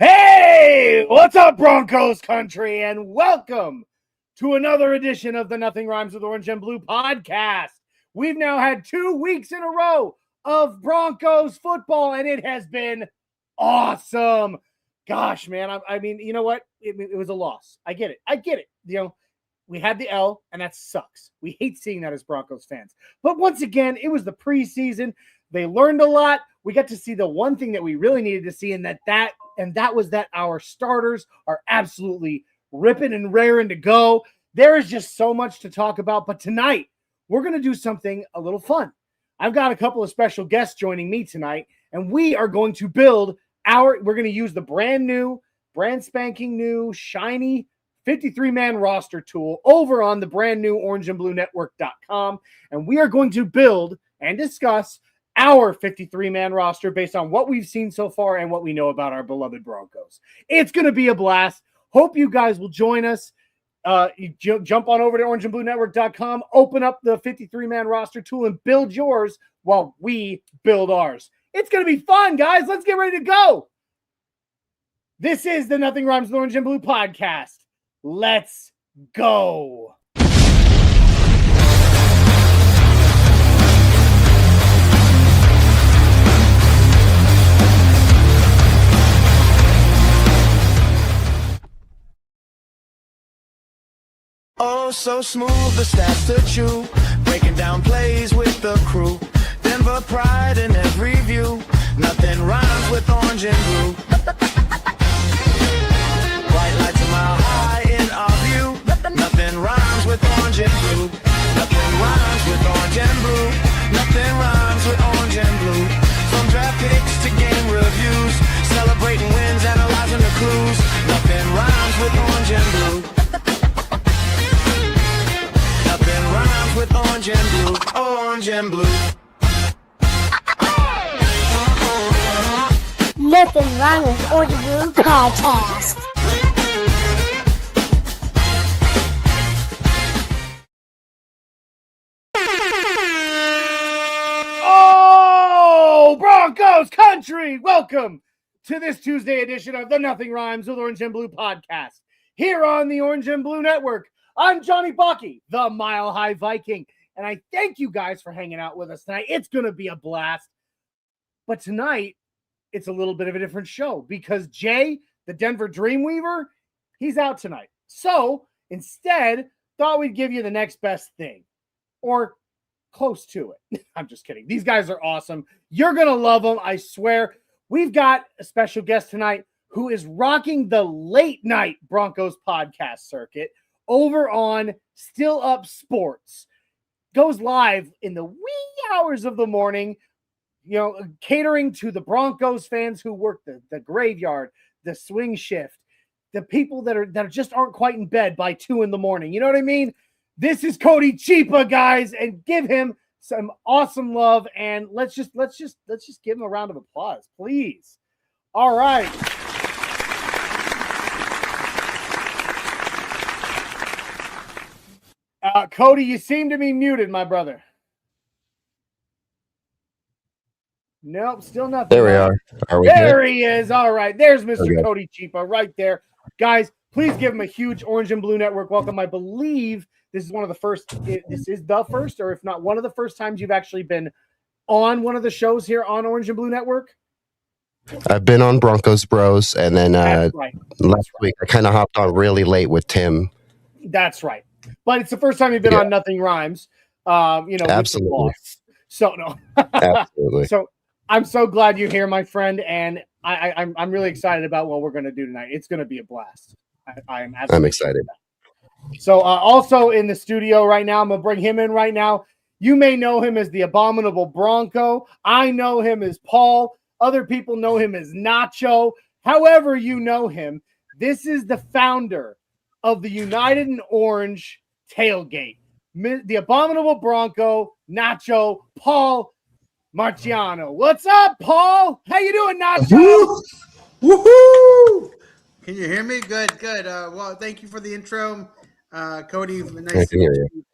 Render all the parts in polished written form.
Hey, what's up, Broncos country, and welcome to another edition of the Nothing Rhymes with Orange and Blue podcast. We've now had 2 weeks in a row of Broncos football, and it has been awesome. Gosh, man, I mean, you know what? It was a loss. I get it. You know, we had the L, and that sucks. We hate seeing that as Broncos fans. But once again, it was the preseason. They learned a lot. We got to see the one thing that we really needed to see, and that was that our starters are absolutely ripping and raring to go. There is just so much to talk about, but tonight we're going to do something a little fun. I've got a couple of special guests joining me tonight, and we are going to we're going to use the brand spanking new, shiny 53-man roster tool over on the brand new orangeandbluenetwork.com, and we are going to build and discuss our 53-man roster based on what we've seen so far and what we know about our beloved Broncos. It's going to be a blast. Hope you guys will join us. Jump on over to orangeandbluenetwork.com, open up the 53-man roster tool, and build yours while we build ours. It's going to be fun, guys. Let's get ready to go. This is the Nothing Rhymes with Orange and Blue podcast. Let's go. Oh, so smooth, the stats to chew. Breaking down plays with the crew. Denver pride in every view. Nothing rhymes with orange and blue. Bright lights a mile high in our view. Nothing rhymes with orange and blue. Nothing rhymes with orange and blue. Nothing rhymes with orange and blue. From draft picks to game reviews. Celebrating wins, analyzing the clues. Nothing rhymes with orange and blue. With orange and blue, orange and blue. Nothing wrong with Orange and Blue podcast. Oh, Broncos country! Welcome to this Tuesday edition of the Nothing Rhymes with Orange and Blue podcast here on the Orange and Blue Network. I'm Johnny Bucky, the Mile High Viking, and I thank you guys for hanging out with us tonight. It's going to be a blast. But tonight, it's a little bit of a different show because Jay, the Denver Dreamweaver, he's out tonight. So instead, thought we'd give you the next best thing or close to it. I'm just kidding. These guys are awesome. You're going to love them, I swear. We've got a special guest tonight who is rocking the late night Broncos podcast circuit over on Still Up Sports. Goes live in the wee hours of the morning, you know, catering to the Broncos fans who work the graveyard, the swing shift, the people that just aren't quite in bed by 2 a.m. You know what I mean? This is Cody Chepa, guys, and give him some awesome love. And let's just give him a round of applause, please. All right. Cody, you seem to be muted, my brother. Nope, still nothing. There we are. Are we there good? He is. All right. There's Mr. Okay. Cody Chepa right there. Guys, please give him a huge Orange and Blue Network welcome. I believe this is this is the first, or if not one of the first times you've actually been on one of the shows here on Orange and Blue Network. I've been on Broncos Bros, and then Last week I kind of hopped on really late with Tim. That's right. But it's the first time you've been on Nothing Rhymes. Absolutely. So no. Absolutely. So I'm so glad you're here, my friend, and I'm really excited about what we're going to do tonight. It's going to be a blast. I'm excited. So also in the studio right now, I'm going to bring him in right now. You may know him as the Abominable Bronco. I know him as Paul. Other people know him as Nacho. However you know him, this is the founder of the United in Orange tailgate. The Abominable Bronco, Nacho, Paul Marciano. What's up, Paul? How you doing, Nacho? Woohoo! Can you hear me? Good. Well, thank you for the intro, Cody. Nice to meet you.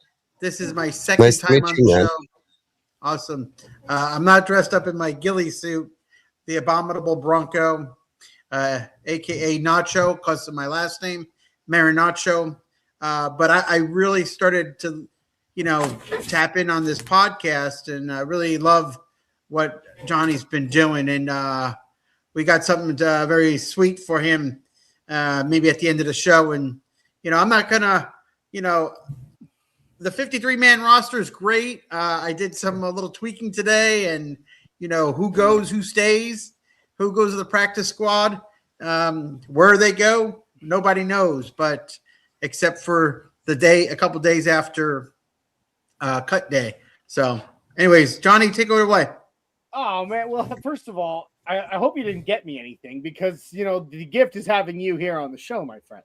This is my second time on the show. Awesome. I'm not dressed up in my ghillie suit, the Abominable Bronco. aka Nacho, because of my last name, Marinaccio. But I really started to, tap in on this podcast, and I really love what Johnny's been doing. And we got something very sweet for him, maybe at the end of the show. And, I'm not going to, the 53-man roster is great. I did a little tweaking today, and, who goes, who stays, who goes to the practice squad, where they go, nobody knows, but except for a couple days after cut day. So anyways, Johnny, take it away. Oh man. Well, first of all, I hope you didn't get me anything, because, the gift is having you here on the show, my friend.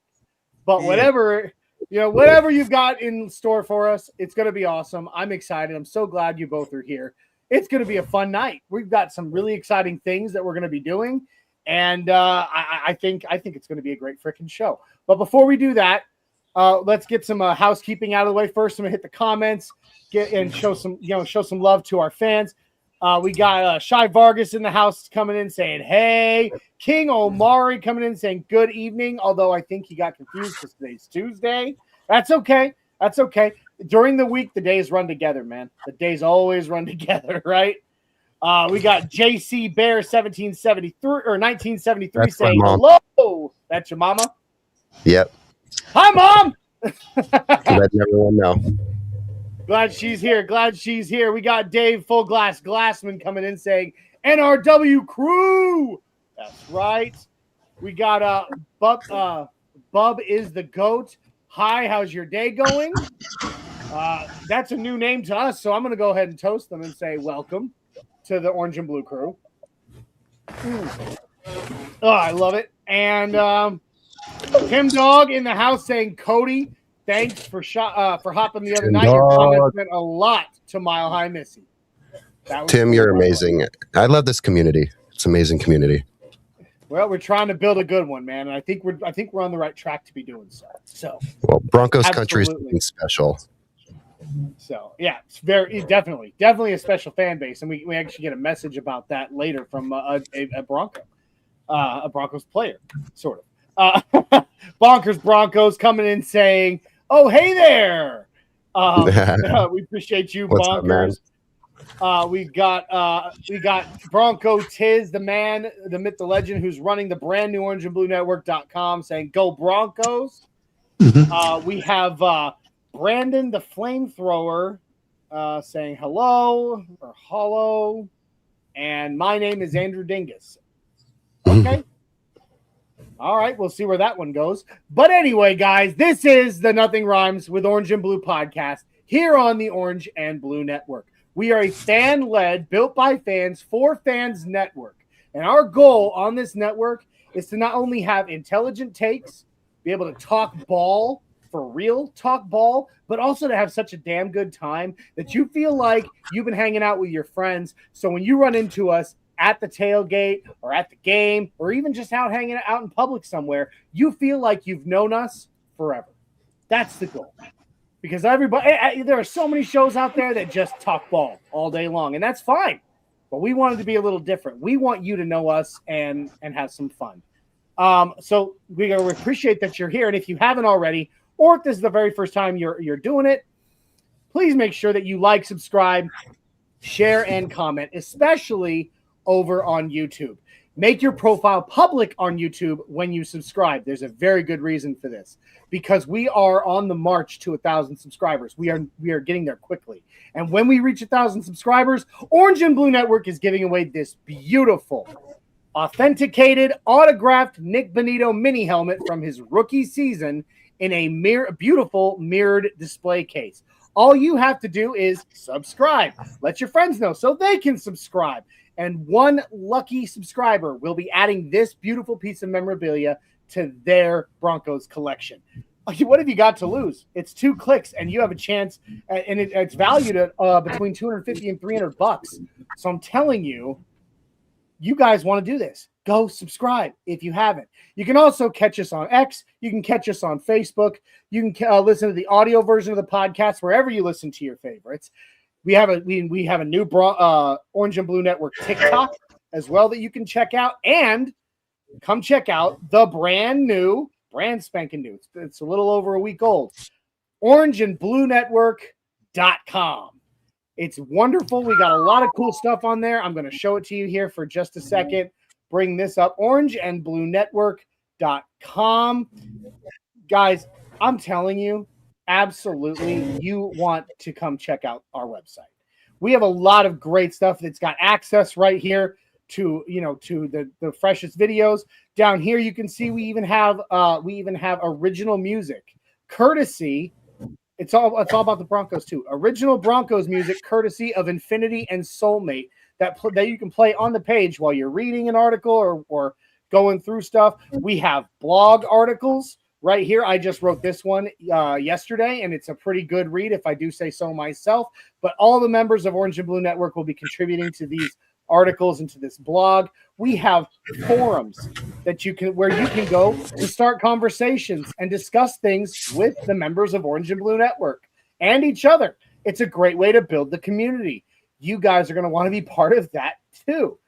But whatever you've got in store for us, it's going to be awesome. I'm excited. I'm so glad you both are here. It's going to be a fun night. We've got some really exciting things that we're going to be doing. And I think it's going to be a great freaking show. But before we do that, let's get some housekeeping out of the way first. I'm going to hit the comments, show some love to our fans. We got Shai Vargas in the house coming in saying, hey. King Omari coming in saying good evening, although I think he got confused because today's Tuesday. That's okay. During the week, the days run together, man. The days always run together, right? We got JC Bear 1773 or 1973 That's saying hello. That's your mama? Yep. Hi, Mom. Letting everyone know. Glad she's here. We got Dave Full Glass Glassman coming in saying NRW crew. That's right. We got Bub is the GOAT. Hi, how's your day going? That's a new name to us, so I'm going to go ahead and toast them and say welcome to the Orange and Blue crew. Oh, I love it. And Tim Dog in the house saying, Cody, thanks for hopping the other night. Your comments meant a lot to Mile High Missy. Tim, you're amazing. I love this community. It's an amazing community. Well, we're trying to build a good one, man, and I think we're on the right track to be doing so. Well, Broncos country is something special. So yeah, it's definitely a special fan base, and we actually get a message about that later from a Broncos player, sort of. Bonkers Broncos coming in saying, "Oh, hey there." We appreciate you, What's Bonkers. Up, we got Bronco Tiz, the man, the myth, the legend, who's running the brand new orangeandbluenetwork.com saying, go Broncos. We have Brandon, the flamethrower, saying hello or hollow. And my name is Andrew Dingus. Okay. All right. We'll see where that one goes. But anyway, guys, this is the Nothing Rhymes with Orange and Blue podcast here on the Orange and Blue Network. We are a fan-led, built by fans, for fans network. And our goal on this network is to not only have intelligent takes, be able to talk ball, for real talk ball, but also to have such a damn good time that you feel like you've been hanging out with your friends. So when you run into us at the tailgate or at the game or even just out hanging out in public somewhere, you feel like you've known us forever. That's the goal. Because there are so many shows out there that just talk ball all day long, and that's fine. But we wanted to be a little different. We want you to know us and have some fun. So we appreciate that you're here. And if you haven't already, or if this is the very first time you're doing it, please make sure that you like, subscribe, share, and comment, especially over on YouTube. Make your profile public on YouTube when you subscribe. There's a very good reason for this, because we are on the march to 1,000 subscribers. We are getting there quickly. And when we reach 1,000 subscribers, Orange and Blue Network is giving away this beautiful, authenticated, autographed Nick Bonito mini helmet from his rookie season in a beautiful mirrored display case. All you have to do is subscribe. Let your friends know so they can subscribe. And one lucky subscriber will be adding this beautiful piece of memorabilia to their Broncos collection. What have you got to lose? It's 2 clicks, and you have a chance, and it's valued at between $250 and $300. So I'm telling you, you guys want to do this. Go subscribe if you haven't. You can also catch us on X. You can catch us on Facebook. You can listen to the audio version of the podcast wherever you listen to your favorites. We have a new Orange and Blue Network TikTok as well that you can check out. And come check out the brand spanking new. It's a little over a week old. orangeandbluenetwork.com. It's wonderful. We got a lot of cool stuff on there. I'm going to show it to you here for just a second. Bring this up. orangeandbluenetwork.com. Guys, I'm telling you, absolutely, you want to come check out our website. We have a lot of great stuff that's got access right here to, to the freshest videos. Down here, you can see we even have original music, courtesy. It's all about the Broncos too. Original Broncos music, courtesy of Infinity and Soulmate, that you can play on the page while you're reading an article or going through stuff. We have blog articles right here. I just wrote this one yesterday, and it's a pretty good read, if I do say so myself. But all the members of Orange and Blue Network will be contributing to these articles and to this blog. We have forums where you can go to start conversations and discuss things with the members of Orange and Blue Network and each other. It's a great way to build the community. You guys are going to want to be part of that too.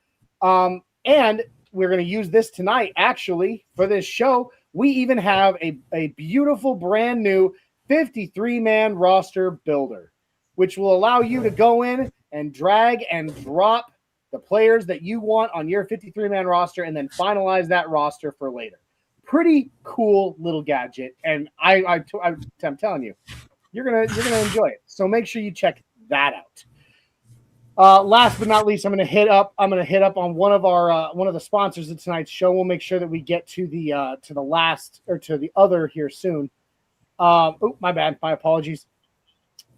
And we're going to use this tonight, actually, for this show. We even have a beautiful brand new 53-man roster builder, which will allow you to go in and drag and drop the players that you want on your 53-man roster and then finalize that roster for later. Pretty cool little gadget, and I'm telling you, you're gonna enjoy it. So make sure you check that out. Last but not least, I'm gonna hit up on one of the sponsors of tonight's show. We'll make sure that we get to the last or to the other here soon. My bad. My apologies.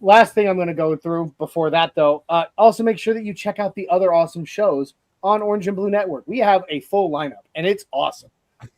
Last thing I'm going to go through before that, though, also make sure that you check out the other awesome shows on Orange and Blue Network. We have a full lineup, and it's awesome.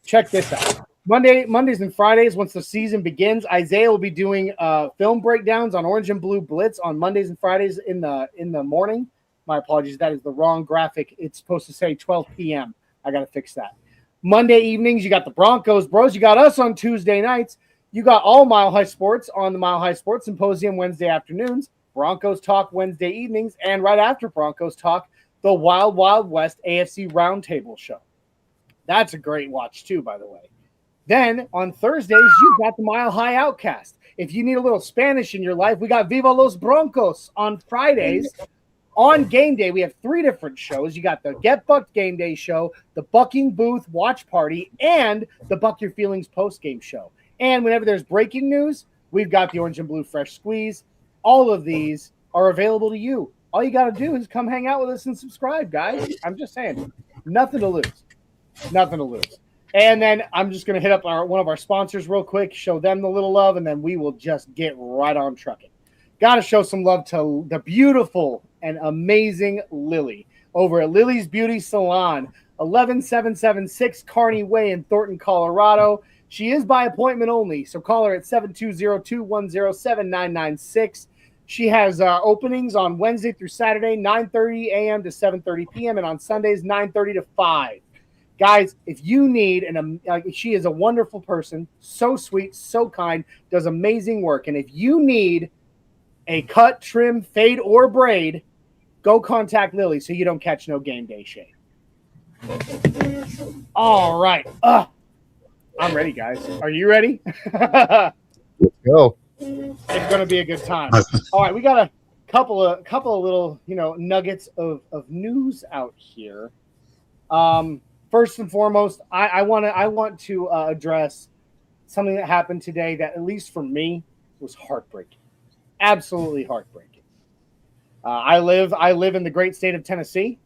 Check this out. Mondays and Fridays, once the season begins, Isaiah will be doing film breakdowns on Orange and Blue Blitz on Mondays and Fridays in the morning. My apologies. That is the wrong graphic. It's supposed to say 12 p.m. I got to fix that. Monday evenings, you got the Broncos Bros. You got us on Tuesday nights. You got all Mile High Sports on the Mile High Sports Symposium Wednesday afternoons, Broncos Talk Wednesday evenings, and right after Broncos Talk, the Wild Wild West AFC Roundtable Show. That's a great watch too, by the way. Then on Thursdays, you've got the Mile High Outcast. If you need a little Spanish in your life, we got Viva los Broncos on Fridays. On game day, we have 3 different shows. You got the Get Bucked Game Day show, the Bucking Booth Watch Party, and the Buck Your Feelings post-game show. And whenever there's breaking news, we've got the Orange and Blue Fresh Squeeze. All of these are available to you. All you got to do is come hang out with us and subscribe, guys. I'm just saying, nothing to lose. Nothing to lose. And then I'm just going to hit up one of our sponsors real quick, show them the little love, and then we will just get right on trucking. Got to show some love to the beautiful and amazing Lilly over at Lilly's Beauty Salon, 11776 Kearney Way in Thornton, Colorado. She is by appointment only, so call her at 720-210-7996. She has openings on Wednesday through Saturday, 9:30 a.m. to 7:30 p.m., and on Sundays, 9:30 to 5. Guys, if you need she is a wonderful person, so sweet, so kind, does amazing work. And if you need a cut, trim, fade, or braid, go contact Lilly so you don't catch no game day shade. All right. I'm ready, guys. Are you ready? Let's go. It's going to be a good time. All right, we got a couple of little, nuggets of news out here. First and foremost, I want to address something that happened today that, at least for me, was heartbreaking. Absolutely heartbreaking. I live in the great state of Tennessee.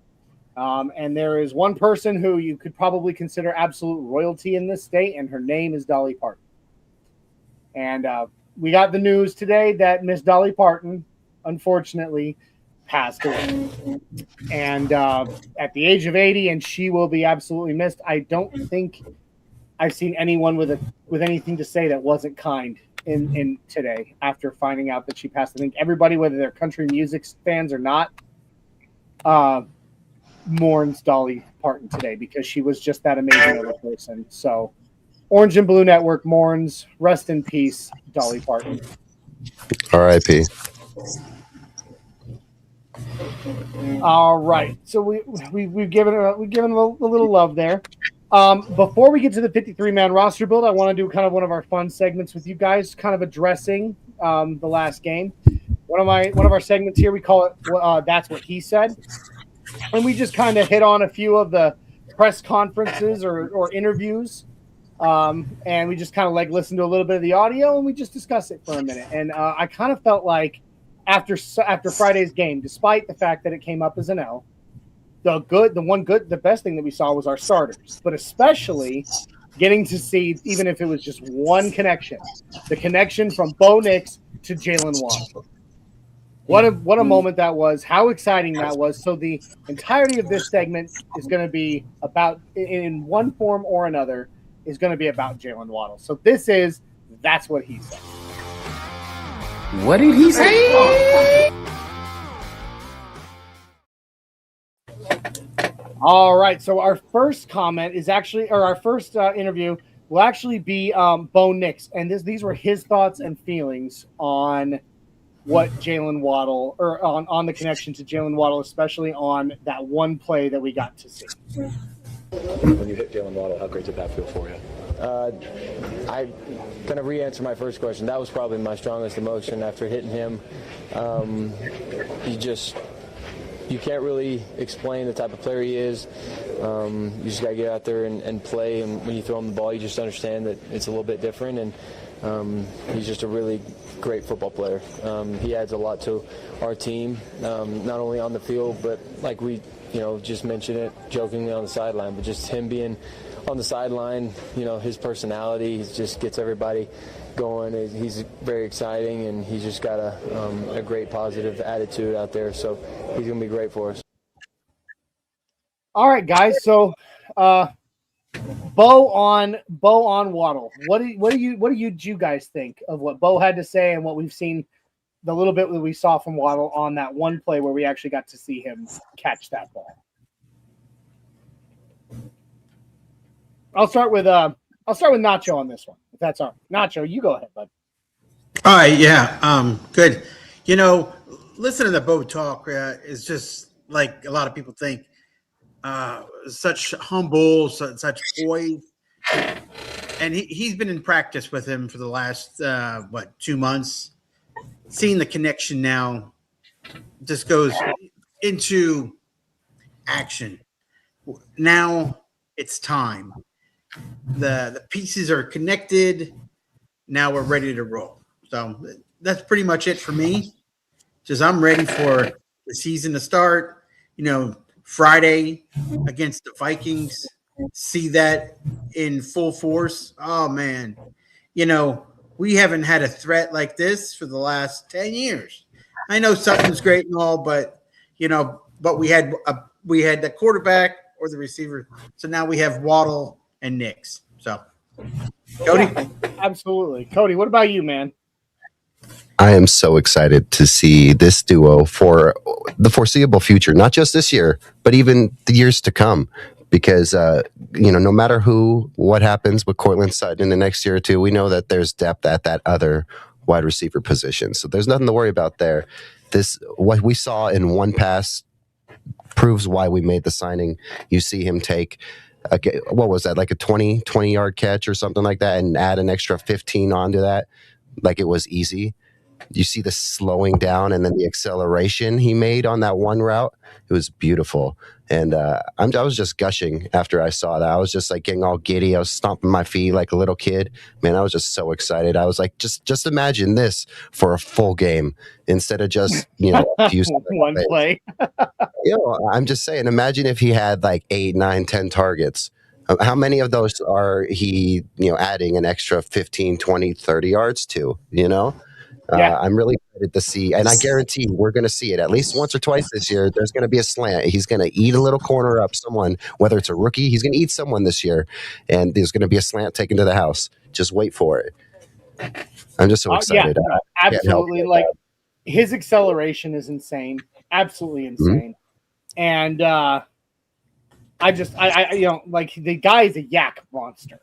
And there is one person who you could probably consider absolute royalty in this state, and her name is Dolly Parton. And we got the news today that Miss Dolly Parton, unfortunately, passed away. And at the age of 80, and she will be absolutely missed. I don't think I've seen anyone with anything to say that wasn't kind in today after finding out that she passed. I think everybody, whether they're country music fans or not, mourns Dolly Parton today because she was just that amazing of a person. So Orange and Blue Network mourns. Rest in peace, Dolly Parton. R.I.P. All right. So we've given a little love there. Before we get to the 53-man roster build, I want to do kind of one of our fun segments with you guys, kind of addressing the last game. One of our segments here, we call it That's What He Said. And we just kind of hit on a few of the press conferences or interviews. And we just kind of like listen to a little bit of the audio and we just discuss it for a minute. And I kind of felt like after Friday's game, despite the fact that it came up as an L, the best thing that we saw was our starters, but especially getting to see, even if it was just one connection, the connection from Bo Nix to Jalen Waddle. What a moment that was, how exciting that was. So the entirety of this segment is going to be about, in one form or another, is going to be about Jalen Waddle. So this is That's What He Said. What did he say? All right, so our first comment is actually, or our first interview will actually be Bo Nix, and these were his thoughts and feelings on what Jalen Waddle, or on the connection to Jalen Waddle, especially on that one play that we got to see. When you hit Jalen Waddle, how great did that feel for you? I kind of re-answer my first question. That was probably my strongest emotion after hitting him. You can't really explain the type of player he is. You just got to get out there and play. And when you throw him the ball, you just understand that it's a little bit different. And he's just a really great football player. He adds a lot to our team, not only on the field, but like we, just mentioned it jokingly on the sideline, but just him being on the sideline, his personality, he just gets everybody going. He's very exciting, and he's just got a great positive attitude out there. So he's going to be great for us. All right, guys. So, Bo on Waddle. What do you guys think of what Bo had to say and what we've seen, the little bit that we saw from Waddle on that one play where we actually got to see him catch that ball? I'll start with Nacho on this one, if that's all right. Nacho, you go ahead, bud. All right, yeah, good. Listen to the Bo talk is just like a lot of people think. Such humble, such poise, and he's been in practice with him for the last 2 months. Seeing the connection now just goes into action. Now it's time. The pieces are connected. Now we're ready to roll. So that's pretty much it for me. Just I'm ready for the season to start. Friday against the Vikings, see that in full force. Oh man, we haven't had a threat like this for the last 10 years. I know something's great and all, but we had the quarterback or the receiver. So now we have Waddle and Nix. So, Cody, yeah, absolutely. Cody, what about you, man? I am so excited to see this duo for the foreseeable future, not just this year, but even the years to come. Because, no matter what happens with Cortland Sutton in the next year or two, we know that there's depth at that other wide receiver position. So there's nothing to worry about there. What we saw in one pass proves why we made the signing. You see him take, what was that, like a 20-yard catch or something like that, and add an extra 15 onto that, like it was easy. You see the slowing down and then the acceleration he made on that one route. It was beautiful. And I was just gushing after I saw that. I was just like getting all giddy. I was stomping my feet like a little kid. Man, I was just so excited. I was like, just imagine this for a full game instead of just, one play. I'm just saying, imagine if he had like 8, 9, 10 targets. How many of those are he, adding an extra 15, 20, 30 yards to, Yeah. I'm really excited to see, and I guarantee we're going to see it at least once or twice this year. There's going to be a slant. He's going to eat a little corner up someone, whether it's a rookie. He's going to eat someone this year, and there's going to be a slant taken to the house. Just wait for it. I'm just so excited. Yeah, absolutely. Like his acceleration is insane, absolutely insane. Mm-hmm. And I like the guy is a yak monster,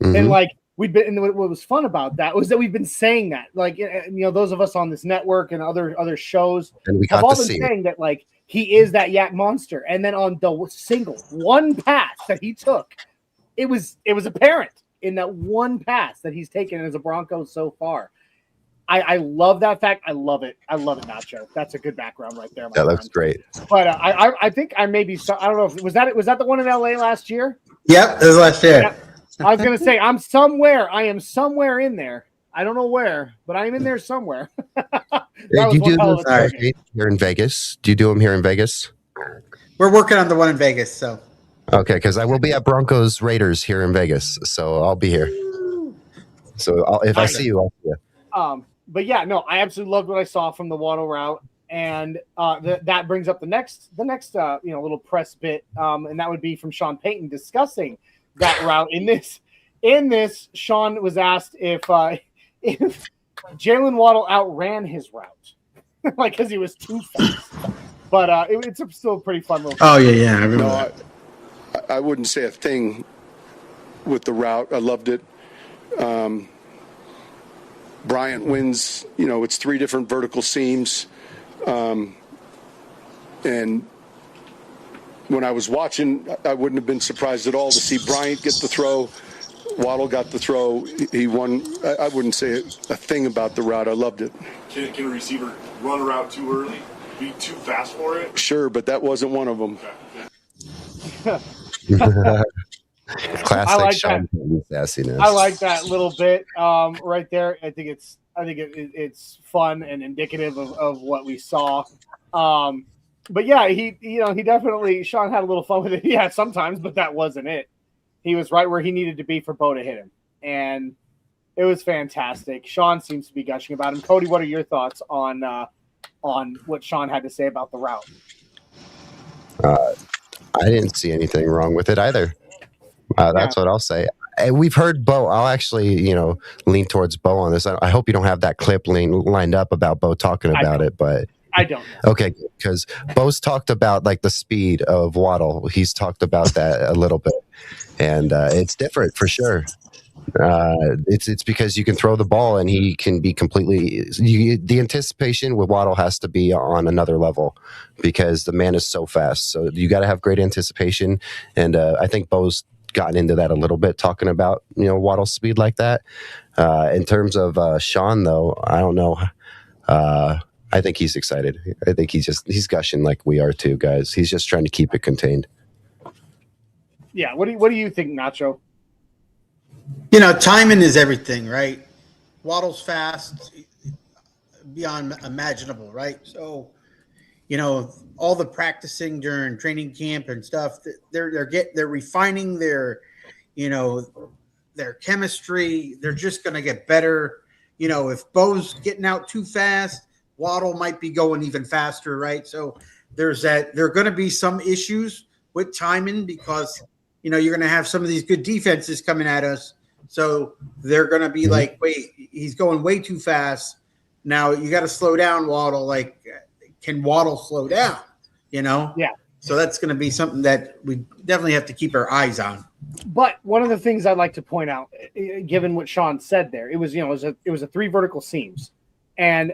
mm-hmm. And like. And what was fun about that was that we've been saying that, like, those of us on this network and other shows have all been saying that, like, he is that yak monster. And then on the single one pass that he took it was apparent in that one pass that he's taken as a Bronco so far. I love that fact. I love it. Nacho. That's a good background right there. That looks great. But I think I maybe I don't know if was that the one in LA last year? Yep, it was last year. Yeah. I was gonna say I am somewhere in there. I don't know where, but I am in there somewhere. Do you do those here in Vegas? Do you do them here in Vegas? We're working on the one in Vegas, so. Okay, because I will be at Broncos Raiders here in Vegas, so I'll be here. So if I see you, I'll see you. But yeah, no, I absolutely loved what I saw from the Waddle route, and that brings up the next little press bit, and that would be from Sean Payton discussing that route. In this, Sean was asked if Jalen Waddle outran his route, like because he was too fast. But it's still a pretty fun little. Oh yeah, I remember that. I wouldn't say a thing with the route. I loved it. Bryant wins, it's 3 different vertical seams. And when I was watching, I wouldn't have been surprised at all to see Bryant get the throw. Waddle got the throw. He won. I wouldn't say a thing about the route. I loved it. Can a receiver run a route too early? Be too fast for it? Sure, but that wasn't one of them. Classic Sean Payton sassiness. I like that little bit right there. I think it's fun and indicative of what we saw. But yeah, he definitely Sean had a little fun with it. Yeah, sometimes, but that wasn't it. He was right where he needed to be for Bo to hit him, and it was fantastic. Sean seems to be gushing about him. Cody, what are your thoughts on what Sean had to say about the route? I didn't see anything wrong with it either. That's what I'll say. We've heard Bo. I'll actually, lean towards Bo on this. I hope you don't have that clip lined up about Bo talking about it, but I don't. Okay, because Bo's talked about like the speed of Waddle. He's talked about that a little bit, and it's different for sure. It's because you can throw the ball and he can be completely. The anticipation with Waddle has to be on another level because the man is so fast. So you got to have great anticipation, and I think Bo's gotten into that a little bit, talking about Waddle's speed like that. In terms of Sean, though, I don't know. I think he's excited. I think he's gushing like we are too, guys. He's just trying to keep it contained. Yeah. What do you think, Nacho? Timing is everything, right? Waddle's fast beyond imaginable, right? So, all the practicing during training camp and stuff, they're refining their chemistry. They're just going to get better. If Bo's getting out too fast, Waddle might be going even faster, right? So there's that. There are going to be some issues with timing because, you're going to have some of these good defenses coming at us. So they're going to be like, wait, he's going way too fast. Now you got to slow down, Waddle. Like, can Waddle slow down? Yeah. So that's going to be something that we definitely have to keep our eyes on. But one of the things I'd like to point out, given what Sean said there, it was a 3 vertical seams. And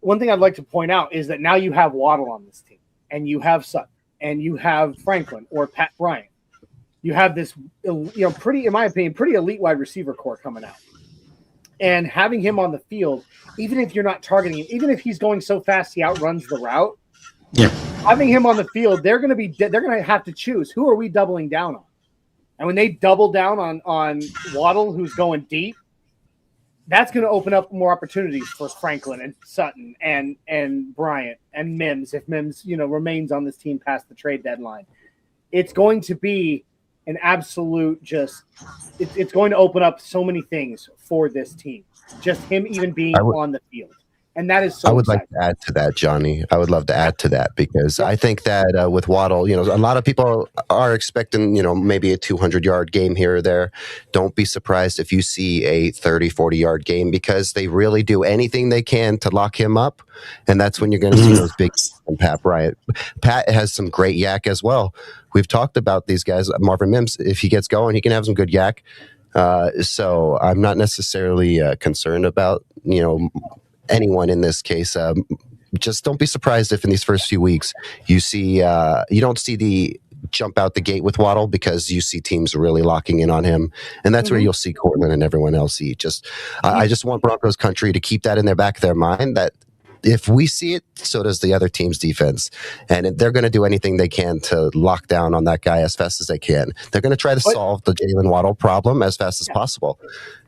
one thing I'd like to point out is that now you have Waddle on this team, and you have Sutton, and you have Franklin or Pat Bryant. You have this, pretty, in my opinion, pretty elite wide receiver core coming out. And having him on the field, even if you're not targeting him, even if he's going so fast he outruns the route, having him on the field, they're going to have to choose, who are we doubling down on? And when they double down on Waddle, who's going deep, that's going to open up more opportunities for Franklin and Sutton and Bryant and Mims, if Mims, remains on this team past the trade deadline. It's going to be an absolute it's going to open up so many things for this team. Just him even being on the field. And that is so I would exciting. like to add to that, Johnny. I would love to add to that because I think that with Waddle, a lot of people are expecting, maybe a 200-yard game here or there. Don't be surprised if you see a 30, 40-yard game because they really do anything they can to lock him up. And that's when you're going to see those big from Pat Bryant. Pat has some great yak as well. We've talked about these guys. Marvin Mims, if he gets going, he can have some good yak. So I'm not necessarily concerned about, anyone in this case. Just don't be surprised if in these first few weeks you don't see the jump out the gate with Waddle because you see teams really locking in on him, and that's where you'll see Cortland and everyone else eat. I just want Broncos country to keep that in their back of their mind that if we see it, so does the other team's defense, and they're going to do anything they can to lock down on that guy as fast as they can. They're going to try to solve the Jalen Waddle problem as fast as possible,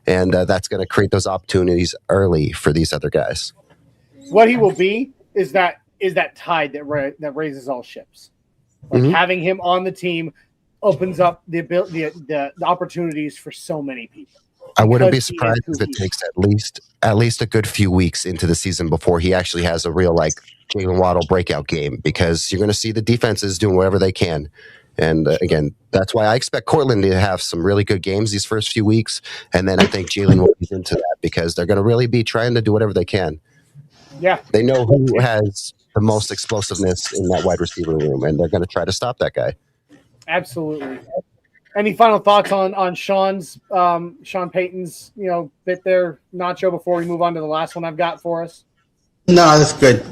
and that's going to create those opportunities early for these other guys. What he will be is that tide that raises all ships. Like having him on the team opens up the opportunities for so many people. I wouldn't be surprised if it takes at least a good few weeks into the season before he actually has a real like Jalen Waddle breakout game, because you're going to see the defenses doing whatever they can. And again, that's why I expect Cortland to have some really good games these first few weeks, and then I think Jalen will be into that because they're going to really be trying to do whatever they can. Yeah, they know who has the most explosiveness in that wide receiver room, and they're going to try to stop that guy. Absolutely. Any final thoughts on Sean Payton's, bit there, Nacho, before we move on to the last one I've got for us? No, that's good.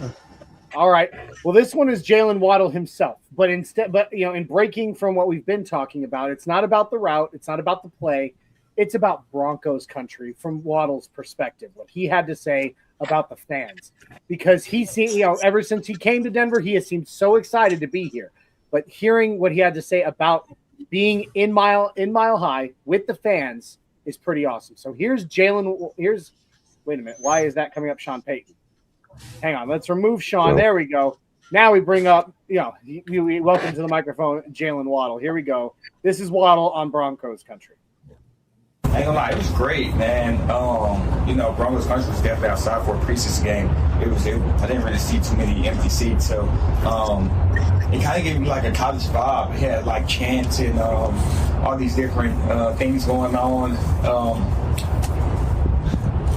All right. Well, this one is Jalen Waddle himself, but in breaking from what we've been talking about, it's not about the route, it's not about the play, it's about Broncos country from Waddle's perspective. What he had to say about the fans, because ever since he came to Denver, he has seemed so excited to be here. But hearing what he had to say about being in Mile High with the fans is pretty awesome. So here's Jalen. Wait a minute. Why is that coming up, Sean Payton? Hang on. Let's remove Sean. There we go. Now we bring up, welcome to the microphone, Jalen Waddle. Here we go. This is Waddle on Broncos country. I ain't gonna lie, it was great, man. Broncos country was definitely outside for a preseason game. I didn't really see too many empty seats, so it kind of gave me like a college vibe. It had like chants and all these different things going on.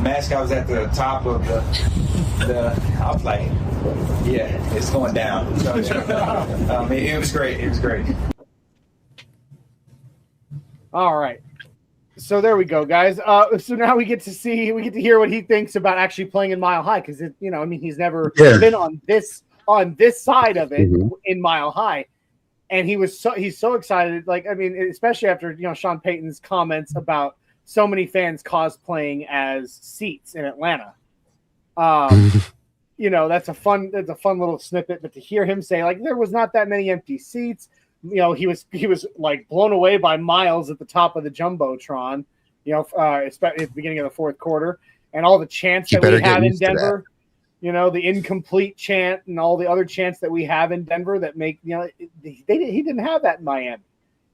Mascot was at the top of I was like, yeah, it's going down. So, it was great. It was great. All right. So there we go, guys. So now we get to hear what he thinks about actually playing in Mile High, because he's never been on this side of it in Mile High, and he's so excited. Especially after Sean Payton's comments about so many fans cosplaying as seats in Atlanta. That's a fun little snippet. But to hear him say there was not that many empty seats. He was like blown away by Miles at the top of the Jumbotron, especially at the beginning of the fourth quarter, and all the chants that we have in Denver, the incomplete chant and all the other chants that we have in Denver that make, he didn't have that in Miami.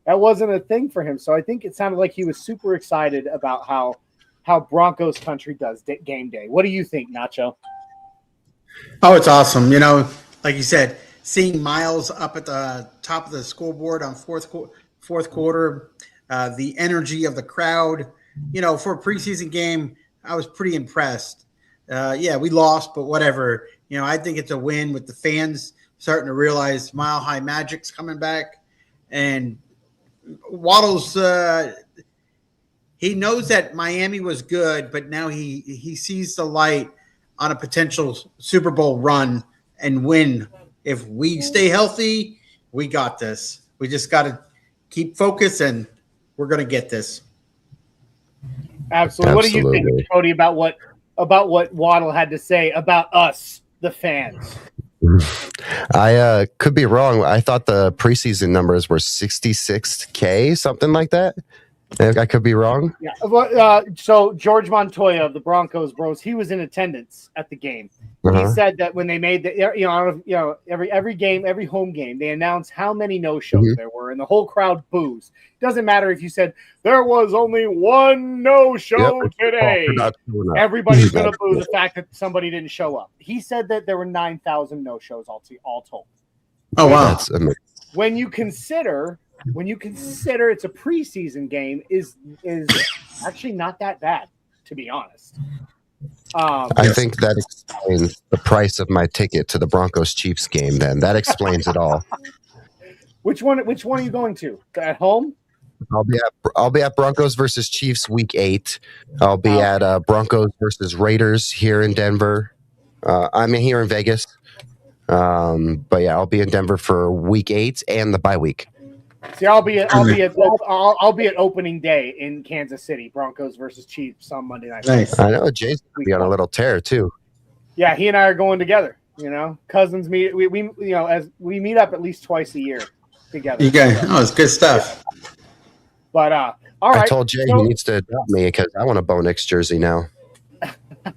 That wasn't a thing for him. So I think it sounded like he was super excited about how Broncos country does game day. What do you think, Nacho? Oh, it's awesome. Like you said, seeing Miles up at the top of the scoreboard on fourth quarter, the energy of the crowd, for a preseason game, I was pretty impressed. We lost, but whatever. I think it's a win with the fans starting to realize Mile High Magic's coming back. And Waddle's he knows that Miami was good, but now he sees the light on a potential Super Bowl run and win. If we stay healthy, we got this. We just got to keep focused, and we're going to get this. Absolutely. What do you think, Cody, about what Waddle had to say about us, the fans? I could be wrong. I thought the preseason numbers were 66K, something like that. I could be wrong. Yeah. So George Montoya of the Broncos Bros, he was in attendance at the game. He said that when they made every game, every home game, they announced how many no-shows there were, and the whole crowd boos. Doesn't matter if you said there was only one no-show today. Everybody's going to boo the fact that somebody didn't show up. He said that there were 9,000 no-shows all told. Oh wow! That's amazing. When you consider it's a preseason game, is actually not that bad, to be honest. I think that explains the price of my ticket to the Broncos Chiefs game. Then that explains it all. Which one are you going to? At home? I'll be at Broncos versus Chiefs week 8. I'll be at Broncos versus Raiders here in Denver. I'm here in Vegas. But yeah, I'll be in Denver for week 8 and the bye week. See, I'll be at opening day in Kansas City, Broncos versus Chiefs on Monday night. Nice. I know Jay's gonna be on a little tear too. Yeah, he and I are going together. Cousins meet. We as we meet up at least twice a year together. You guys, it's good stuff. But all right. I told Jay he needs to adopt me because I want a Bo Nix jersey now.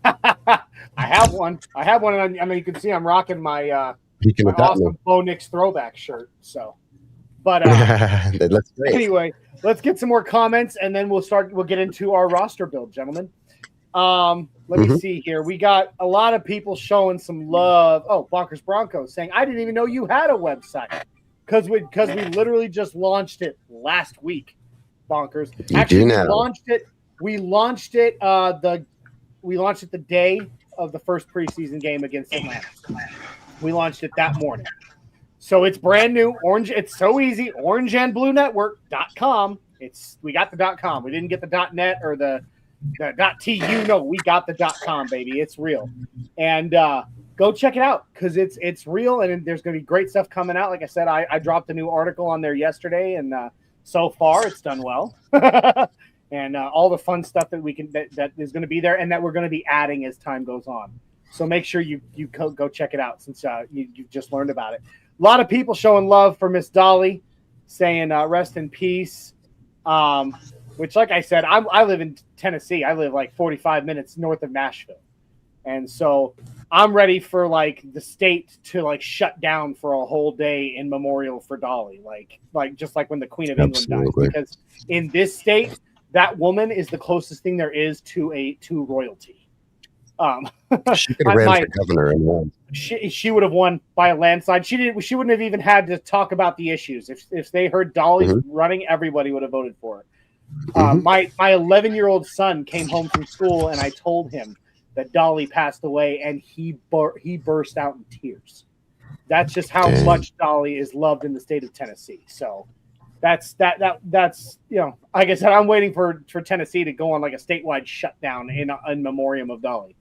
I have one. And I mean, you can see I'm rocking my awesome Bo Nix throwback shirt. So, but that's great. Anyway, let's get some more comments, and then we'll get into our roster build, gentlemen. Let me see here. We got a lot of people showing some love. Oh, Bonkers Broncos saying, I didn't even know you had a website because we literally just launched it last week. Bonkers. Actually, we launched it the day of the first preseason game against Atlanta. We launched it that morning. So it's brand new. Orange. It's so easy. orangeandbluenetwork.com. We got the .com. We didn't get the .net or the .tu. No, we got the .com, baby. It's real. And go check it out because it's real, and there's going to be great stuff coming out. Like I said, I dropped a new article on there yesterday, and so far it's done well. And all the fun stuff that is going to be there and that we're going to be adding as time goes on. So make sure you go check it out since you just learned about it. A lot of people showing love for Miss Dolly, saying rest in peace. Which, like I said, I live in Tennessee. I live like 45 minutes north of Nashville. And so I'm ready for like the state to like shut down for a whole day in memorial for Dolly. Like just like when the Queen of England died. Because in this state, that woman is the closest thing there is to royalty. She could have ran for governor and won. She would have won by a landslide. She wouldn't have even had to talk about the issues. If they heard Dolly running, everybody would have voted for her. My 11-year-old son came home from school, and I told him that Dolly passed away, and he burst out in tears. That's just how much Dolly is loved in the state of Tennessee. So that's like I said, I'm waiting for Tennessee to go on like a statewide shutdown in memoriam of Dolly.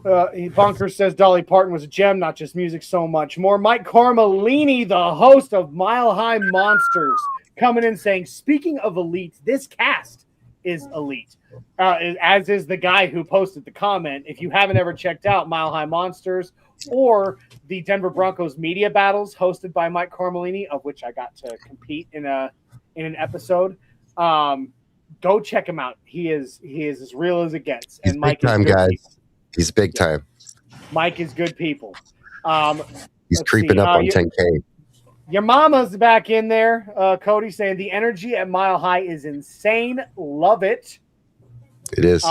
Bonkers says Dolly Parton was a gem, not just music, so much more. Mike Carmelini, the host of Mile High Monsters, coming in saying, speaking of elite, this cast is elite, as is the guy who posted the comment. If you haven't ever checked out Mile High Monsters or the Denver Broncos media battles hosted by Mike Carmelini, of which I got to compete in an episode, go check him out. He is as real as it gets. He's and Mike big time, guys. People. He's big time. Mike is good people. He's creeping up on 10K. Your mama's back in there. Cody saying the energy at Mile High is insane. Love it. It is.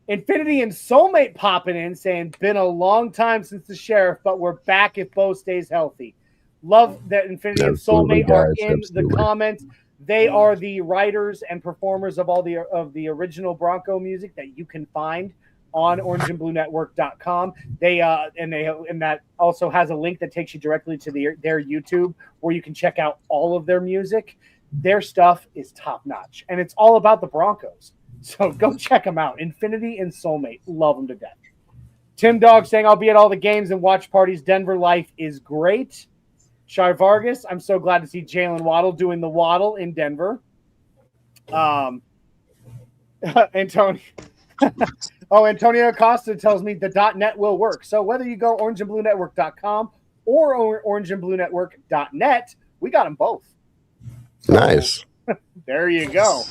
Infinity and Soulmate popping in saying been a long time since the sheriff, but we're back if Bo stays healthy. Love that Infinity and Soulmate are in the comments. They are the writers and performers of all the original Bronco music that you can find on orangeandbluenetwork.com. And that also has a link that takes you directly to their YouTube where you can check out all of their music. Their stuff is top notch, and it's all about the Broncos. So go check them out. Infinity and Soulmate. Love them to death. Tim Dog saying, I'll be at all the games and watch parties. Denver life is great. Shai Vargas, I'm so glad to see Jalen Waddle doing the waddle in Denver. Antonio Acosta tells me the .net will work. So whether you go orangeandbluenetwork.com or orangeandbluenetwork.net, we got them both. So, nice. There you go.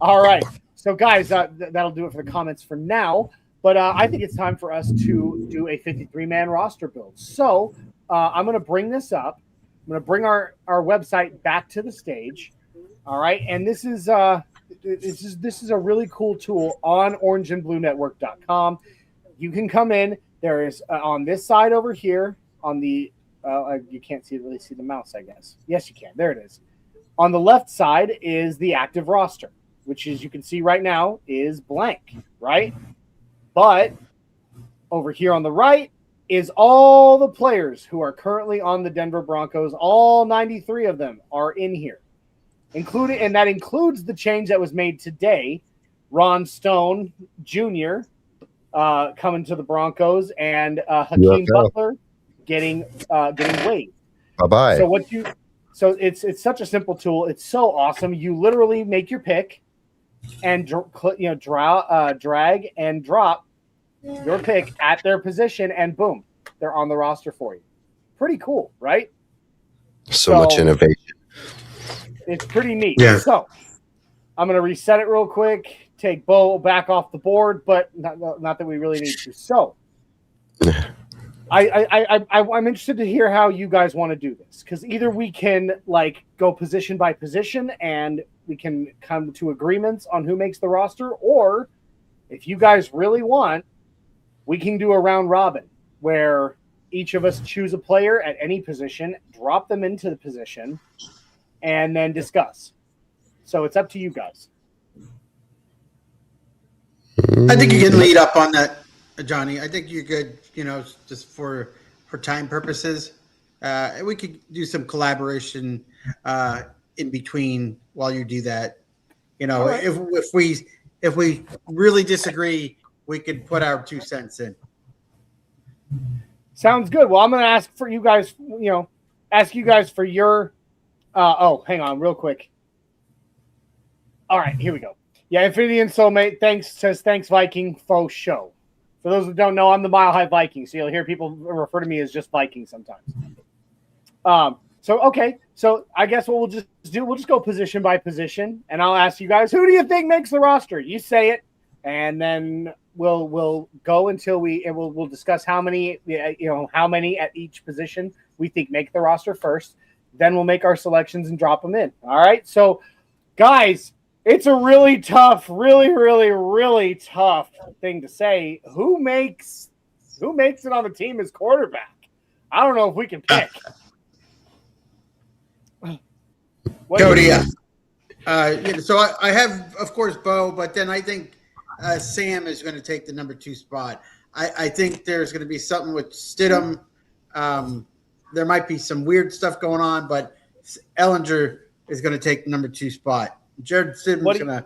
All right. So, guys, that'll do it for the comments for now. But I think it's time for us to do a 53-man roster build. So I'm going to bring this up. I'm going to bring our website back to the stage. All right. And this is a really cool tool on orangeandbluenetwork.com. You can come in. There is on this side over here on the you can't really see the mouse, I guess. Yes, you can. There it is. On the left side is the active roster, which, as you can see right now, is blank, right? But over here on the right is all the players who are currently on the Denver Broncos. All 93 of them are in here, and that includes the change that was made today. Ron Stone Jr. Coming to the Broncos, and Hakeem Butler getting waived. Bye-bye. So what So it's such a simple tool. It's so awesome. You literally make your pick and drag and drop your pick at their position, and boom, they're on the roster for you. Pretty cool, right? So much innovation. It's pretty neat. Yeah. So I'm going to reset it real quick, take Bo back off the board, but not that we really need to. So I'm interested to hear how you guys want to do this, because either we can like go position by position and we can come to agreements on who makes the roster, or if you guys really want, we can do a round robin where each of us choose a player at any position, drop them into the position, and then discuss. So it's up to you guys. I think you can lead up on that, Johnny. I think you're good, just for time purposes. We could do some collaboration in between while you do that. Right. If we really disagree, we could put our 2 cents in. Sounds good. Well, I'm going to ask for you guys, ask you guys for your hang on real quick. All right, here we go. Yeah, Infinity and Soulmate thanks Viking faux show. For those who don't know, I'm the Mile High Viking, so you'll hear people refer to me as just Viking sometimes. So I guess what we'll just go position by position, and I'll ask you guys, who do you think makes the roster? You say it, and then we'll go until we'll discuss how many at each position we think make the roster first. Then we'll make our selections and drop them in. All right. So, guys, it's a really tough, really, really, really tough thing to say. Who makes it on the team as quarterback? I don't know if we can pick. Cody. So I have, of course, Bo, but then I think Sam is going to take the number 2 spot. I think there's going to be something with Stidham. There might be some weird stuff going on, but Ellinger is going to take the number 2 spot. Jared Stidham's going to.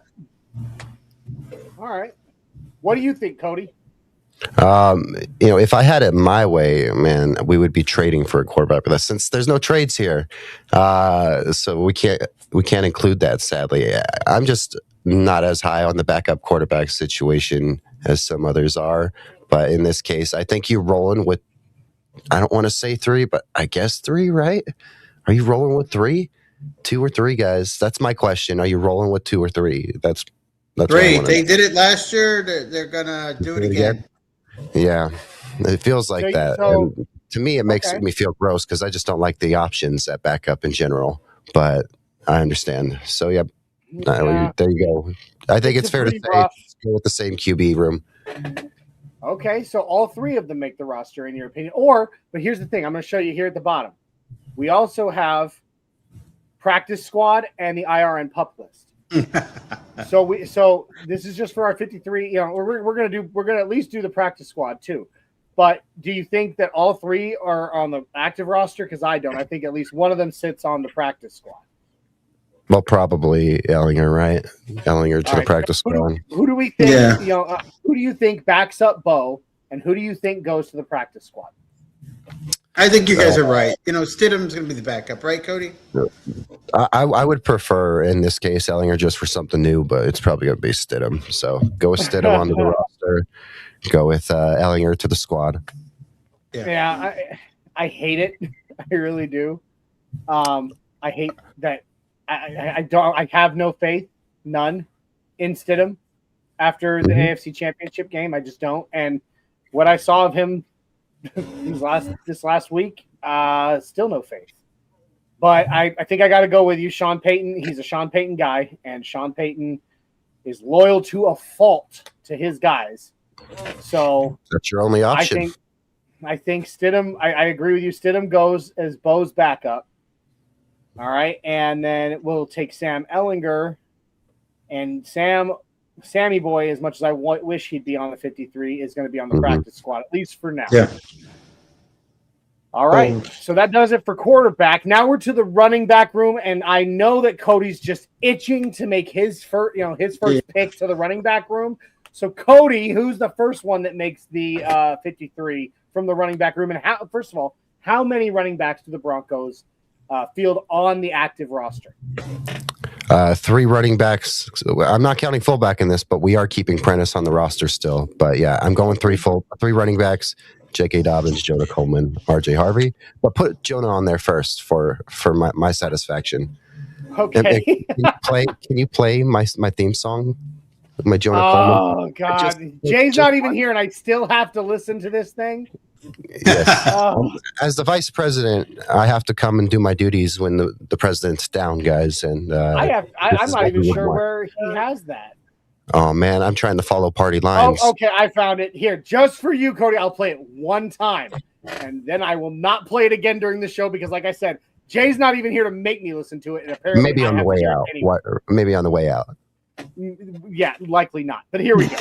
All right. What do you think, Cody? If I had it my way, man, we would be trading for a quarterback with us, since there's no trades here. So we can't include that, sadly. I'm just not as high on the backup quarterback situation as some others are. But in this case, I think you're rolling with, I don't want to say 3, but I guess 3, right? Are you rolling with 3? 2 or 3, guys? That's my question. Are you rolling with 2 or 3? That's 3. They did it last year. They're going to do it again. Yeah, it feels like that. So, and to me, it makes me feel gross because I just don't like the options at backup in general. But I understand. So, there you go. I think it's fair to say go with the same QB room. Okay, so all 3 of them make the roster in your opinion. But here's the thing. I'm going to show you here at the bottom. We also have practice squad and the IRN pup list. So this is just for our 53. We're gonna at least do the practice squad too. But do you think that all 3 are on the active roster? Because I don't. I think at least one of them sits on the practice squad. Well, probably Ellinger, right? Ellinger to the practice squad. Who do we think? Yeah. Who do you think backs up Bo, and who do you think goes to the practice squad? I think you guys are right. Stidham's going to be the backup, right, Cody? I would prefer, in this case, Ellinger just for something new, but it's probably going to be Stidham. So go with Stidham onto the roster. Go with Ellinger to the squad. Yeah, I hate it. I really do. I hate that. I have no faith, none, in Stidham after the AFC Championship game. I just don't. And what I saw of him this last week, still no faith. But I think I got to go with you, Sean Payton. He's a Sean Payton guy, and Sean Payton is loyal to a fault to his guys. So that's your only option. I think Stidham. I agree with you. Stidham goes as Bo's backup. All right, and then we'll take Sam Ellinger, and Sammy Boy, as much as I wish he'd be on the 53, is going to be on the practice squad, at least for now. Yeah. All right, so that does it for quarterback. Now we're to the running back room, and I know that Cody's just itching to make his first pick to the running back room. So Cody, who's the first one that makes the 53 from the running back room, and first of all, how many running backs do the Broncos field on the active roster? 3 running backs. I'm not counting fullback in this, but we are keeping Prentice on the roster still. But yeah, I'm going 3 running backs: J.K. Dobbins, Jonah Coleman, R.J. Harvey. But put Jonah on there first for my satisfaction. Okay. Can you play my theme song? My Jonah Coleman. Oh God, Jay's not even here, and I still have to listen to this thing. Yes. As the vice president, I have to come and do my duties when the president's down, guys. And I'm not even sure where he has that. Oh man, I'm trying to follow party lines. Oh, okay, I found it here just for you, Cody. I'll play it one time, and then I will not play it again during the show because, like I said, Jay's not even here to make me listen to it. And apparently, maybe on the way out. Anyway. Maybe on the way out. Yeah, likely not. But here we go.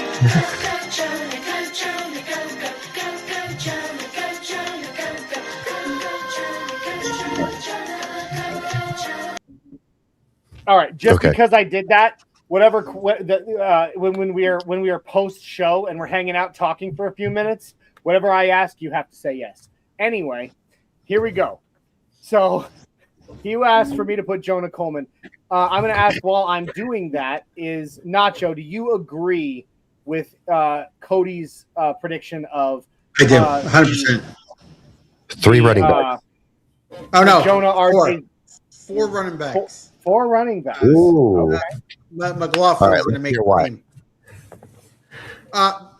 All right, just because I did that, whatever. When we are post show and we're hanging out talking for a few minutes, whatever I ask, you have to say yes. Anyway, here we go. So you asked for me to put Jonah Coleman. I'm going to ask while I'm doing that is Nacho. Do you agree with Cody's prediction of? I do, 100%. 3 running backs. Oh no, Jonah RJ. 4 running backs. 4 running backs. Ooh. Okay. McLaughlin's going to make the team.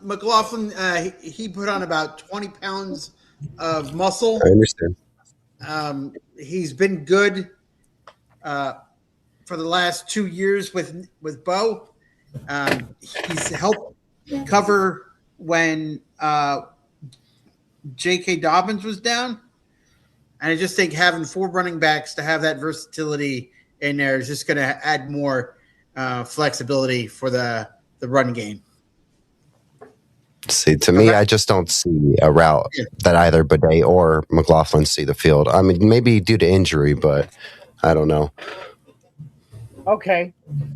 McLaughlin, he put on about 20 pounds of muscle. I understand. He's been good for the last 2 years with Bo. He's helped cover when J.K. Dobbins was down. And I just think having 4 running backs to have that versatility in there is just going to add more flexibility for the run game. See, to me, I just don't see a route that either Bidet or McLaughlin see the field. I mean, maybe due to injury, but I don't know. Okay.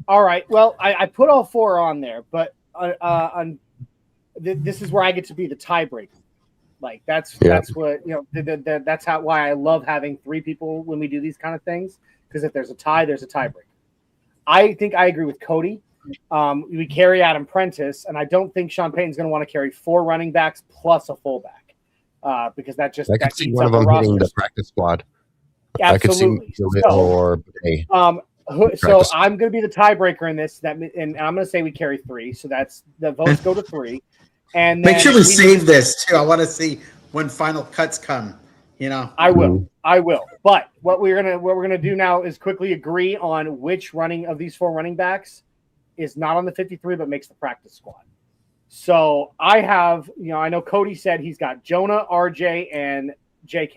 All right. Well, I put all 4 on there, but this is where I get to be the tiebreaker. Like that's what, that's why I love having 3 people when we do these kind of things. Because if there's a tie, there's a tiebreaker. I think I agree with Cody. We carry Adam Prentice, and I don't think Sean Payton's going to want to carry 4 running backs plus a fullback because that just I could see one of them hitting the practice squad. Absolutely. I could see or Bidet. So I'm going to be the tiebreaker in this. And I'm going to say we carry 3. So that's the votes go to 3. And make sure we save this too. I want to see when final cuts come. I will. But what we're gonna do now is quickly agree on which running of these 4 running backs is not on the 53 but makes the practice squad. So I have, I know Cody said he's got Jonah, RJ, and JK,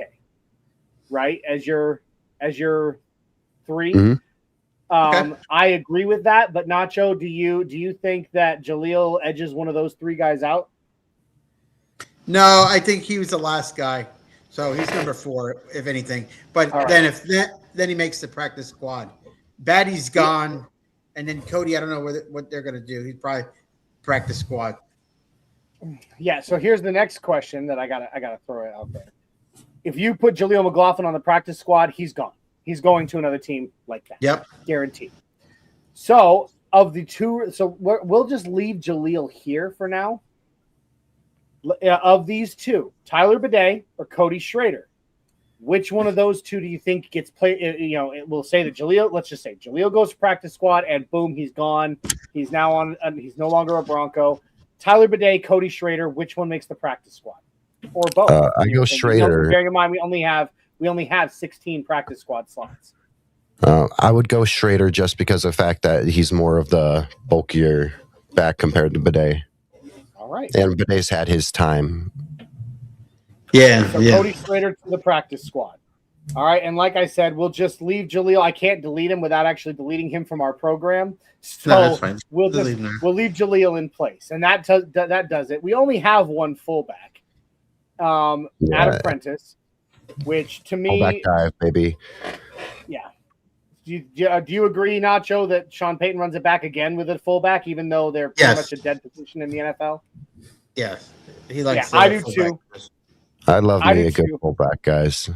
right? As your 3. Mm-hmm. Okay. I agree with that, but Nacho, do you think that Jaleel edges one of those 3 guys out? No, I think he was the last guy. So he's number 4, if anything. But then then he makes the practice squad. Batty's gone, and then Cody, I don't know what they're going to do. He's probably practice squad. Yeah. So here's the next question that I gotta throw it out there. If you put Jaleel McLaughlin on the practice squad, he's gone. He's going to another team like that. Yep, guaranteed. So of the 2, so we'll just leave Jaleel here for now. Of these 2, Tyler Bidet or Cody Schrader, which one of those 2 do you think gets played? We'll say that Jaleel. Let's just say Jaleel goes to practice squad, and boom, he's gone. He's now on. He's no longer a Bronco. Tyler Bidet, Cody Schrader. Which one makes the practice squad, or both? I go Schrader. Bearing in mind, we only have 16 practice squad slots. I would go Schrader just because of the fact that he's more of the bulkier back compared to Bidet. All right. And Bidet's had his time. Yeah. So Cody Schrader to the practice squad. All right. And like I said, we'll just leave Jaleel. I can't delete him without actually deleting him from our program. So that's fine. we'll leave Jaleel in place. And that does it. We only have 1 fullback. Adam Prentice, which to me. Fullback guy, baby. Yeah. Do you agree, Nacho, that Sean Payton runs it back again with a fullback, even though they're pretty much a dead position in the NFL? Yes. He likes I do too. I love me a good fullback, guys.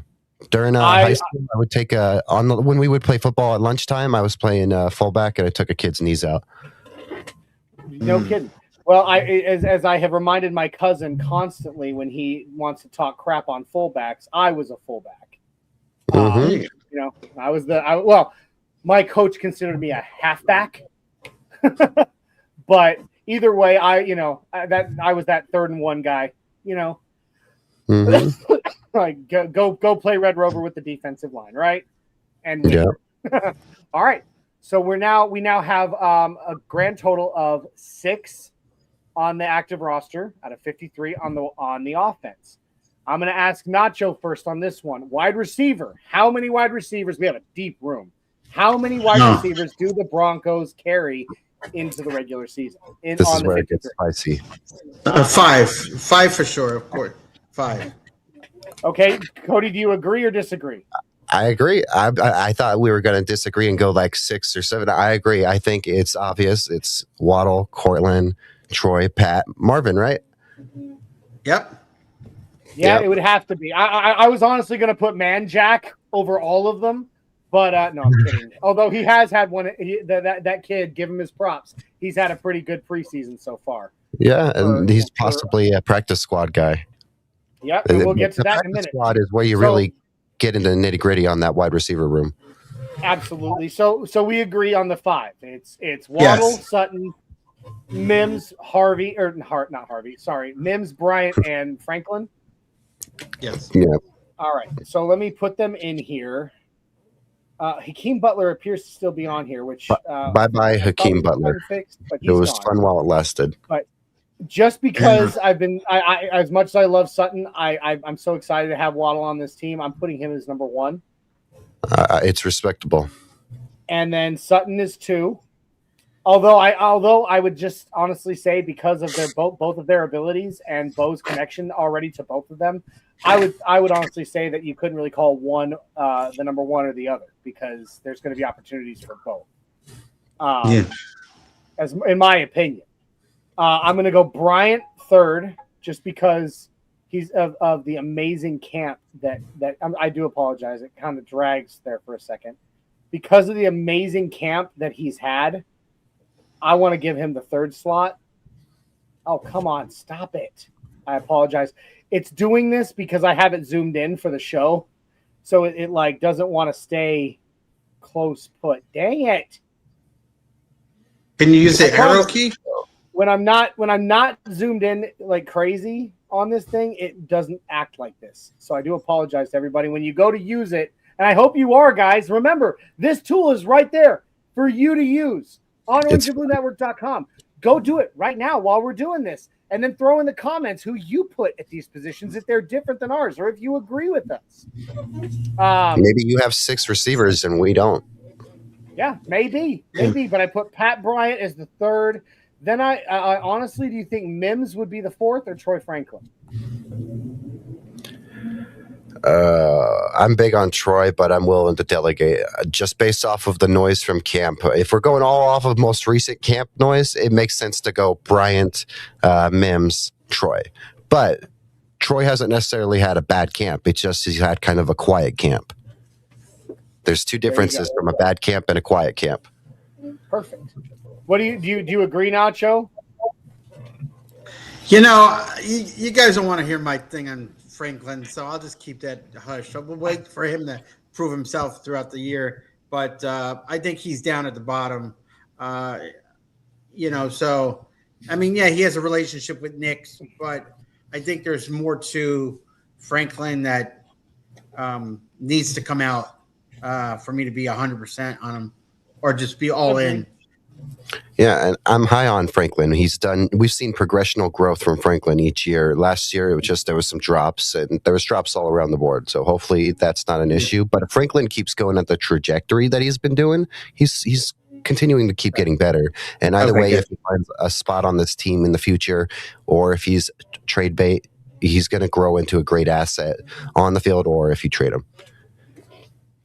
During high school, I would take when we would play football at lunchtime. I was playing fullback, and I took a kid's knees out. No kidding. Well, as I have reminded my cousin constantly when he wants to talk crap on fullbacks, I was a fullback. You know, I was my coach considered me a halfback, but either way, I was that 3rd and 1 guy. You know, like go play Red Rover with the defensive line, right? And win. Yeah. All right. So we now have a grand total of 6 on the active roster out of 53 on the offense. I'm going to ask Nacho first on this one. Wide receiver. How many wide receivers? We have a deep room. How many wide receivers do the Broncos carry into the regular season? This is where it gets spicy. 5 for sure, of course. 5. Okay, Cody, do you agree or disagree? I agree. I thought we were going to disagree and go like 6 or 7. I agree. I think it's obvious. It's Waddle, Cortland, Troy, Pat, Marvin, right? Yep. Yeah, it would have to be. I was honestly going to put Jack over all of them, but no, I'm kidding. Although he has had one, that kid, give him his props. He's had a pretty good preseason so far. Yeah, and he's possibly a practice squad guy. Yep, and we'll get to that in a minute. Squad is where you really get into the nitty gritty on that wide receiver room. Absolutely. So we agree on the 5. It's Waddle, Sutton, Mims, Mims, Bryant, and Franklin. Yes. Yeah. All right. So let me put them in here. Hakeem Butler appears to still be on here, which bye Hakeem Butler. Fixed, but it was fun while it lasted. But just because I as much as I love Sutton, I'm so excited to have Waddle on this team. I'm putting him as number 1. It's respectable. And then Sutton is 2. Although I would just honestly say because of their both of their abilities and Bo's connection already to both of them, I would honestly say that you couldn't really call one the number 1 or the other because there's going to be opportunities for both. As in my opinion, I'm going to go Bryant 3rd just because he's of the amazing camp that I do apologize. It kind of drags there for a second because of the amazing camp that he's had. I want to give him the 3rd slot. Oh, come on. Stop it. I apologize. It's doing this because I have it zoomed in for the show. So it like doesn't want to stay close put. Dang it. Can you use the arrow key? When I'm not zoomed in like crazy on this thing, it doesn't act like this. So I do apologize to everybody. When you go to use it, and I hope you are, guys, remember, this tool is right there for you to use. On OrangeandBlueNetwork.com. Go do it right now while we're doing this. And then throw in the comments who you put at these positions if they're different than ours or if you agree with us. Maybe you have 6 receivers and we don't. Yeah, maybe. But I put Pat Bryant as the 3rd. Then I honestly, do you think Mims would be the 4th or Troy Franklin? I'm big on Troy, but I'm willing to delegate just based off of the noise from camp. If we're going all off of most recent camp noise, it makes sense to go Bryant, Mims, Troy. But Troy hasn't necessarily had a bad camp. It's just he's had kind of a quiet camp. There's 2 differences from a bad camp and a quiet camp. Perfect. What do you agree, Nacho? You know, you guys don't want to hear my thing on Franklin, so I'll just keep that hush. I will wait for him to prove himself throughout the year, but I think he's down at the bottom. So I mean, yeah, he has a relationship with Nick, but I think there's more to Franklin that needs to come out for me to be 100% on him, or just be all in. Yeah, and I'm high on Franklin. We've seen progressional growth from Franklin each year. Last year, it was just there was some drops, and there was drops all around the board. So hopefully that's not an issue. But if Franklin keeps going at the trajectory that he's been doing, he's continuing to keep getting better. And either way, if he finds a spot on this team in the future, or if he's trade bait, he's going to grow into a great asset on the field, or if you trade him.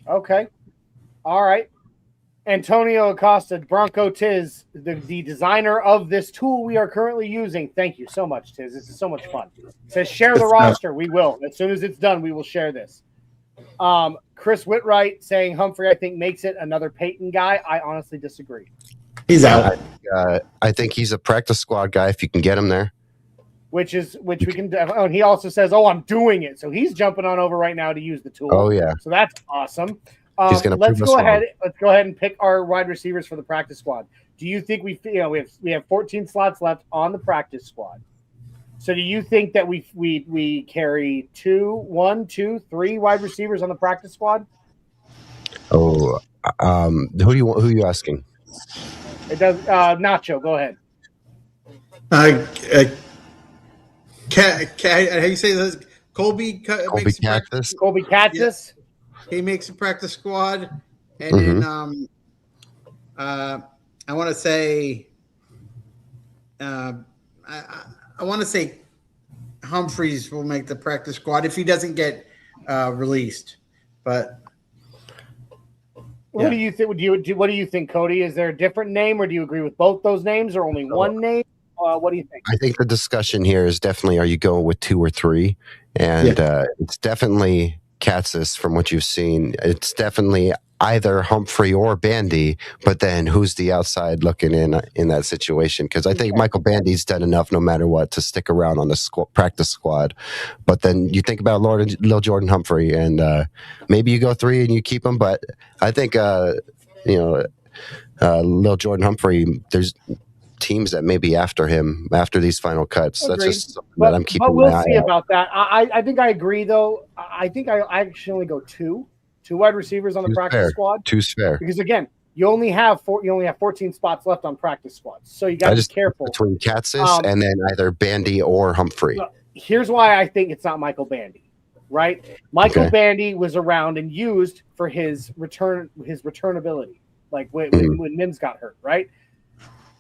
Okay. All right. Antonio Acosta, Bronco Tiz, the designer of this tool we are currently using. Thank you so much, Tiz. This is so much fun. It says share the roster. We will. As soon as it's done, we will share this. Chris Whitwright saying Humphrey, I think, makes it another Peyton guy. I honestly disagree. He's out. I think he's a practice squad guy if you can get him there. Which we can do. Oh, and he also says, "Oh, I'm doing it." So he's jumping on over right now to use the tool. Oh yeah. So that's awesome. Let's go ahead and pick our wide receivers for the practice squad. Do you think we have 14 slots left on the practice squad? So do you think that we carry 1, 2, 3 wide receivers on the practice squad? Oh, who are you asking? It does. Nacho, go ahead. How you say this? Colby Cactus. Colby Cactus. Yeah. He makes a practice squad, and then I want to say, I want to say Humphreys will make the practice squad if he doesn't get released. But what do you think? What do you think, Cody? Is there a different name, or do you agree with both those names, or only one name? What do you think? I think the discussion here is definitely: are you going with 2 or 3? And it's definitely Katzis from what you've seen. It's definitely either Humphrey or Bandy, but then who's the outside looking in that situation? Because I think Michael Bandy's done enough no matter what to stick around on the practice squad. But then you think about Lil Jordan Humphrey, and maybe you go 3 and you keep him. But I think Lil Jordan Humphrey, there's teams that may be after him after these final cuts. Agreed. That's just something that I'm keeping my eye on. We'll see about that. I think I agree, though. I think I actually only go 2 wide receivers on the practice squad. 2's fair. Because again, you only have 14 spots left on practice squads, so you got to be careful between Katzis and then either Bandy or Humphrey. Here's why I think it's not Michael Bandy, right? Michael Bandy was around and used for his returnability, like when Mims got hurt, right?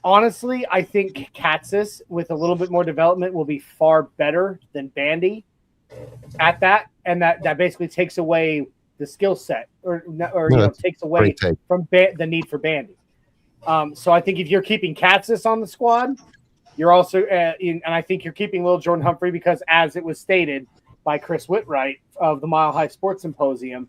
Honestly, I think Katzis with a little bit more development will be far better than Bandy at that, and that basically takes away the skill set, or takes away from the need for Bandy. So I think if you're keeping Katzis on the squad, you're also and I think you're keeping Lil Jordan Humphrey because, as it was stated by Chris Whitwright of the Mile High Sports Symposium,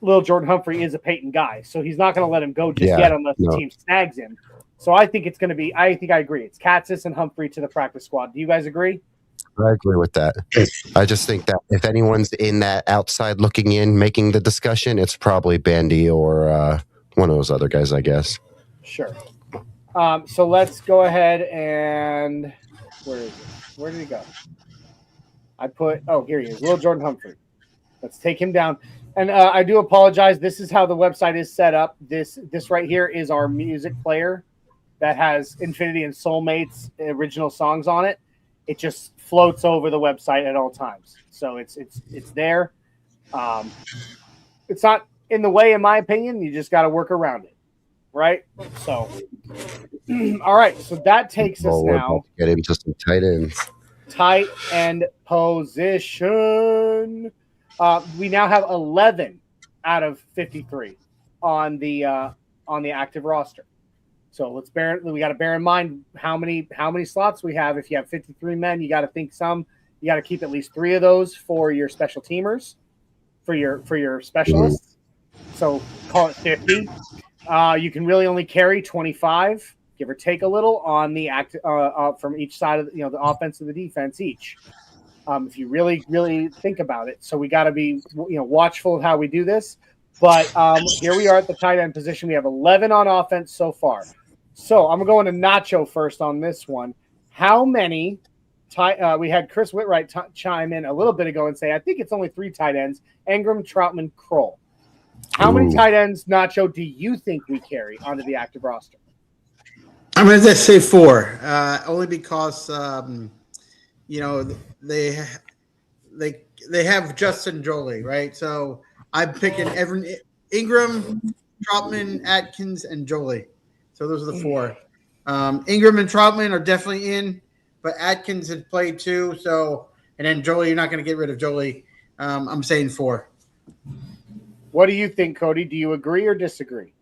Lil Jordan Humphrey is a Peyton guy, so he's not going to let him go just yet unless the team snags him. So I think it's going to be. I think I agree. It's Katzis and Humphrey to the practice squad. Do you guys agree? I agree with that. I just think that if anyone's in that outside looking in, making the discussion, it's probably Bandy or one of those other guys, I guess. Sure. So let's go ahead and where is it? Where did he go? Here he is, Lil Jordan Humphrey. Let's take him down. And I do apologize. This is how the website is set up. This right here is our music player that has Infinity and Soulmates original songs on it. It just floats over the website at all times. So it's there. It's not in the way, in my opinion. You just got to work around it, right? So, all right. So that takes us now. Get into some tight ends. Tight end position. We now have 11 out of 53 on the active roster. So we got to bear in mind how many slots we have. If you have 53 men, you got to think you got to keep at least 3 of those for your special teamers, for your specialists. So call it 50. You can really only carry 25, give or take a little, on the from each side of the offense and the defense each. If you really, really think about it. So we got to be watchful of how we do this. But here we are at the tight end position. We have 11 on offense so far. So I'm going to Nacho first on this one. How many we had Chris Whitwright chime in a little bit ago and say, I think it's only 3 tight ends, Ingram, Troutman, Kroll. How many tight ends, Nacho, do you think we carry onto the active roster? I'm going to say 4, only because they have Justin Jolie, right? So I'm picking Ingram, Troutman, Atkins, and Jolie. So those are the 4. Ingram and Troutman are definitely in, but Atkins had played too. So, and then Jolie, you're not going to get rid of Jolie. I'm saying 4. What do you think, Cody? Do you agree or disagree?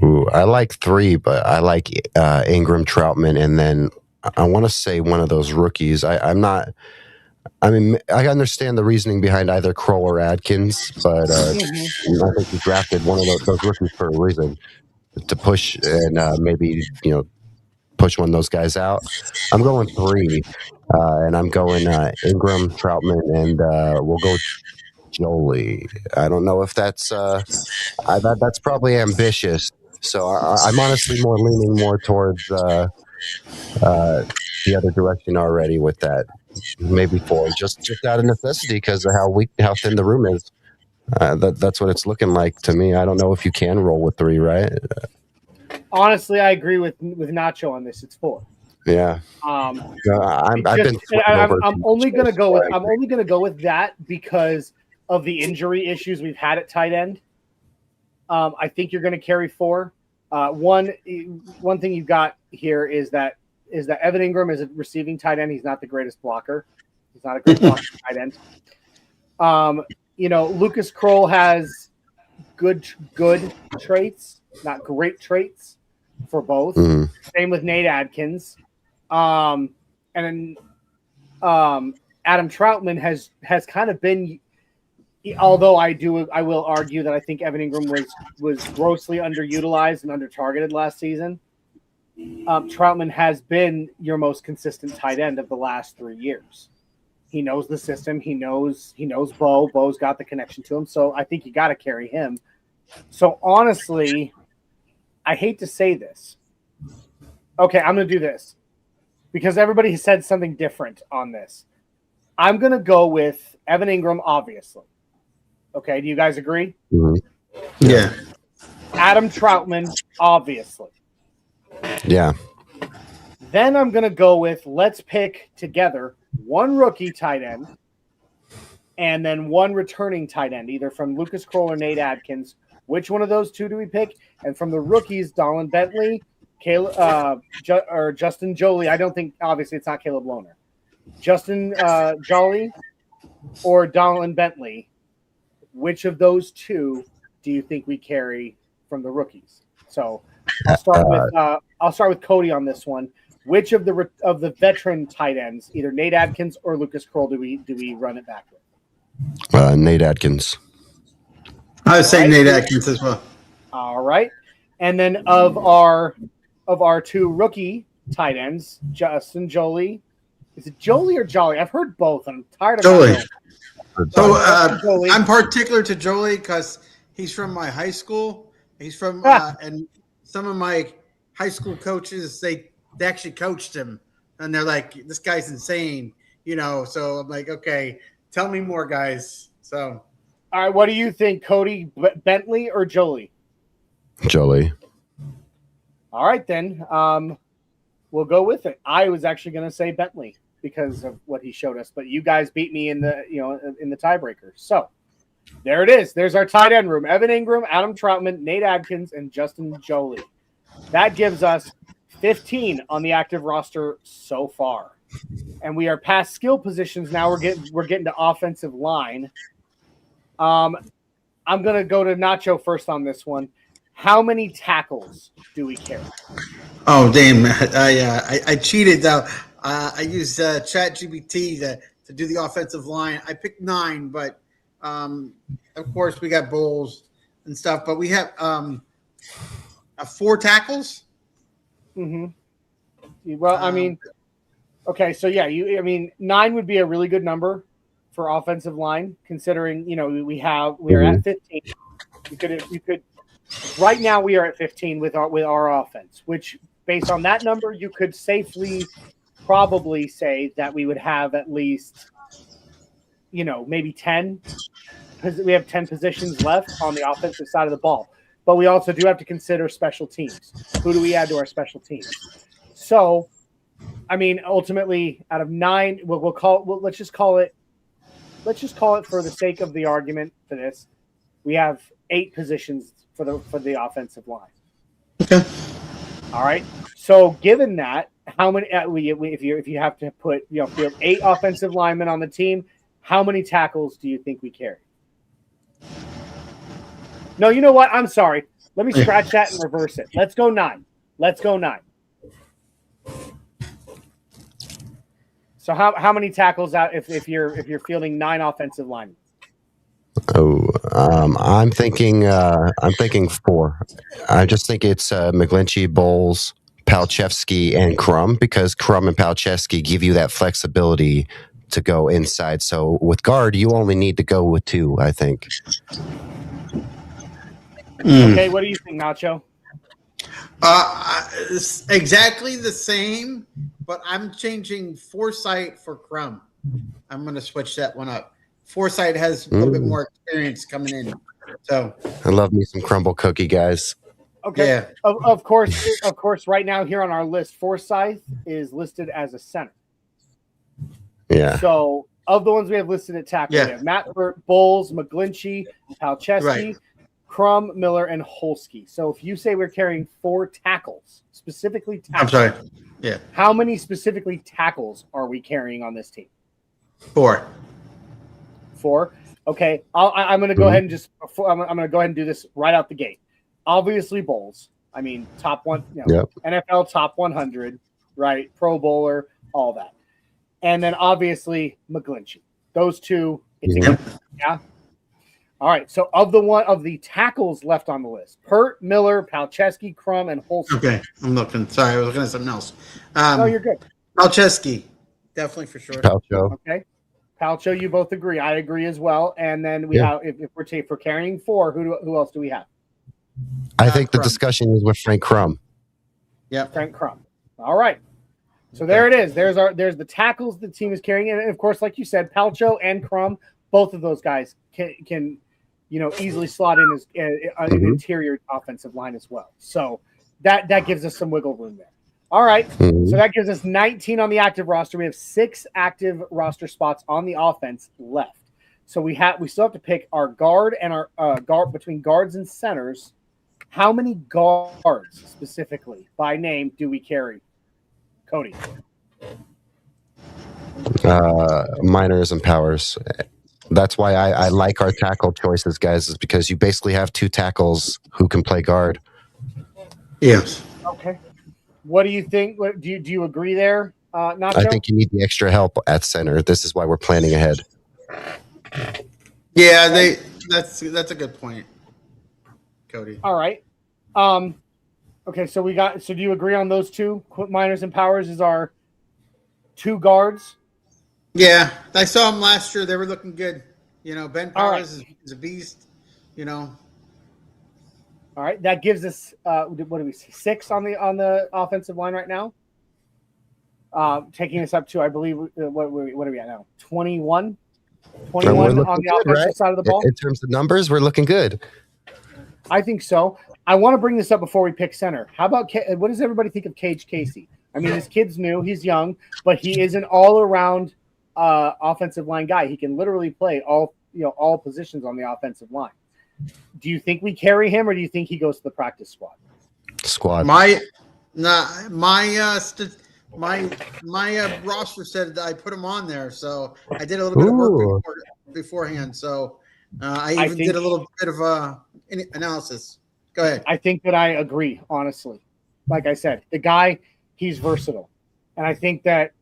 Ooh, I like 3, but I like Ingram, Troutman, and then I want to say one of those rookies. I'm not I mean, I understand the reasoning behind either Kroll or Adkins, but I think you drafted one of those rookies for a reason, to push and maybe, push one of those guys out. I'm going 3, and I'm going Ingram, Troutman, and we'll go Jolie. I don't know if that's that's probably ambitious. So I'm honestly leaning more towards the other direction already with that. Maybe 4, just out of necessity because of how thin the room is. That's what it's looking like to me. I don't know if you can roll with 3, right? Honestly, I agree with Nacho on this. It's 4. Yeah. I'm only going to go with that because of the injury issues we've had at tight end. I think you're going to carry 4. One thing you've got here is that Evan Ingram is a receiving tight end. He's not the greatest blocker. He's not a great blocker tight end. Lucas Kroll has good traits, not great traits for both. Same with Nate Adkins. And then Adam Troutman has kind of been, although I will argue that I think Evan Ingram was grossly underutilized and under-targeted last season. Troutman has been your most consistent tight end of the last 3 years. He knows the system. He knows Bo. Bo's got the connection to him. So I think you got to carry him. So honestly, I hate to say this. Okay, I'm going to do this because everybody has said something different on this. I'm going to go with Evan Ingram, obviously. Okay, do you guys agree? Yeah. Adam Troutman, obviously. Yeah. Then I'm going to go with, let's pick together 1 rookie tight end and then 1 returning tight end, either from Lucas Kroll or Nate Adkins. Which one of those 2 do we pick? And from the rookies, Dolan Bentley, or Justin Jolie. I don't think, obviously, it's not Caleb Lohner. Justin Jolie or Dolan Bentley. Which of those 2 do you think we carry from the rookies? So I'll start with Cody on this one. Which of the veteran tight ends, either Nate Adkins or Lucas Kroll, do we run it back with? Nate Adkins. I would say Nate Adkins as well. All right, and then of our 2 rookie tight ends, Justin Jolie. Is it Jolie or Jolly? I've heard both. I'm tired of Jolie. So I'm particular to Jolie because he's from my high school. He's from and some of my high school coaches they actually coached him, and they're like, "This guy's insane," So I'm like, "Okay, tell me more, guys." So, all right, what do you think, Cody? Bentley or Jolie? Jolie. All right, then we'll go with it. I was actually going to say Bentley because of what he showed us, but you guys beat me in the tiebreaker. So there it is. There's our tight end room: Evan Ingram, Adam Troutman, Nate Adkins, and Justin Jolie. That gives us 15 on the active roster so far, and we are past skill positions now. We're getting to offensive line. I'm gonna go to Nacho first on this one. How many tackles do we carry? Oh damn! I cheated though. I used ChatGPT to do the offensive line. I picked 9, but of course we got Bowles and stuff. But we have 4 tackles. Well, I mean, okay, so yeah, 9 would be a really good number for offensive line, considering we are at 15. You could right now we are at 15 with our offense, which based on that number, you could safely probably say that we would have at least maybe 10 because we have 10 positions left on the offensive side of the ball. But we also do have to consider special teams. Who do we add to our special teams? So, I mean, ultimately, out of 9, let's just call it for the sake of the argument for this, we have 8 positions for the offensive line. Okay. All right. So, given that, how many? If you have to put if you have 8 offensive linemen on the team, how many tackles do you think we carry? No, you know what? I'm sorry. Let me scratch that and reverse it. Let's go 9. So So how many tackles out if you're fielding 9 offensive linemen? Oh, I'm thinking 4. I just think it's McGlinchey, Bowles, Palchevsky, and Crum, because Crum and Palchevsky give you that flexibility to go inside. So with guard, you only need to go with 2, I think. Okay, what do you think, Nacho? It's exactly the same, but I'm changing Forsythe for Crum. I'm going to switch that one up. Forsythe has a little bit more experience coming in. So I love me some crumble cookie, guys. Okay. Yeah. Of course, right now here on our list, Forsythe is listed as a center. Yeah. So of the ones we have listed at tackle, we have Matt Burt, Bowles, McGlinchey, Palchevsky, Crum, Miller, and Holsky. So if you say we're carrying 4 tackles, specifically tackles, I'm sorry. Yeah. How many specifically tackles are we carrying on this team? 4. 4. Okay. I'm going to go ahead and I'm going to go ahead and do this right out the gate. Obviously, Bowles. I mean, top one, NFL top 100, right? Pro Bowler, all that. And then obviously McGlinchey. Those 2. Yeah. All right. So of the tackles left on the list, Pert, Miller, Palchevsky, Crum, and Holsky. Okay. I'm looking. Sorry, I was looking at something else. No, you're good. Palchevsky. Definitely for sure. Palcho. Okay. Palcho, you both agree. I agree as well. And then we have, if we're carrying 4, who else do we have? I think the discussion is with Frank Crum. Yeah, Frank Crum. All right. So there it is. There's the tackles the team is carrying, and of course, like you said, Palcho and Crum, both of those guys can easily slot in as an interior offensive line as well. So that gives us some wiggle room there. All right. So that gives us 19 on the active roster. We have 6 active roster spots on the offense left. So we still have to pick our guard and our guard between guards and centers. How many guards specifically by name do we carry? Cody. Minors and powers. That's why I like our tackle choices, guys, is because you basically have 2 tackles who can play guard. Yes. Okay. What do you think? Do you agree there, Nacho? I think you need the extra help at center. This is why we're planning ahead. Yeah, that's a good point, Cody. All right. Okay, so do you agree on those 2? Minors and powers is our 2 guards. Yeah, I saw them last year. They were looking good. Ben Powers is a beast. All right, that gives us what do we see? 6 on the offensive line right now. Taking us up to, I believe, what are we at now? 21 on the offensive side of the ball. In terms of numbers, we're looking good. I think so. I want to bring this up before we pick center. How about what does everybody think of Cage Casey? I mean, this kid's new, he's young, but he is an all-around offensive line guy. He can literally play all positions on the offensive line. Do you think we carry him, or do you think he goes to the practice squad? My roster said that I put him on there, so I did a little bit of work beforehand. So I even did a little bit of analysis. Go ahead. I think that I agree, honestly. Like I said, the guy, he's versatile, and I think that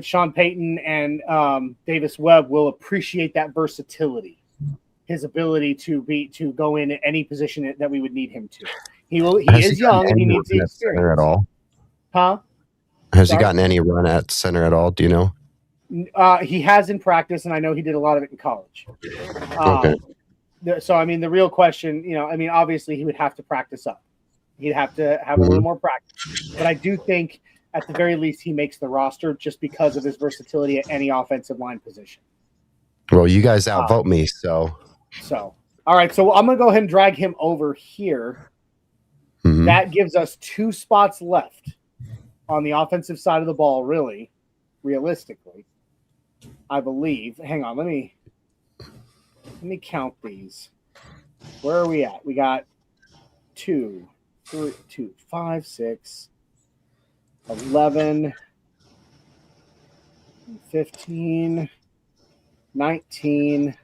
Sean Payton and Davis Webb will appreciate that versatility. His ability to go in at any position that we would need him to. He is young and he needs the experience. At all? Huh? Has he gotten any run at center at all? Do you know? He has in practice, and I know he did a lot of it in college. Okay. So, I mean, the real question, obviously he would have to practice up. He'd have to have a little more practice. But I do think, at the very least, he makes the roster just because of his versatility at any offensive line position. Well, you guys outvote me, so. All right. So I'm going to go ahead and drag him over here. That gives us 2 spots left on the offensive side of the ball, really, realistically, I believe. Hang on. Let me count these. Where are we at? We got 2, 5, 6, 11, 15, 19,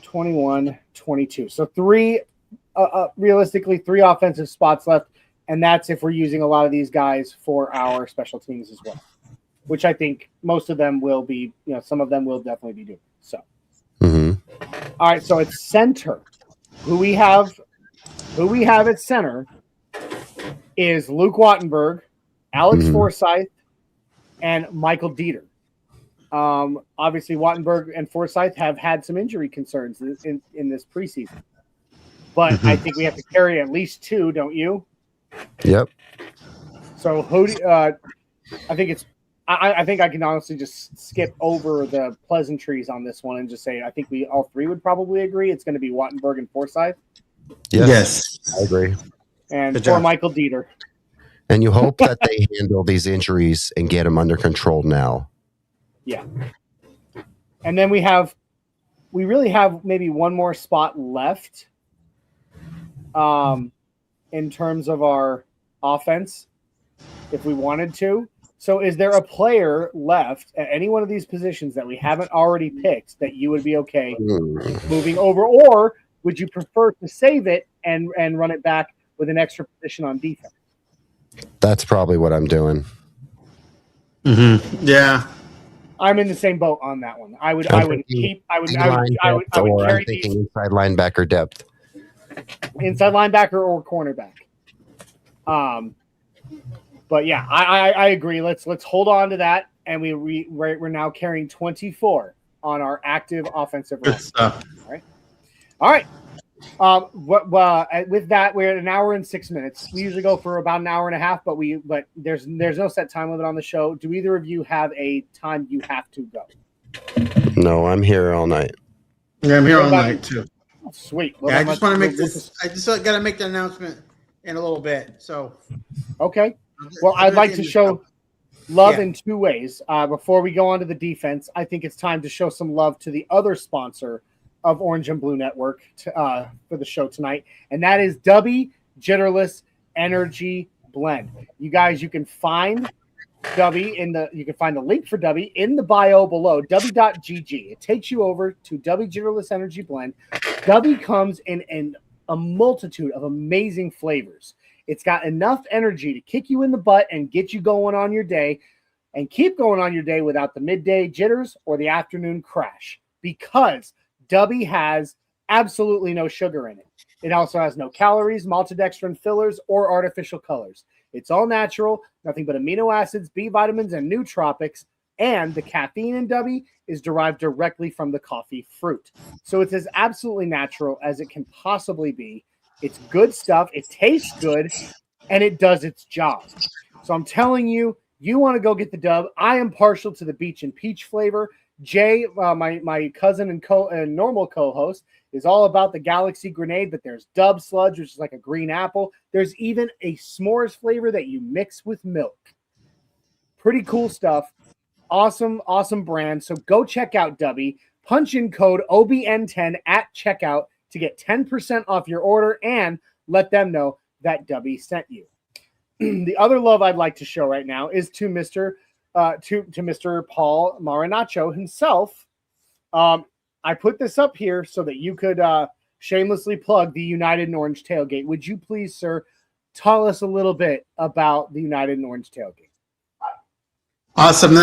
21, 22. So realistically, 3 offensive spots left, and that's if we're using a lot of these guys for our special teams as well. which I think most of them will be, some of them will definitely be doing. So, All right, so it's center. Who we have at center is Luke Wattenberg, Alex Forsyth, and Michael Dieter. Obviously, Wattenberg and Forsyth have had some injury concerns in this preseason. But I think we have to carry at least 2, don't you? Yep. So I think I can honestly just skip over the pleasantries on this one and just say I think we all 3 would probably agree it's going to be Wattenberg and Forsyth. Yes. I agree. And for Michael Dieter. And you hope that they handle these injuries and get them under control now. Yeah. And then we really have maybe one more spot left in terms of our offense if we wanted to. So is there a player left at any one of these positions that we haven't already picked that you would be okay moving over? Or would you prefer to save it and run it back with an extra position on defense? That's probably what I'm doing. Yeah. I'm in the same boat on that one. I would carry these inside linebacker depth. Inside linebacker or cornerback. But yeah, I agree. Let's hold on to that, and we're now carrying 24 on our active offensive roster. All right. With that, we're at 1 hour and 6 minutes. We usually go for about 1.5 hours, but there's no set time limit on the show. Do either of you have a time you have to go? No, I'm here all night. Yeah, I'm here all night too. Oh, sweet. Well, I just want to make this. I just got to make the announcement in a little bit. So, okay. Well, I'd like to show love in 2 ways. Before we go on to the defense, I think it's time to show some love to the other sponsor of Orange and Blue Network for the show tonight, and that is Dubby Jitterless Energy Blend. You guys, you can find Dubby you can find the link for Dubby in the bio below, dubby.gg. It takes you over to Dubby Jitterless Energy Blend. Dubby comes in a multitude of amazing flavors. It's got enough energy to kick you in the butt and get you going on your day and keep going on your day without the midday jitters or the afternoon crash, because Dubby has absolutely no sugar in it. It also has no calories, maltodextrin fillers, or artificial colors. It's all natural, nothing but amino acids, B vitamins, and nootropics, and the caffeine in Dubby is derived directly from the coffee fruit. So it's as absolutely natural as it can possibly be. It's good stuff, it tastes good, and it does its job. So I'm telling you, you want to go get the dub. I am partial to the beach and peach flavor. Jay, my cousin and normal co-host, is all about the Galaxy Grenade, but there's Dub Sludge, which is like a green apple. There's even a s'mores flavor that you mix with milk. Pretty cool stuff. Awesome brand. So go check out Dubby. Punch in code OBN10 at checkout to get 10% off your order and let them know that Dubby sent you. The other love I'd like to show right now is to Mr. Paul Marinaccio himself. I put this up here so that you could shamelessly plug the United in Orange tailgate. Would you please, sir, tell us a little bit about the United in Orange tailgate? Awesome.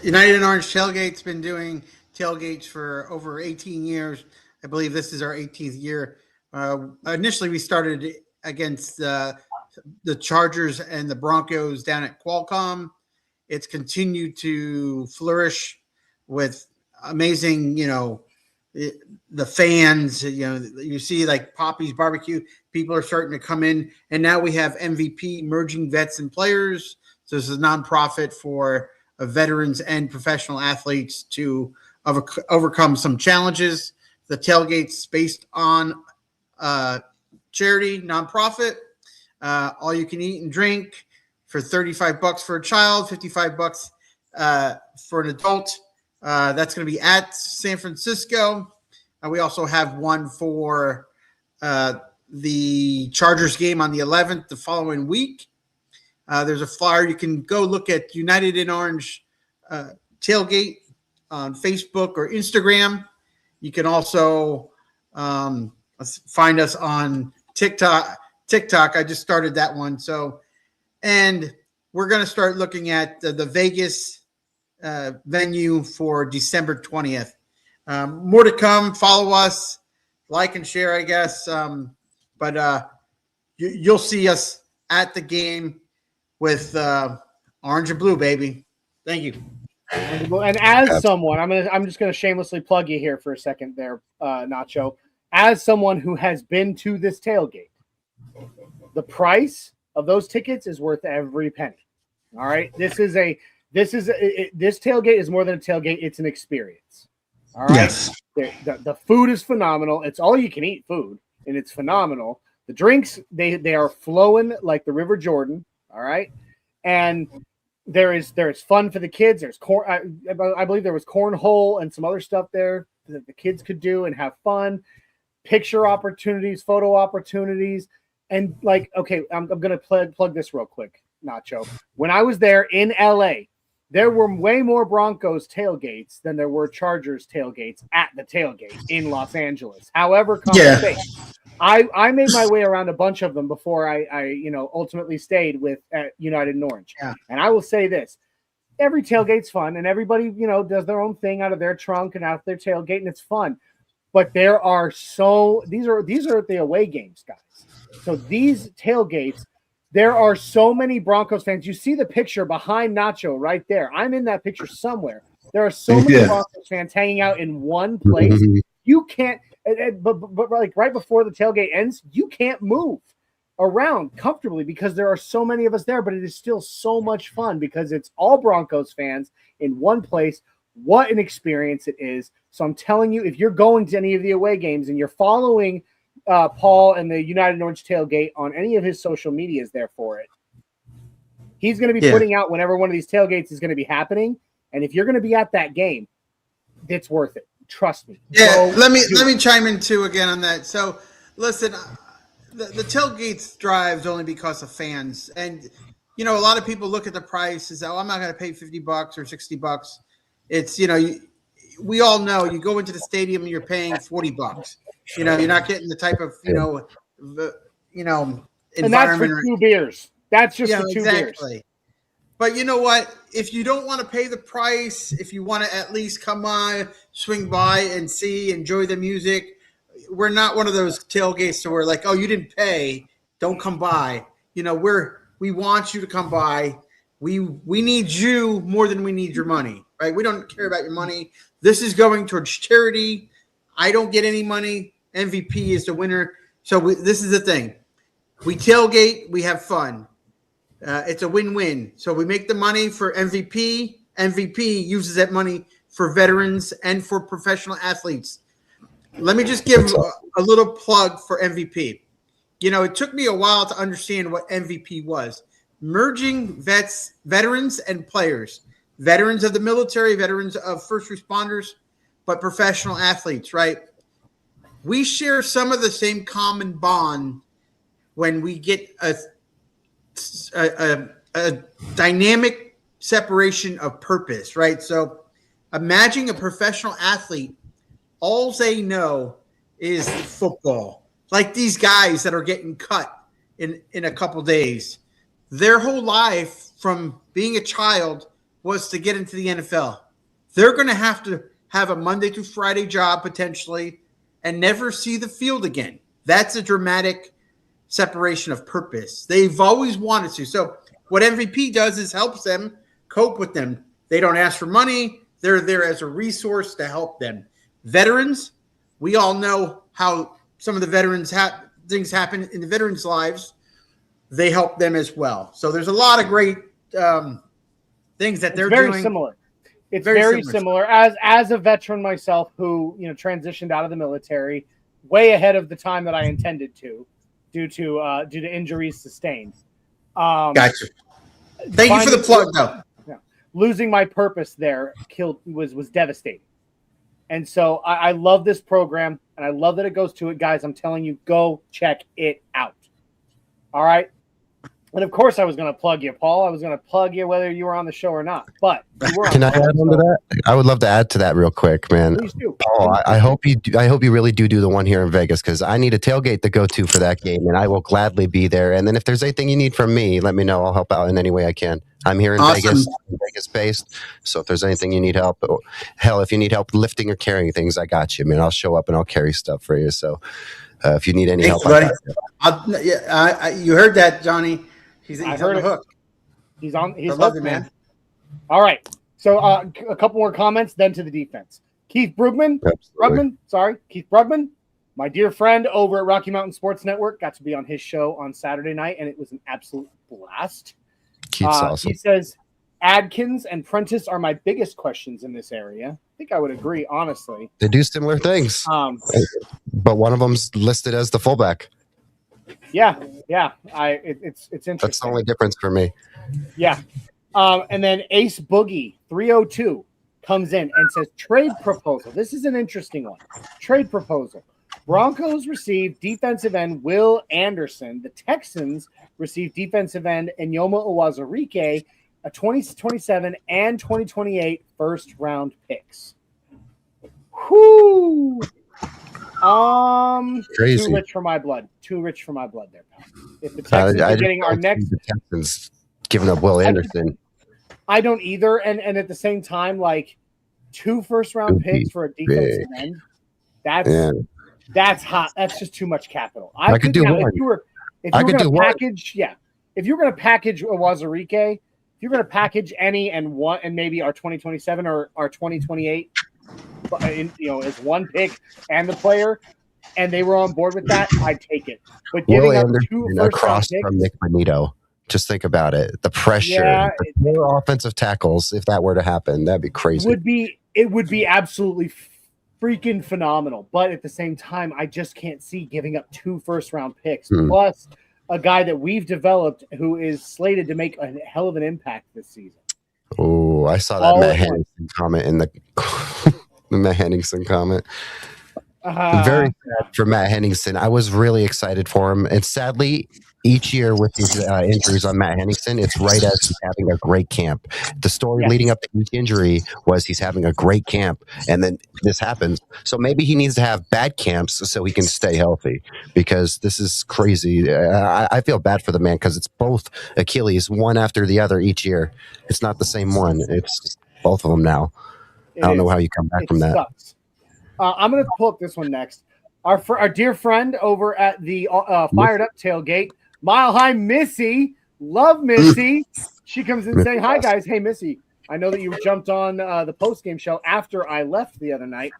United in Orange tailgate's been doing tailgates for over 18 years. I believe this is our 18th year. Initially, we started against the Chargers and the Broncos down at Qualcomm. It's continued to flourish with amazing, the fans, you see like Poppy's Barbecue, people are starting to come in, and now we have MVP, Merging Vets and Players. So this is a nonprofit for veterans and professional athletes to overcome some challenges. The tailgate's based on charity, nonprofit, all you can eat and drink for $35 for a child, $55 for an adult. That's going to be at San Francisco. We also have one for the Chargers game on the 11th, the following week. There's a flyer. You can go look at United in Orange tailgate on Facebook or Instagram. You can also find us on TikTok. I just started that one. And we're going to start looking at the Vegas venue for December 20th. More to come. Follow us, like and share, I guess. But you'll see us at the game with orange and blue, baby. Thank you. And as someone, I'm just gonna shamelessly plug you here for a second there, Nacho. As someone who has been to this tailgate, the price of those tickets is worth every penny. All right, this tailgate is more than a tailgate; it's an experience. All right, yes. The food is phenomenal. It's all you can eat food, and it's phenomenal. The drinks they are flowing like the River Jordan. All right, and there is fun for the kids. There's corn. I believe there was cornhole and some other stuff there that the kids could do and have fun. Picture opportunities, photo opportunities, and like, okay, I'm gonna plug this real quick, Nacho. When I was there in LA, there were way more Broncos tailgates than there were Chargers tailgates at the tailgate in Los Angeles. However, I made my way around a bunch of them before I ultimately stayed with United and Orange. Yeah. And I will say this: every tailgate's fun, and everybody does their own thing out of their trunk and out of their tailgate, and it's fun. But there are these are the away games, guys. So these tailgates, there are so many Broncos fans. You see the picture behind Nacho right there. I'm in that picture somewhere. There are so many Broncos fans hanging out in one place. You can't, but like right before the tailgate ends, you can't move around comfortably because there are so many of us there. But it is still so much fun because it's all Broncos fans in one place. What an experience it is. So I'm telling you, if you're going to any of the away games and you're following Paul and the United Orange tailgate on any of his social medias there for it, he's going to be putting out whenever one of these tailgates is going to be happening. And if you're going to be at that game, it's worth it. Trust me. Yeah, let me chime in too again on that. So listen, the tailgates drives only because of fans. And, a lot of people look at the price and say, I'm not going to pay $50 or $60. It's, we all know you go into the stadium and you're paying $40. You're not getting the type of, environment. And that's for 2 beers. That's just for 2 beers. But you know what? If you don't want to pay the price, if you want to at least come on, swing by and enjoy the music, we're not one of those tailgates to where like, oh, you didn't pay, don't come by. We want you to come by. We need you more than we need your money, right? We don't care about your money. This is going towards charity. I don't get any money. MVP is the winner. So this is the thing. We tailgate. We have fun. It's a win-win. So we make the money for MVP. MVP uses that money for veterans and for professional athletes. Let me just give a little plug for MVP. It took me a while to understand what MVP was. Merging veterans and players, veterans of the military, veterans of first responders, but professional athletes, right? We share some of the same common bond when we get a dynamic separation of purpose, right? So imagine a professional athlete, all they know is football. Like these guys that are getting cut in a couple days. Their whole life from being a child was to get into the NFL. They're going to have a Monday through Friday job potentially and never see the field again. That's a dramatic separation of purpose. They've always wanted to. So what MVP does is helps them cope with them. They don't ask for money. They're there as a resource to help them. Veterans, we all know how some of the veterans things happen in the veterans' lives. They help them as well. So there's a lot of great things that they're doing. Similar. It's very similar. As a veteran myself who, transitioned out of the military way ahead of the time that I intended to, due to injuries sustained. Gotcha. Thank you for the plug, though. Yeah, losing my purpose there was devastating. And so I love this program, and I love that it goes to it. Guys, I'm telling you, go check it out. All right? And, of course, I was going to plug you, Paul. I was going to plug you whether you were on the show or not. But can I add on to that? I would love to add to that real quick, man. Please do. Paul, I hope you really do the one here in Vegas because I need a tailgate to go to for that game, and I will gladly be there. And then if there's anything you need from me, let me know. I'll help out in any way I can. I'm here in Awesome. Vegas based. So if there's anything you need help, hell, if you need help lifting or carrying things, I got you, man. I'll show up and I'll carry stuff for you. So if you need any help, buddy. You heard that, Johnny. He's on the hook. He's hooked, love it, man. All right. So a couple more comments, then to the defense. Keith Brugman, my dear friend over at Rocky Mountain Sports Network, got to be on his show on Saturday night, and it was an absolute blast. Awesome. He says, Adkins and Prentice are my biggest questions in this area. I think I would agree, honestly. They do similar things, but one of them's listed as the fullback. Yeah. It's interesting. That's the only difference for me. Yeah. And then Ace Boogie 302 comes in and says, trade proposal. This is an interesting one. Trade proposal. Broncos received defensive end Will Anderson. The Texans received defensive end Enyoma Uwazurike, a 2027 and 2028 first-round picks. Whoo! Crazy. Too rich for my blood. There, pal. If the Texans are getting our next... The Texans giving up Will Anderson. I don't either. And at the same time, like 2 first-round picks for a defensive end, that's hot. That's just too much capital. I could do one. If you were going to package, if you're going to package Uwazurike, if you're going to package any and maybe our 2027 or our 2028, as one pick and the player, and they were on board with that, I'd take it. But giving up 2 across picks from Nick Bonito. Just think about it. The pressure, the 4 offensive tackles, if that were to happen, that'd be crazy. It would be absolutely freaking phenomenal. But at the same time, I just can't see giving up 2 first-round picks, plus a guy that we've developed who is slated to make a hell of an impact this season. Oh, I saw that Matt Henningsen comment in the Matt Henningsen comment. Very sad for Matt Henningsen. I was really excited for him. And sadly, each year with these injuries on Matt Henningsen, it's right as he's having a great camp. The story leading up to each injury was he's having a great camp, and then this happens. So maybe he needs to have bad camps so he can stay healthy, because this is crazy. I feel bad for the man because it's both Achilles, one after the other each year. It's not the same one. It's both of them now. I don't know how you come back from that. Sucks. I'm going to pull up this one next. Our dear friend over at the Fired Up Tailgate, Mile High Missy. Love Missy. She comes in saying, hi, guys. Hey, Missy. I know that you jumped on the post-game show after I left the other night.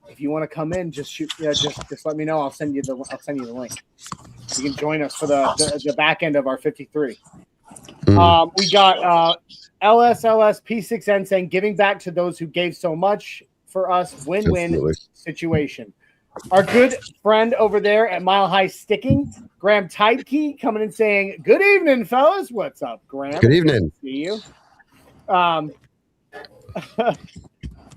If you want to come in, just shoot. Just let me know. I'll send you the link. You can join us for the back end of our 53. We got LSLS P6N saying, giving back to those who gave so much for us, win-win situation. Our good friend over there at Mile High Sticking, Graham Tidekey, coming in saying, good evening, fellas. What's up, Graham? Good evening. Good to see you.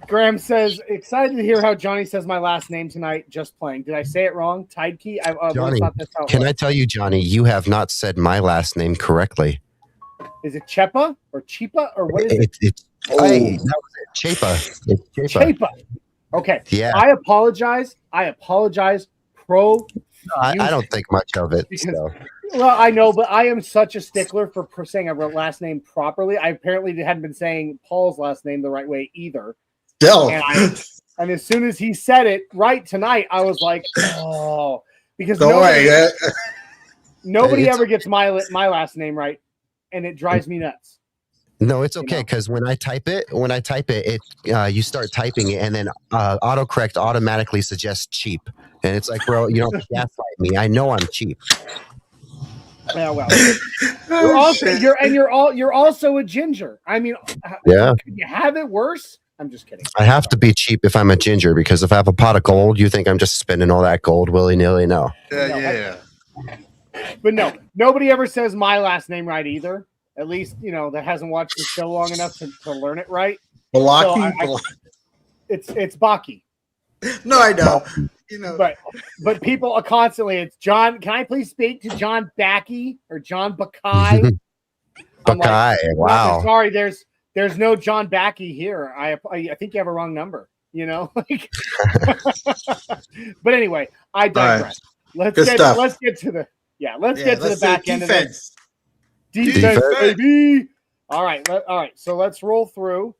Graham says, excited to hear how Johnny says my last name tonight. Just playing. Did I say it wrong? Tidekey? Johnny, can I tell you, Johnny, you have not said my last name correctly. Is it Chepa or Chepa or what is it? That was it. Chepa. It's Chepa. Okay. Yeah. I apologize. I don't think much of it. Well, I know, but I am such a stickler for saying a last name properly. I apparently hadn't been saying Paul's last name the right way either. Still. And as soon as he said it right tonight, I was like, oh, because nobody ever gets my last name right, and it drives me nuts. No, it's okay, because when I type it, you start typing it, and then autocorrect automatically suggests cheap, and it's like, bro, you don't gaslight me. I know I'm cheap. Yeah, well, you're also a ginger. I mean, could you have it worse? I'm just kidding. I have to be cheap if I'm a ginger, because if I have a pot of gold, you think I'm just spending all that gold willy-nilly? No. Yeah. But no, nobody ever says my last name right either. At least, that hasn't watched the show long enough to learn it right. Balaki? It's Baki. No, I know. But people are constantly, it's John. Can I please speak to John Backy or John Bakai? Bakai, wow. Sorry, there's no John Backy here. I think you have a wrong number, But anyway, I digress. Right. Let's get to the back end of this. Defense, baby. All right. All right. So let's roll through.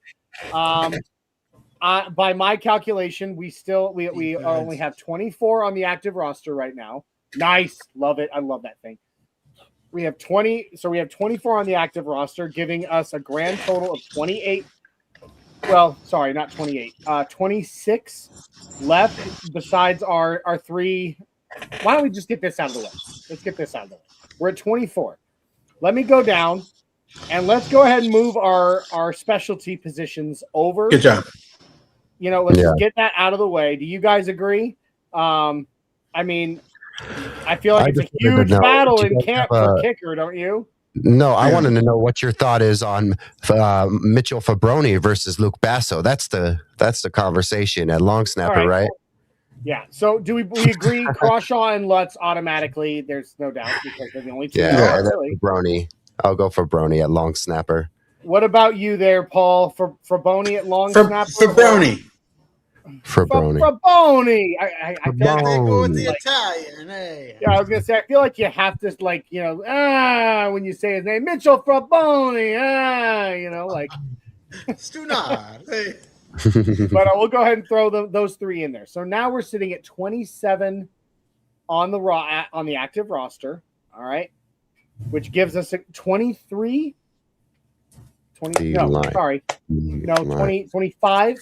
By my calculation, we only have 24 on the active roster right now. Nice. Love it. I love that thing. We have 20. So we have 24 on the active roster, giving us a grand total of 28. Well, sorry, not 28. 26 left besides our three. Why don't we just get this out of the way? Let's get this out of the way. We're at 24. Let me go down and let's go ahead and move our specialty positions over. Good job. Let's just get that out of the way. Do you guys agree? I mean, I feel like it's a huge battle in camp for kicker, don't you? No, I wanted to know what your thought is on Mitchell Fabroni versus Luke Basso. That's the conversation at long snapper, right? Yeah. So do we agree? Crawshaw and Lutz automatically. There's no doubt because they're the only two. Yeah, Fabroni. I'll go for Fabroni at long snapper. What about you there, Paul? For Fabroni at long snapper? Fabroni. Fabroni. I go with the Italian. Hey. Yeah, I was gonna say. I feel like you have to when you say his name, Mitchell Fabroni. Stunard. Hey. But we'll go ahead and throw those three in there. So now we're sitting at 27 on the active roster. All right, which gives us a 23. 20. No, sorry. No, 20. 25.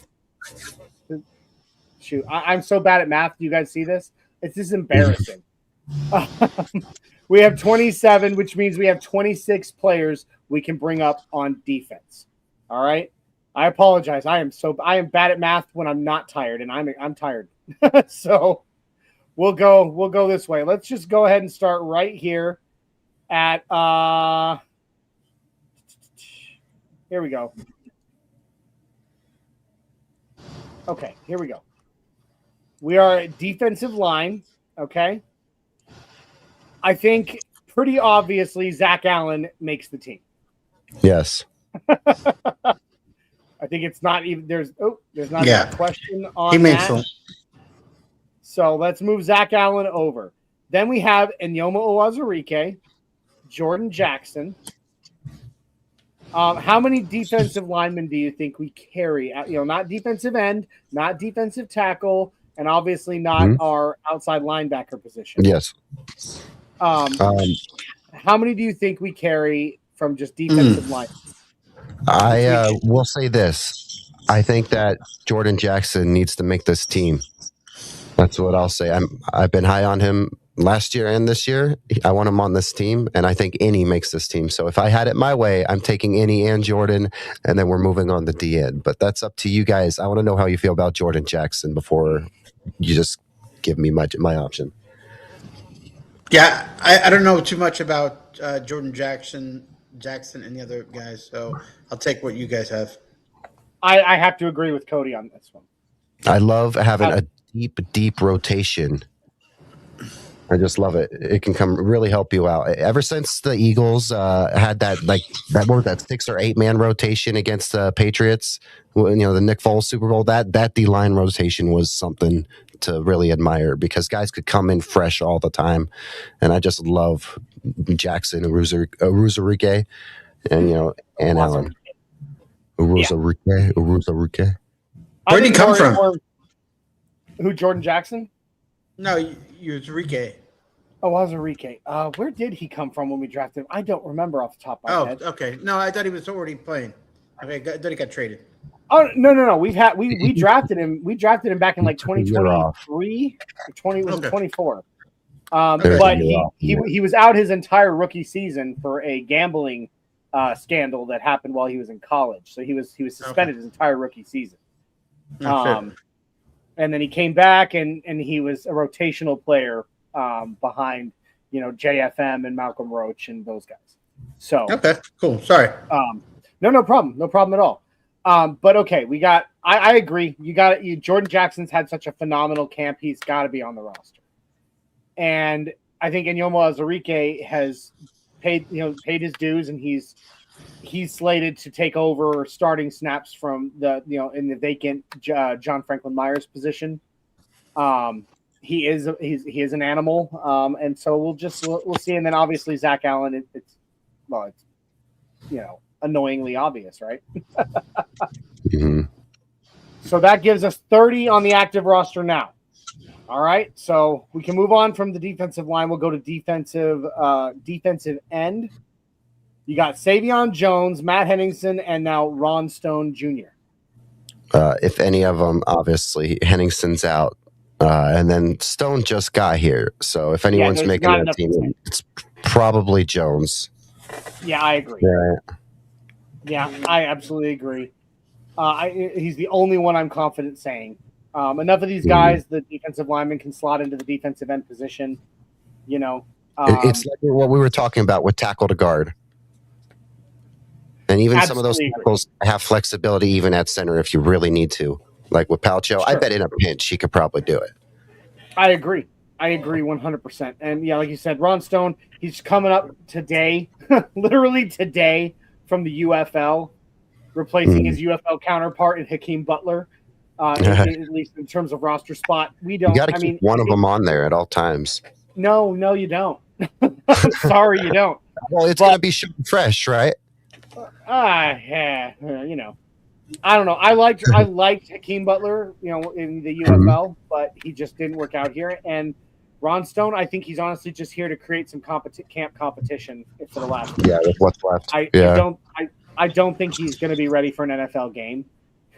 Shoot, I'm so bad at math. Do you guys see this? It's just embarrassing. We have 27, which means we have 26 players we can bring up on defense. All right. I apologize. I am bad at math when I'm not tired, and I'm tired. So we'll go this way. Let's just go ahead and start right here at here we go. Okay, here we go. We are at defensive line, okay? I think pretty obviously Zach Allen makes the team. Yes. I think it's not even there's not a question on he makes that. So let's move Zach Allen over. Then we have Enyoma Uwazurike, Jordan Jackson. How many defensive linemen do you think we carry? Not defensive end, not defensive tackle, and obviously not our outside linebacker position. Yes. How many do you think we carry from just defensive line? I will say this. I think that Jordan Jackson needs to make this team. That's what I'll say. I've been high on him last year and this year. I want him on this team, and I think Any makes this team. So if I had it my way, I'm taking Any and Jordan, and then we're moving on to D end. But that's up to you guys. I want to know how you feel about Jordan Jackson before you just give me my option. Yeah, I don't know too much about Jordan Jackson and the other guys, so I'll take what you guys have. I have to agree with Cody on this one. I love having a deep rotation. I just love it. It can really help you out. Ever since the Eagles had that 6 or 8 man rotation against the Patriots, the Nick Foles Super Bowl, that D line rotation was something to really admire because guys could come in fresh all the time, and I just love Jackson, Uruzurike, and and Allen. Uruzurike. Where did he come from? Who, Jordan Jackson? No, Uruzurike. Oh, Wazurike. Where did he come from when we drafted him? I don't remember off the top of my head. Oh, okay. No, I thought he was already playing. Okay, I thought he got traded. Oh no. We drafted him. We drafted him back in like 2023 or 24. But he was out his entire rookie season for a gambling scandal that happened while he was in college. So he was suspended his entire rookie season. And then he came back and he was a rotational player behind JFM and Malcolm Roach and those guys. So okay, cool. Sorry. No problem at all. But okay, we got. I agree. Jordan Jackson's had such a phenomenal camp. He's got to be on the roster. And I think Enyoma Uwazurike has paid his dues, and he's slated to take over starting snaps from in the vacant John Franklin Myers position. He is an animal, and so we'll see. And then obviously Zach Allen, it's annoyingly obvious, right? Mm-hmm. So that gives us 30 on the active roster now. All right, so we can move on from the defensive line. We'll go to defensive end. You got Savion Jones, Matt Henningsen, and now Ron Stone Jr. If any of them, obviously, Henningsen's out. And then Stone just got here. So if anyone's making that team, it's probably Jones. Yeah, I agree. Yeah, I absolutely agree. He's the only one I'm confident saying. Enough of these guys, the defensive linemen can slot into the defensive end position. You know, it's like what we were talking about with tackle to guard. And even some of those tackles have flexibility even at center if you really need to. Like with Palcho, sure. I bet in a pinch he could probably do it. I agree 100%. And yeah, like you said, Ron Stone, he's coming up today, literally today from the UFL, replacing his UFL counterpart in Hakeem Butler. At least in terms of roster spot, we don't. You got to keep one of them on there at all times. No, you don't. I'm sorry, you don't. Well, it's going to be fresh, right? Yeah, you know, I don't know. I liked Hakeem Butler, you know, in the UFL, but he just didn't work out here. And Ron Stone, I think he's honestly just here to create some camp competition for the last. Yeah, with what's left. I don't think he's going to be ready for an NFL game.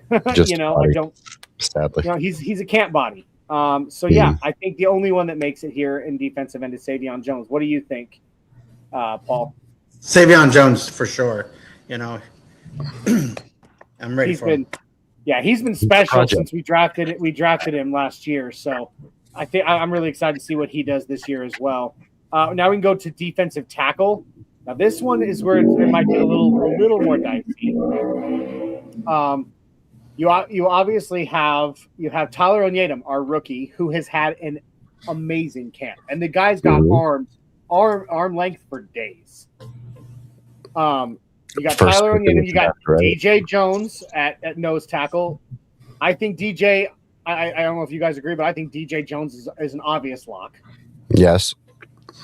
You know, body. I don't. Sadly, you know, he's a camp body. So yeah, I think the only one that makes it here in defensive end is Savion Jones. What do you think, Paul? Savion Jones for sure. You know, I'm ready for him. Yeah, he's been special since we drafted him last year. So I think I'm really excited to see what he does this year as well. Now we can go to defensive tackle. Now this one is where it might be a little more dicey. You obviously have Tyler Onyedem, our rookie, who has had an amazing camp, and the guy's got arm length for days. You got Tyler Onyedem, you got DJ Jones at nose tackle. I think DJ. I don't know if you guys agree, but I think DJ Jones is an obvious lock. Yes.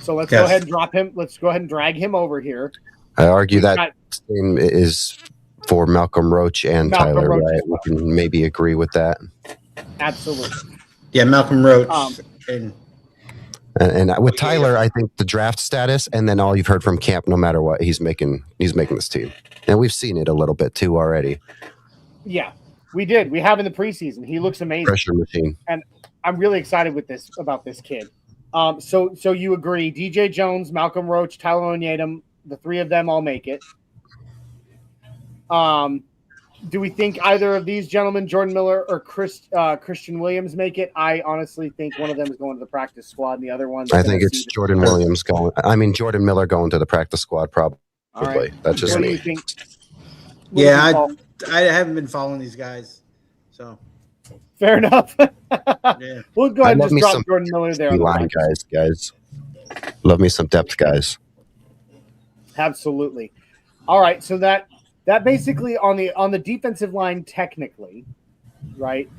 So let's go ahead and drop him. Let's go ahead and drag him over here. I argue that same is for Malcolm Roach and Tyler, right? We can maybe agree with that. Absolutely. Yeah, Malcolm Roach. And with Tyler, I think the draft status and then all you've heard from camp, no matter what, he's making this team. And we've seen it a little bit too already. Yeah, we did. We have in the preseason. He looks amazing. Pressure machine. And I'm really excited about this kid. So you agree, DJ Jones, Malcolm Roach, Tyler Onyedem, the three of them all make it. Do we think either of these gentlemen, Jordan Miller or Christian Williams, make it? I honestly think one of them is going to the practice squad, and the other one. I think it's Jordan Williams going. I mean, Jordan Miller going to the practice squad, probably. Right. That's just me. Do you think? Yeah, I haven't been following these guys, so fair enough. Yeah. We'll go ahead and just drop Jordan Miller there. Line guys, love me some depth guys. Absolutely. All right, so that basically on the defensive line, technically, right,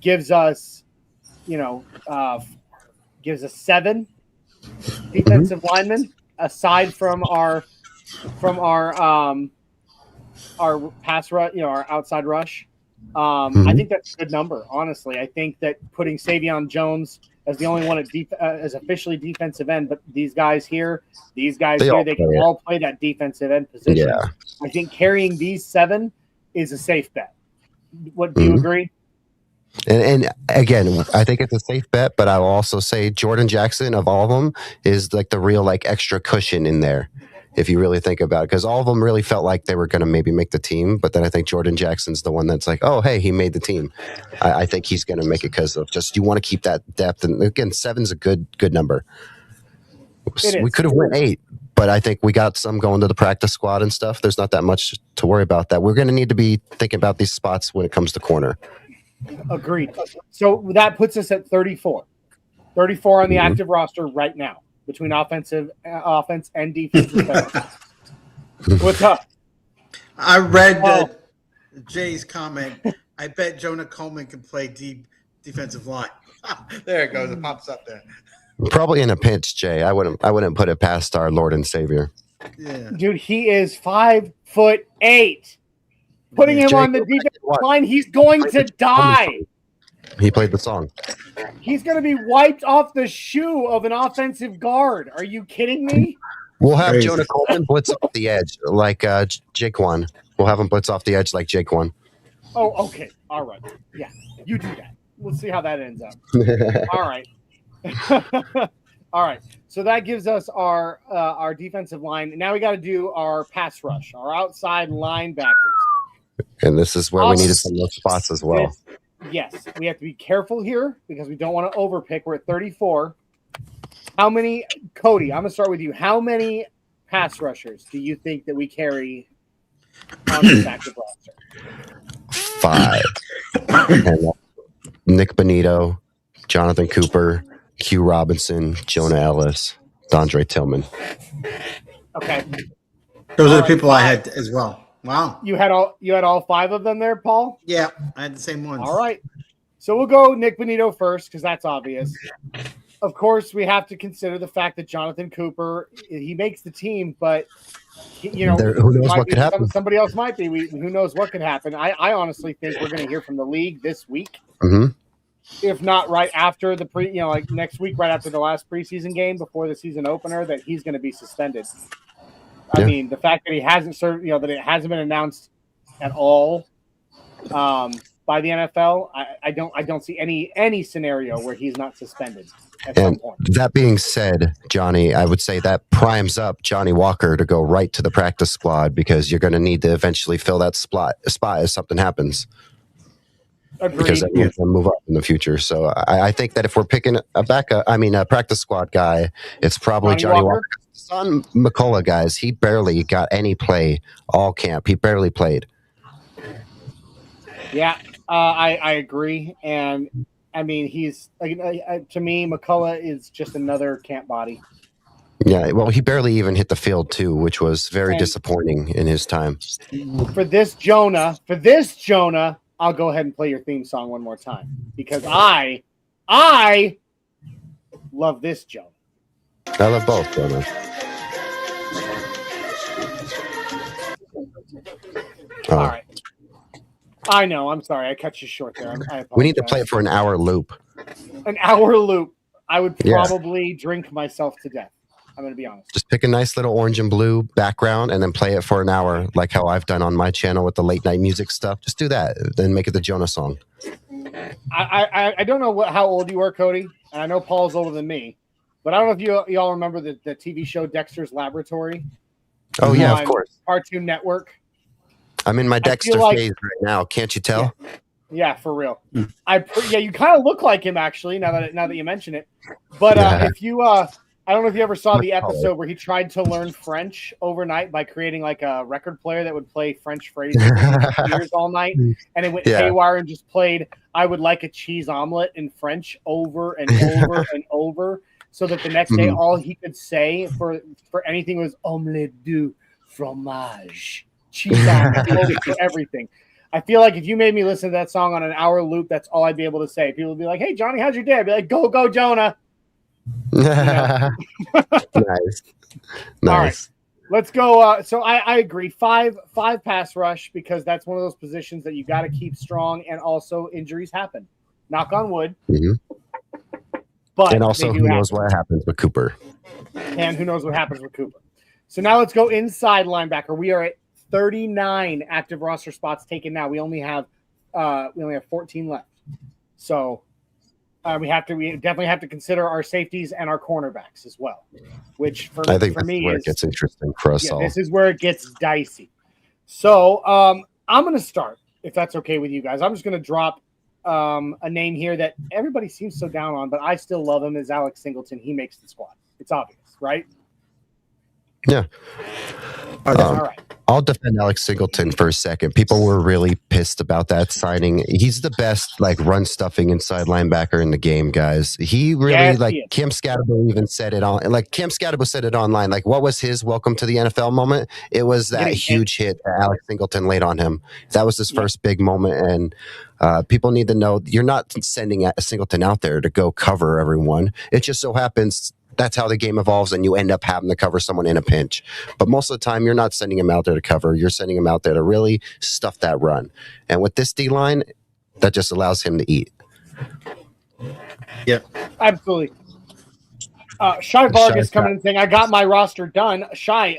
gives us 7 defensive linemen aside from our pass rush, our outside rush. I think that's a good number, honestly. I think that putting Savion Jones as the only one as officially defensive end, but these guys here, they can all play that defensive end position. Yeah. I think carrying these 7 is a safe bet. What do you agree? And again, I think it's a safe bet, but I'll also say Jordan Jackson of all of them is like the real extra cushion in there. If you really think about it, because all of them really felt like they were going to maybe make the team, but then I think Jordan Jackson's the one that's like, oh, hey, he made the team. I think he's going to make it because of just you want to keep that depth. And again, 7's a good number. We could have went 8, but I think we got some going to the practice squad and stuff. There's not that much to worry about that. We're going to need to be thinking about these spots when it comes to corner. Agreed. So that puts us at 34. 34 on the active roster right now, between offense and defensive. What's up? I read Jay's comment. I bet Jonah Coleman can play deep defensive line. There it goes. It pops up there. Probably in a pinch, Jay. I wouldn't put it past our Lord and Savior. Yeah. Dude, he is 5'8". Putting him on the defensive line, he's going to die. He played the song. He's going to be wiped off the shoe of an offensive guard. Are you kidding me? We'll have Jonah Coleman blitz off the edge like Jaquan. We'll have him blitz off the edge like Jaquan. Oh, okay. All right. Yeah, you do that. We'll see how that ends up. All right. All right. So that gives us our defensive line. Now we got to do our pass rush, our outside linebackers. And this is where we needed some of those spots as well. Yes, we have to be careful here because we don't want to overpick. We're at 34. How many, Cody, I'm going to start with you. How many pass rushers do you think that we carry on this active roster? 5. And Nick Bonito, Jonathan Cooper, Q Robinson, Jonah Ellis, Dondre Tillman. Okay. Those are the people I had as well. Wow. You had all 5 of them there, Paul? Yeah, I had the same ones. All right. So we'll go Nick Bonito first because that's obvious. Of course, we have to consider the fact that Jonathan Cooper, he makes the team, but who knows what could happen? Somebody else might be. Who knows what could happen? I honestly think we're going to hear from the league this week. Mm-hmm. If not right after the like next week, right after the last preseason game before the season opener, that he's going to be suspended. I mean, the fact that he hasn't served, that it hasn't been announced at all by the NFL, I don't see any scenario where he's not suspended at some point. That being said, Johnny, I would say that primes up Johnny Walker to go right to the practice squad because you're going to need to eventually fill that spot as something happens. Agreed. Because everyone's going to move up in the future. So I think that if we're picking a practice squad guy, it's probably Johnny Walker. Son McCullough, guys, he barely got any play all camp. He barely played. Yeah, I agree. And, I mean, he's to me, McCullough is just another camp body. Yeah, well, he barely even hit the field, too, which was very disappointing in his time. For this Jonah, I'll go ahead and play your theme song one more time because I love this Jonah. I love both, Jonah. All right. I know. I'm sorry. I cut you short there. We need to play it for an hour loop. An hour loop. I would probably drink myself to death. I'm going to be honest. Just pick a nice little orange and blue background and then play it for an hour, like how I've done on my channel with the late night music stuff. Just do that. Then make it the Jonah song. I don't know how old you are, Cody. And I know Paul's older than me. But I don't know if you all remember the TV show Dexter's Laboratory. Oh, yeah, of course. Cartoon Network. I'm in my Dexter phase right now. Can't you tell? Yeah, for real. You kind of look like him, actually, now that you mention it. But if you I don't know if you ever saw the episode where he tried to learn French overnight by creating like a record player that would play French phrases all night. And it went haywire and just played, I would like a cheese omelet in French over and over and over. So that the next day, all he could say for anything was omelette du fromage, cheese omelet for everything. I feel like if you made me listen to that song on an hour loop, that's all I'd be able to say. People would be like, "Hey, Johnny, how's your day?" I'd be like, "Go, Jonah." Nice. All right, let's go. So I agree. Five pass rush because that's one of those positions that you got to keep strong, and also injuries happen. Knock on wood. But and also, who knows what happens with Cooper? And who knows what happens with Cooper? So now let's go inside linebacker. We are at 39 active roster spots taken now. We only have 14 left. So we definitely have to consider our safeties and our cornerbacks as well. Which for me where it gets interesting for us all. This is where it gets dicey. So I'm going to start, if that's okay with you guys. I'm just going to drop a name here that everybody seems so down on, but I still love him, is Alex Singleton. He makes the squad. It's obvious, right? Yeah. All right. I'll defend Alex Singleton for a second. People were really pissed about that signing. He's the best run stuffing inside linebacker in the game, guys. He really Cam Scatterbo even said it on. Cam Scatterbo said it online. What was his welcome to the NFL moment? It was that huge hit that Alex Singleton laid on him. That was his first big moment, and people need to know you're not sending a Singleton out there to go cover everyone. It just so happens that's how the game evolves, and you end up having to cover someone in a pinch. But most of the time, you're not sending him out there to cover. You're sending him out there to really stuff that run. And with this D-line, that just allows him to eat. Yeah, absolutely. Shy Vargas coming and saying, I got my roster done. Shy,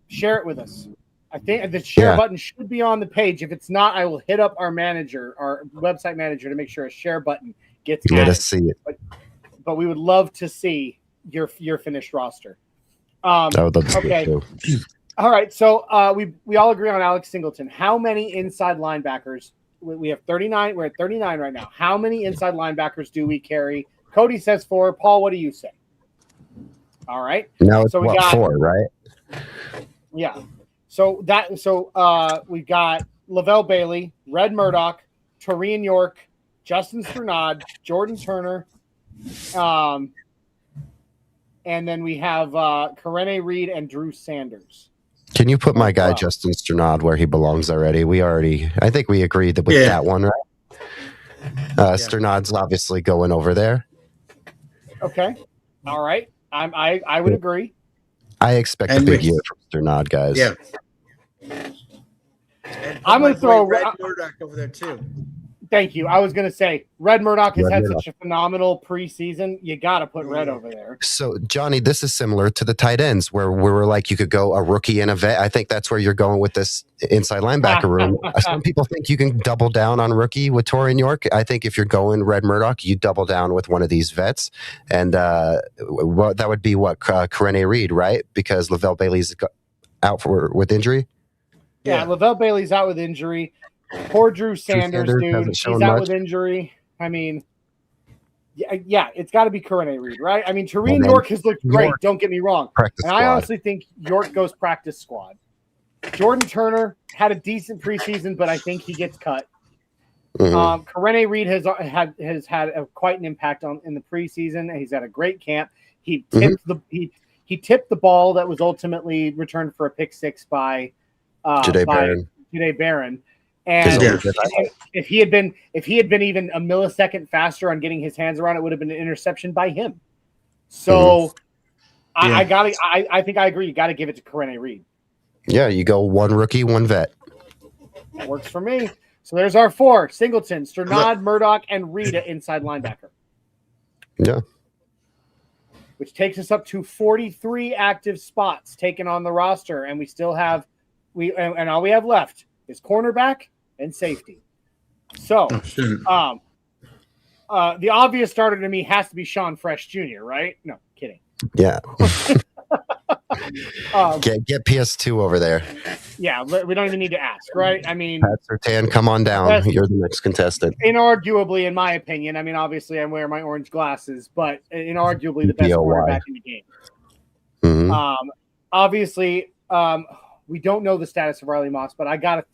share it with us. I think the share button should be on the page. If it's not, I will hit up our website manager, to make sure a share button gets added. Let us see it. But we would love to see your finished roster. I would love to see okay. it too. All right. So we all agree on Alex Singleton. How many inside linebackers? We have 39. We're at 39 right now. How many inside linebackers do we carry? Cody says 4. Paul, what do you say? All right. Now it's so we got 4, right? Yeah. So we got Lavelle Bailey, Red Murdoch, Torian York, Justin Strnad, Jordan Turner, and then we have Kearney Reed and Drew Sanders. Can you put my guy Justin Strnad where he belongs already? I think we agreed with that one, right? Sternad's obviously going over there. Okay. All right. I would agree. I expect a big year from Sternad, guys. Yeah. I'm going to throw Red Murdoch over there too. Thank you. I was going to say Red Murdoch has had such a phenomenal preseason. You got to put Red over there. So, Johnny, this is similar to the tight ends where we were like, you could go a rookie and a vet. I think that's where you're going with this inside linebacker room. Some people think you can double down on rookie with Torian York. I think if you're going Red Murdoch, you double down with one of these vets. And that would be Kearney Reed, right? Because Lavelle Bailey's out with injury. Yeah, Lavelle Bailey's out with injury. Poor Drew Sanders, dude. He's out with injury. I mean, yeah, it's got to be Kearney Reed, right? I mean, Torian York has looked great. Don't get me wrong. And I honestly think York goes practice squad. Jordan Turner had a decent preseason, but I think he gets cut. Mm-hmm. Kearney Reed has had quite an impact in the preseason. He's had a great camp. He tipped he tipped the ball that was ultimately returned for a pick six by Jahdae Barron. And if he had been even a millisecond faster on getting his hands around it, would have been an interception by him. So I think I agree. You got to give it to Kearney Reed. Yeah, you go one rookie, one vet. That works for me. So there's our 4: Singleton, Strnad, Murdoch, and Reed at inside linebacker. Yeah. Which takes us up to 43 active spots taken on the roster, and we still have and all we have left is cornerback and safety. So, the obvious starter to me has to be Sean Fresh Jr., right? No, kidding. Yeah. Get PS2 over there. Yeah, we don't even need to ask, right? I mean, Pat Surtain, come on down. You're the next contestant. Inarguably, in my opinion, I mean, obviously I'm wearing my orange glasses, but inarguably the best quarterback in the game. Mm-hmm. Obviously, we don't know the status of Riley Moss, but I gotta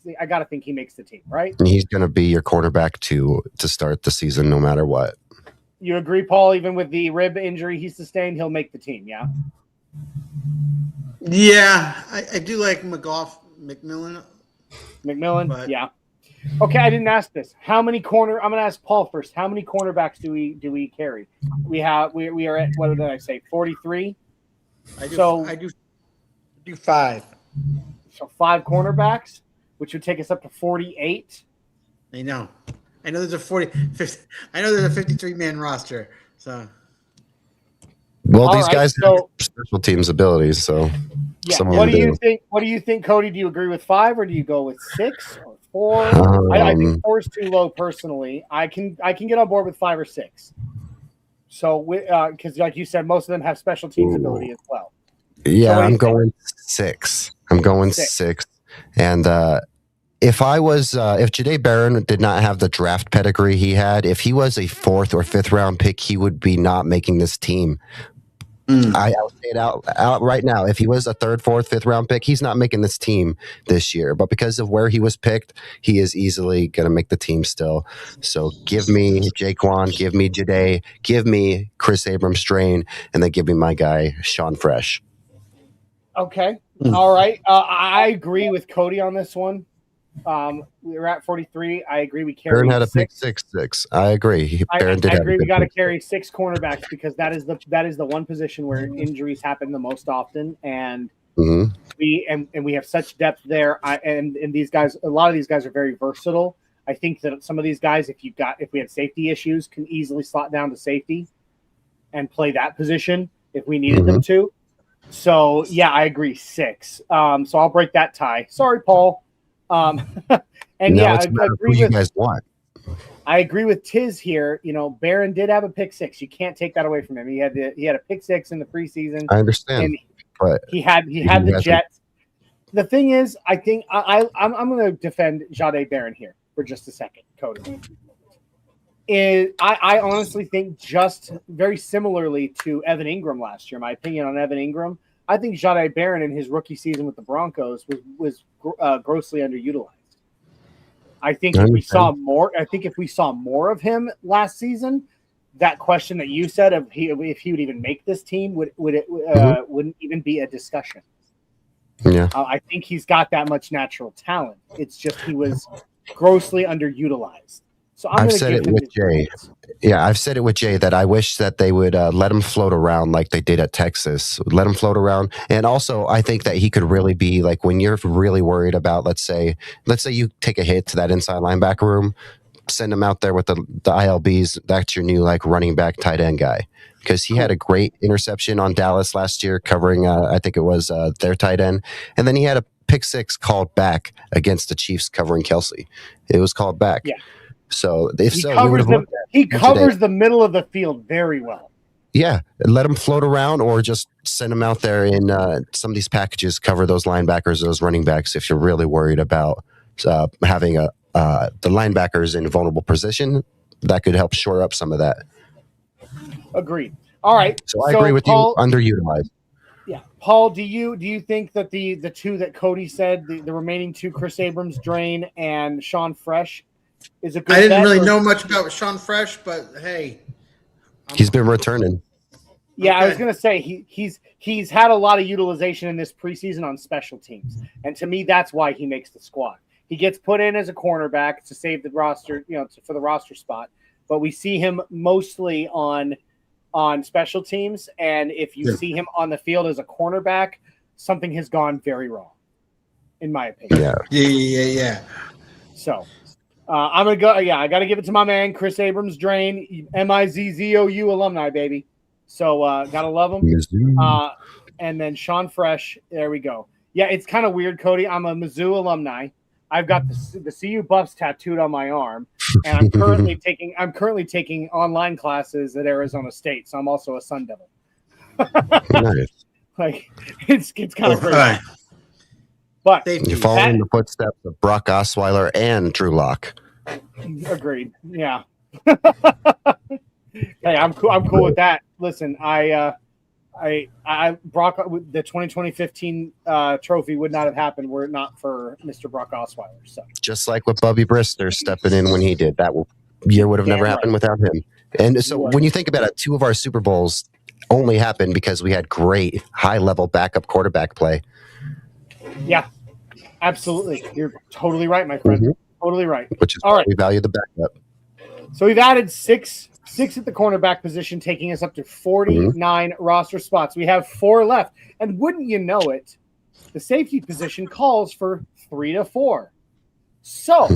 think he makes the team, right? And he's gonna be your quarterback to start the season, no matter what. You agree, Paul? Even with the rib injury he sustained, he'll make the team. Yeah. Yeah, I do like McMillan. But... yeah. Okay, I didn't ask this. How many I'm gonna ask Paul first. How many cornerbacks do we carry? We are at, what did I say? 43. I do 5. So 5 cornerbacks, which would take us up to 48. I know there's a 53-man roster. So, well, these guys have special teams abilities. So, yeah. What do you think? What do you think, Cody? Do you agree with 5 or do you go with 6 or 4? I think 4 is too low personally. I can get on board with 5 or 6. So, because like you said, most of them have special teams ability as well. Yeah, I'm going 6. I'm going 6. And if Jahdae Barron did not have the draft pedigree he had, if he was a 4th or 5th round pick, he would be not making this team. I'll say it out right now. If he was a 3rd, 4th, 5th round pick, he's not making this team this year. But because of where he was picked, he is easily going to make the team still. So give me Jaquan, give me Jahdae, give me Chris Abrams-Strain, and then give me my guy, Sean Fresh. Okay. All right. I agree with Cody on this one. We were at 43. I agree. We Barron carry had a pick 6. 6. I agree. Barron did I have agree. a We good got to pick. carry 6 cornerbacks because that is the one position where injuries happen the most often, and Mhm. we have such depth there. And these guys, a lot of these guys are very versatile. I think that some of these guys, if we have safety issues, can easily slot down to safety and play that position if we needed them to. So yeah, I agree 6. So I'll break that tie. Sorry, Paul. And Now yeah, it's a matter of who you guys want. I agree with Tiz here. You know, Barron did have a pick 6. You can't take that away from him. He had a pick 6 in the preseason. I understand, and but he had the Jets. The thing is, I think I'm going to defend Jahdae Barron here for just a second, Cody. I honestly think just very similarly to Evan Ingram last year. My opinion on Evan Ingram, I think Jahdae Barron in his rookie season with the Broncos was grossly underutilized. I think if we saw more of him last season, that question that you said if he would even make this team wouldn't even be a discussion. Yeah, I think he's got that much natural talent. It's just he was grossly underutilized. So I've said it with Jay. Yeah, I've said it with Jay that I wish that they would let him float around like they did at Texas. Let him float around, and also I think that he could really be like when you're really worried about, let's say you take a hit to that inside linebacker room, send him out there with the ILBs. That's your new like running back tight end guy because he had a great interception on Dallas last year covering I think it was their tight end, and then he had a pick 6 called back against the Chiefs covering Kelsey. It was called back. Yeah. So if he covers the middle of the field very well. Yeah, let him float around, or just send him out there in some of these packages. Cover those linebackers, those running backs. If you're really worried about having the linebackers in a vulnerable position, that could help shore up some of that. Agreed. All right. So I agree with Paul, you. Underutilized. Yeah, Paul. Do you think that the two that Cody said, the remaining 2, Chris Abrams, Drain, and Sean Fresh, is a good? I didn't really know much about Sean Fresh, but hey, he's been returning. Yeah, okay. I was gonna say he's had a lot of utilization in this preseason on special teams, and to me, that's why he makes the squad. He gets put in as a cornerback to save the roster, for the roster spot, but we see him mostly on special teams, and if you see him on the field as a cornerback, something has gone very wrong, in my opinion. Yeah. So. I'm going to go. Yeah, I got to give it to my man, Chris Abrams, Drain, MIZZOU alumni, baby. So, got to love him. And then Sean Fresh. There we go. Yeah, it's kind of weird, Cody. I'm a Mizzou alumni. I've got the CU Buffs tattooed on my arm, and I'm currently taking online classes at Arizona State. So I'm also a Sun Devil. Nice. Like it's kind of crazy. But you're following the footsteps of Brock Osweiler and Drew Lock. Agreed. Yeah. Hey, I'm cool with that. Listen, Brock, the 2015 trophy would not have happened were it not for Mr. Brock Osweiler. So just like with Bubby Brister stepping in when he did, that year would have never happened without him. And so when you think about it, 2 of our Super Bowls only happened because we had great high-level backup quarterback play. Yeah, absolutely. You're totally right, my friend. Mm-hmm. Totally right. Which is why we value the backup. So we've added six at the cornerback position, taking us up to 49 roster spots. We have 4 left. And wouldn't you know it, the safety position calls for 3 to 4. So,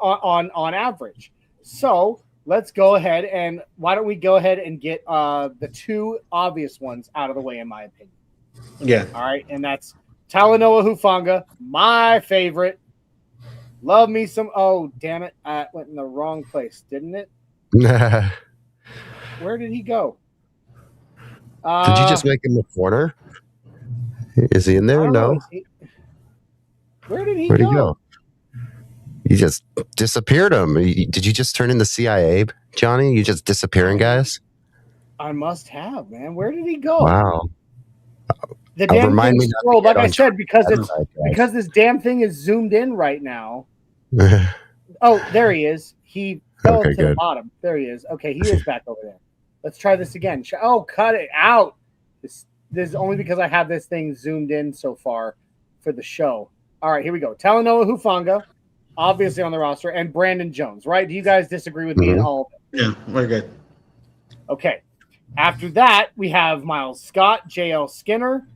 on average. So let's go ahead and why don't we go ahead and get the 2 obvious ones out of the way, in my opinion. Yeah. All right. And that's Talanoa Hufanga, my favorite. Love me some. Oh, damn it. I went in the wrong place, didn't it? Where did he go? Did you just make him a corner? Is he in there? No. Where did he go? You just disappeared him. Did you just turn into CIA, Johnny? You just disappearing guys? I must have, man. Where did he go? Wow. The damn thing scrolled, like I said, because this damn thing is zoomed in right now. Oh, there he is. He fell to the bottom. There he is. Okay, he is back over there. Let's try this again. Oh, cut it out. This is only because I have this thing zoomed in so far for the show. All right, here we go. Talanoa Hufanga, obviously on the roster, and Brandon Jones, right? Do you guys disagree with me at all? Yeah, we're good. Okay. After that, we have Miles Scott, J.L. Skinner,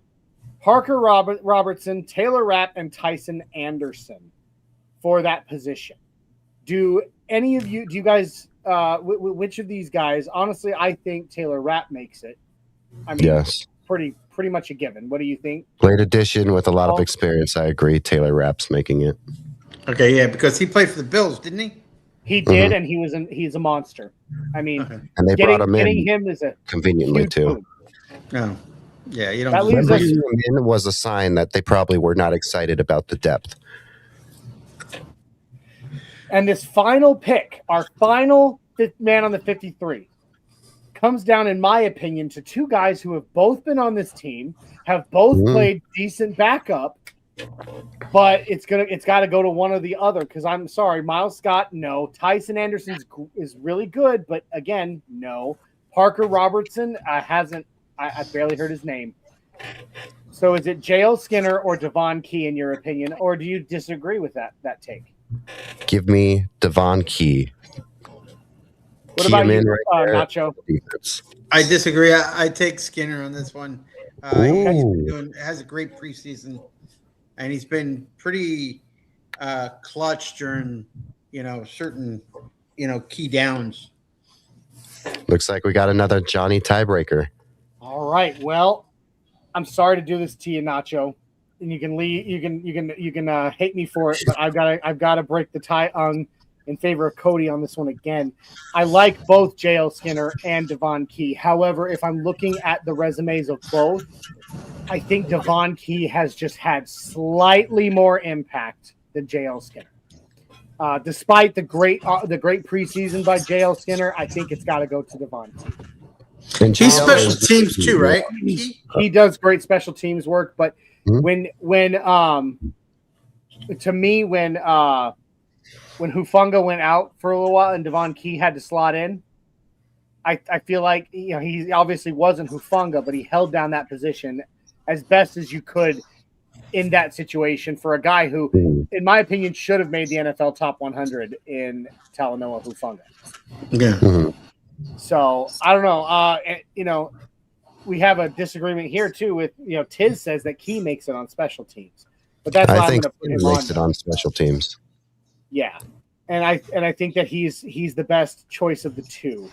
Parker Robertson, Taylor Rapp, and Tyson Anderson for that position. Do you guys, which of these guys, honestly, I think Taylor Rapp makes it. I mean, yes. Pretty much a given. What do you think? Great addition with a lot of experience. I agree. Taylor Rapp's making it. Okay, yeah, because he played for the Bills, didn't he? He did, and he's a monster. I mean, and they brought him in. Getting him is a conveniently too. No, yeah, you don't. That leaves us. It was a sign that they probably were not excited about the depth. And this final pick, our final fifth man on the 53, comes down, in my opinion, to two guys who have both been on this team, have both played decent backup, but it's got to go to one or the other. Because I'm sorry, Miles Scott, no. Tyson Anderson is really good, but again, no. Parker Robertson I barely heard his name. So is it J.L. Skinner or Devon Key in your opinion, or do you disagree with that take? Give me Devon Key. What about you, Nacho? I disagree. I take Skinner on this one. Has a great preseason, and he's been pretty clutch during certain key downs. Looks like we got another Johnny tiebreaker. All right. Well, I'm sorry to do this to you, Nacho, and you can leave. You can hate me for it, but I've got to break the tie in favor of Cody on this one again. I like both J.L. Skinner and Devon Key. However, if I'm looking at the resumes of both, I think Devon Key has just had slightly more impact than J.L. Skinner. Despite the great preseason by J.L. Skinner, I think it's got to go to Devon Key. And he's special teams too, right? He does great special teams work, but when Hufanga went out for a little while and Devon Key had to slot in, I feel like he obviously wasn't Hufanga, but he held down that position as best as you could in that situation for a guy who, in my opinion, should have made the NFL top 100 in Talanoa Hufanga. Yeah. So I don't know. We have a disagreement here too with Tiz says that Key makes it on special teams, but that's why I'm going to put him makes it on special teams. Yeah, and I think that he's the best choice of the two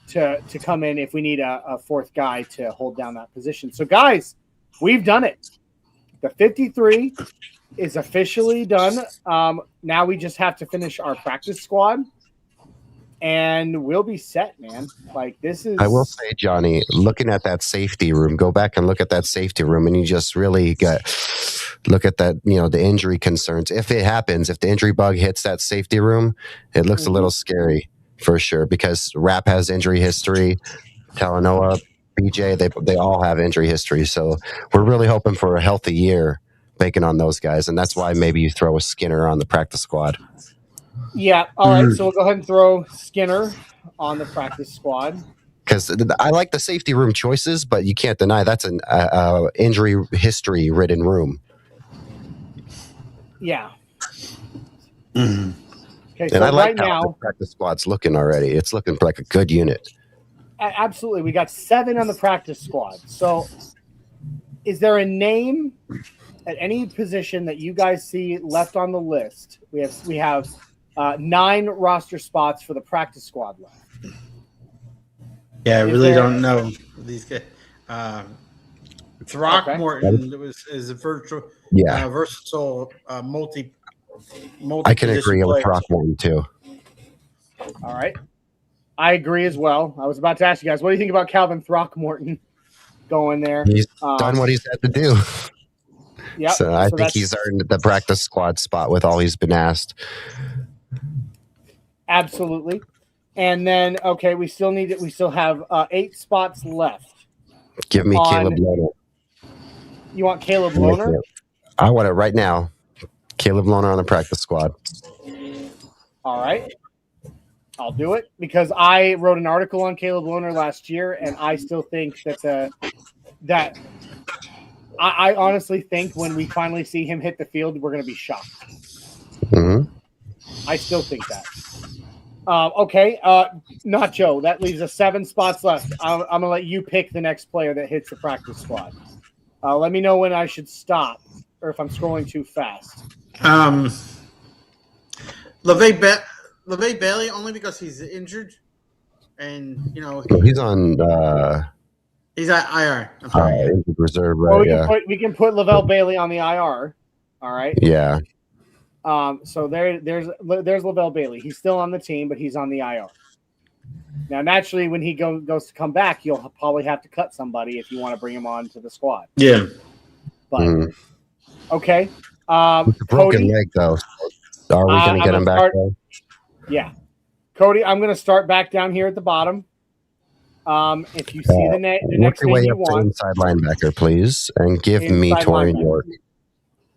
to come in if we need a fourth guy to hold down that position. So guys, we've done it. The 53 is officially done. Now we just have to finish our practice squad, and we'll be set, man. Like this is. I will say, Johnny, looking at that safety room, go back and look at that safety room, and you just really look at that, the injury concerns. If it happens, if the injury bug hits that safety room, it looks a little scary for sure, because Rapp has injury history, Talanoa, BJ, they all have injury history. So we're really hoping for a healthy year banking on those guys. And that's why maybe you throw a Skinner on the practice squad. Yeah. All right. So we'll go ahead and throw Skinner on the practice squad. Because I like the safety room choices, but you can't deny that's an injury history ridden room. Yeah. Okay, and so I like right how now the practice squad's looking already. It's looking like a good unit. Absolutely. We got 7 on the practice squad. So is there a name at any position that you guys see left on the list? We have 9 roster spots for the practice squad left. Yeah, I really don't know these guys. Throckmorton is a versatile multi. I can agree with Throckmorton too. All right, I agree as well. I was about to ask you guys, what do you think about Calvin Throckmorton going there? He's done what he's had to do. Yeah, so I think he's earned the practice squad spot with all he's been asked. Absolutely. And then, okay, we still have 8 spots left. Give me Caleb Lohner. You want Caleb Lohner? I want it right now. Caleb Lohner on the practice squad. All right. I'll do it because I wrote an article on Caleb Lohner last year, and I still think that I honestly think when we finally see him hit the field, we're going to be shocked. Mm-hmm. I still think that. Okay, Nacho, that leaves us 7 spots left. I'm going to let you pick the next player that hits the practice squad. Let me know when I should stop or if I'm scrolling too fast. LeVay Bailey, only because he's injured. And, you know. He's on... he's at IR. I'm sorry. Injured reserve, right? Well, we can put Lavelle Bailey on the IR. All right. Yeah. So there's Lavelle Bailey. He's still on the team, but he's on the IR. Now, naturally, when he goes to come back, you'll probably have to cut somebody if you want to bring him on to the squad. Yeah. But okay. It's a broken Cody, leg, though. Are we going to get him back? Yeah. Cody, I'm going to start back down here at the bottom. If you see the next your way name you up want, to inside linebacker, please, and give me Torian York.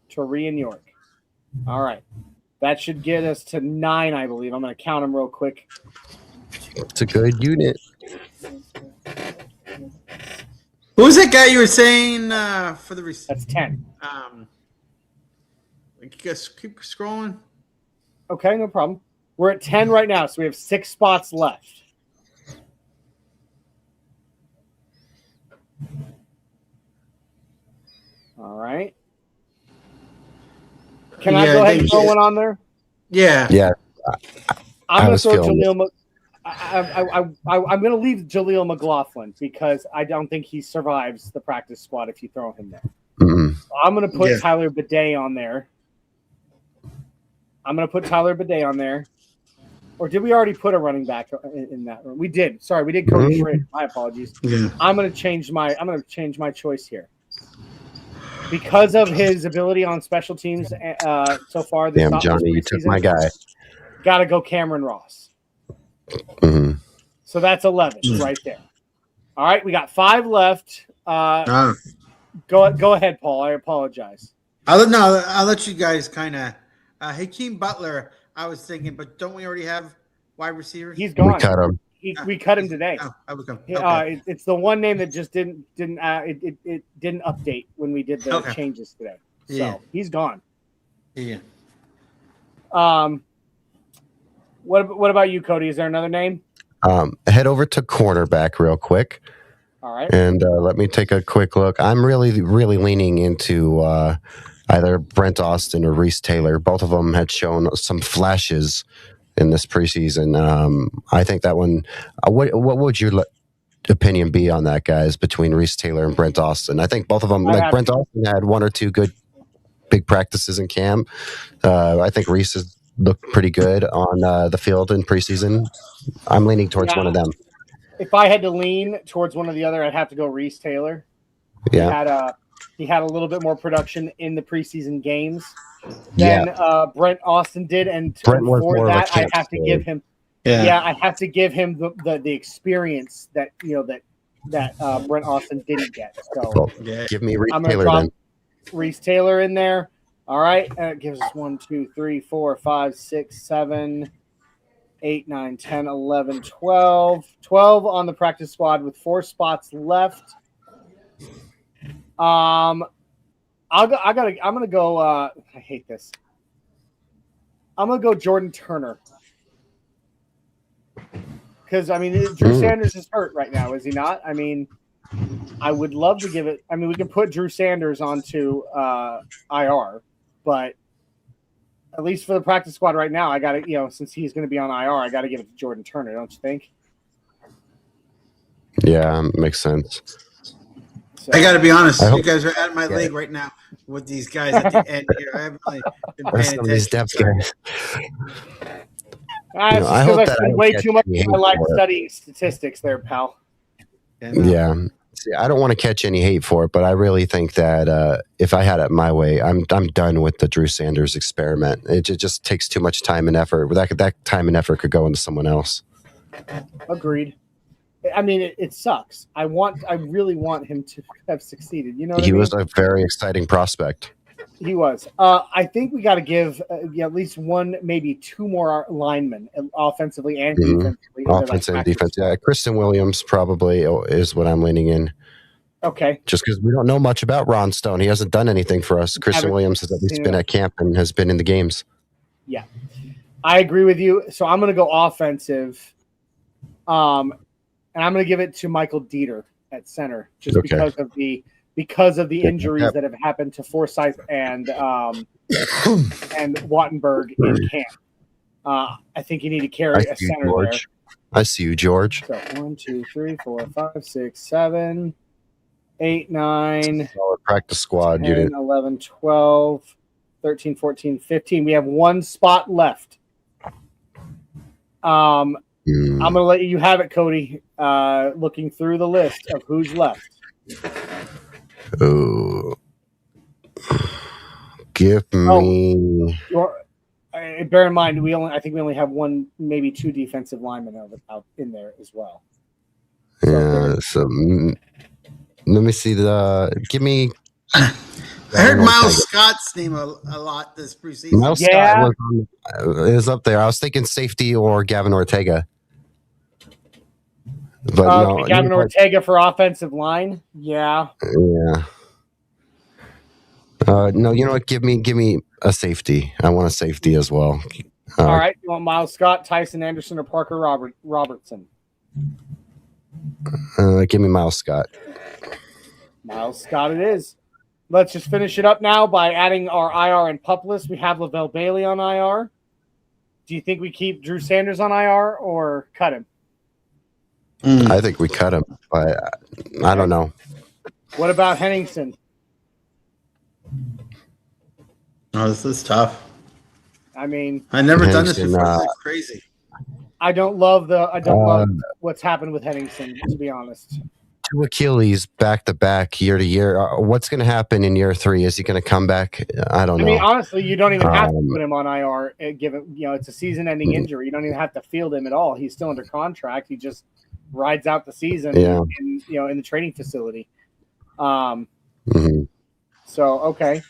Torian York. All right. That should get us to 9, I believe. I'm going to count them real quick. It's a good unit. Who's that guy you were saying for the receipt? That's 10. Just keep scrolling. Okay, no problem. We're at 10 right now, so we have 6 spots left. All right. Can I go ahead and throw one on there? Yeah. Yeah. I'm going to throw Jaleel. I'm going to leave Jaleel McLaughlin because I don't think he survives the practice squad if you throw him there. Mm-hmm. So I'm going to put Tyler Bidet on there. Or did we already put a running back in that room? We did. Sorry, we did Cody Schrader. My apologies. Yeah. I'm going to change my choice here. Because of his ability on special teams so far. Damn, Johnny, you took my guy. Got to go Cameron Ross. Mm-hmm. So that's 11 right there. All right, we got 5 left. Go ahead, Paul. I apologize. I'll let you guys kind of. Hakeem Butler, I was thinking, but don't we already have wide receivers? He's gone. We cut him. We cut him today. Okay. It's the one name that just didn't update when we did the changes today. So he's gone. Yeah. What about you, Cody? Is there another name? Head over to cornerback real quick. All right. And let me take a quick look. I'm really, really leaning into either Brent Austin or Reese Taylor. Both of them had shown some flashes in this preseason. I think that one. What would your opinion be on that, guys, between Reese Taylor and Brent Austin? I think both of them. Brent Austin had 1 or 2 good big practices in camp. I think Reese has looked pretty good on the field in preseason. I'm leaning towards one of them. If I had to lean towards one or the other, I'd have to go Reese Taylor. Yeah. He had a little bit more production in the preseason games than Brent Austin did, and before that, I have to give him. I have to give him the experience that Brent Austin didn't get. So give me Reese Taylor then. Reese Taylor in there. All right, it gives us 1, 2, 3, 4, 5, 6, 7, 8, 9, 10, 11, 12. 12 on the practice squad with 4 spots left. I'm gonna go. I hate this. I'm gonna go Jordan Turner because Drew Sanders is hurt right now, is he not? I would love to give it. We can put Drew Sanders onto IR, but at least for the practice squad right now, I got to since he's going to be on IR, I got to give it to Jordan Turner. Don't you think? Yeah, makes sense. So, I got to be honest. You guys are at my leg right now with these guys at the end here. I haven't really been paying attention. I hope that I spend way too much of my life studying statistics there, pal. Yeah. See, I don't want to catch any hate for it, but I really think that if I had it my way, I'm done with the Drew Sanders experiment. It just takes too much time and effort. That time and effort could go into someone else. Agreed. It sucks. I really want him to have succeeded. He was a very exciting prospect. He was. I think we got to give at least 1, maybe 2 more linemen, offensively and defensively. Offense and defense. Yeah, Kristen Williams probably is what I'm leaning in. Okay. Just because we don't know much about Ron Stone. He hasn't done anything for us. Kristen Williams has at least been at camp and has been in the games. Yeah. I agree with you. So I'm going to go offensive. And I'm going to give it to Michael Dieter at center, just because of the injuries that have happened to Forsyth and Wattenberg in camp. I think you need to carry a center there. I see you, George. So 1, 2, 3, 4, 5, 6, 7, 8, 9. Solid practice squad 10, unit. 11, 12, 13, 14, 15. We have one spot left. I'm going to let you have it, Cody. Looking through the list of who's left. Oh, give me. Bear in mind, I think we only have one, maybe two defensive linemen out in there as well. Yeah. So let me see give me. I heard Miles Scott's name a lot this preseason. Miles Scott is up there. I was thinking safety or Gavin Ortega. But no, Gavin Ortega for offensive line. Yeah. Yeah. No, you know what? Give me a safety. I want a safety as well. All right. You want Miles Scott, Tyson Anderson, or Parker Robertson? Give me Miles Scott. Miles Scott it is. Let's just finish it up now by adding our IR and PUP list. We have Lavelle Bailey on IR. Do you think we keep Drew Sanders on IR or cut him? I think we cut him, but I don't know. What about Henningsen? Oh, this is tough. I mean, I've never done this before. This is crazy. I don't love what's happened with Henningsen, to be honest. 2 Achilles back to back, year to year. What's going to happen in year 3? Is he going to come back? I don't know. I mean, honestly, you don't even have to put him on IR. Given it's a season-ending injury, you don't even have to field him at all. He's still under contract. He just rides out the season in the training facility. So okay.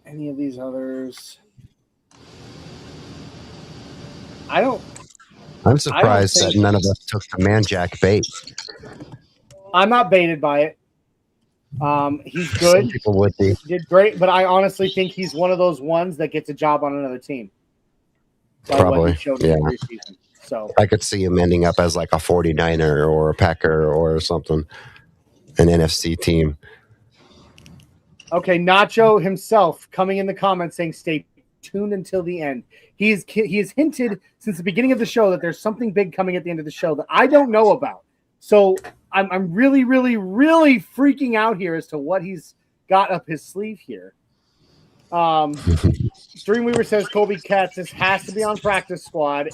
Any of these others? I'm surprised that none of us took the man jack bait. I'm not baited by it. He's good. Some people would be. He did great, but I honestly think he's one of those ones that gets a job on another team. Probably, yeah. So I could see him ending up as like a 49er or a Packer or something, an NFC team. Okay, Nacho himself coming in the comments saying stay tuned until the end. He has hinted since the beginning of the show that there's something big coming at the end of the show that I don't know about. So I'm really, really, really freaking out here as to what he's got up his sleeve here. Dreamweaver says Kobe Katz has to be on practice squad.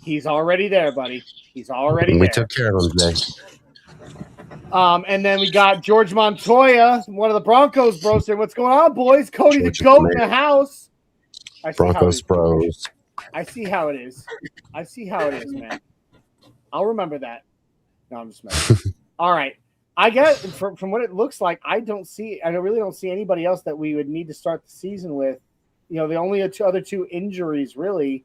He's already there, buddy. He's already there. We took care of him today. And then we got George Montoya, one of the Broncos bros. Saying, what's going on, boys? Cody the GOAT in the house. Broncos bros. I see how it is. Man. I'll remember that. No, I'm just messing. All right. I guess from what it looks like, I really don't see anybody else that we would need to start the season with. The only other two injuries really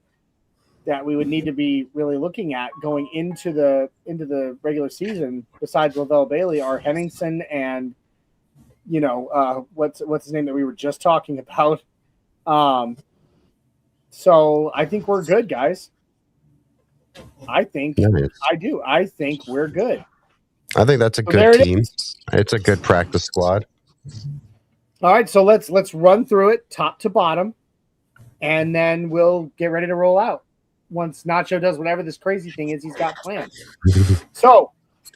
that we would need to be really looking at going into the regular season, besides Lavelle Bailey, are Henningsen and what's his name that we were just talking about. So I think we're good, guys. I think we're good. I think that's a good team. It's a good practice squad. All right, so let's run through it top to bottom, and then we'll get ready to roll out once Nacho does whatever this crazy thing is he's got planned. So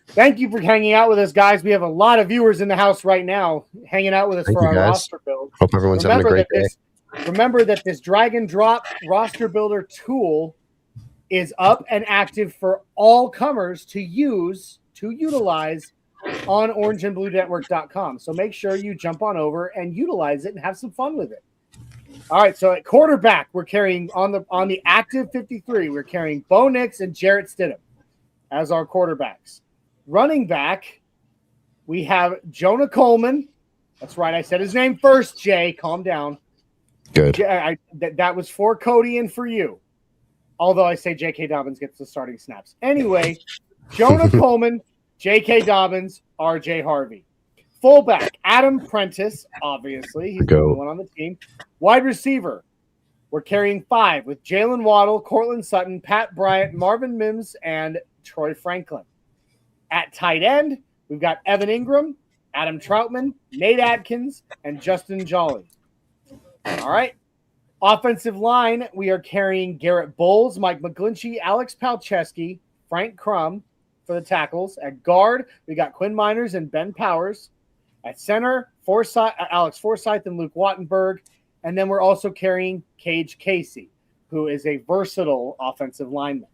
thank you for hanging out with us, guys. We have a lot of viewers in the house right now hanging out with us for our roster build. Hope everyone's having a great day. Remember that this drag and drop roster builder tool is up and active for all comers to utilize on orangeandbluenetwork.com. So make sure you jump on over and utilize it and have some fun with it. All right, so at quarterback, we're carrying on the active 53, we're carrying Bo Nix and Jarrett Stidham as our quarterbacks. Running back, we have Jonah Coleman. That's right, I said his name first, Jay. Calm down. Good. That was for Cody and for you. Although I say J.K. Dobbins gets the starting snaps. Anyway, Jonah Coleman, J.K. Dobbins, R.J. Harvey. Fullback, Adam Prentice, obviously. He's the only one on the team. Wide receiver, we're carrying 5 with Jalen Waddle, Cortland Sutton, Pat Bryant, Marvin Mims, and Troy Franklin. At tight end, we've got Evan Ingram, Adam Troutman, Nate Atkins, and Justin Jolly. All right. Offensive line, we are carrying Garrett Bowles, Mike McGlinchey, Alex Palczewski, Frank Crum for the tackles. At guard, we got Quinn Miners and Ben Powers. At center, Alex Forsythe and Luke Wattenberg. And then we're also carrying Cage Casey, who is a versatile offensive lineman.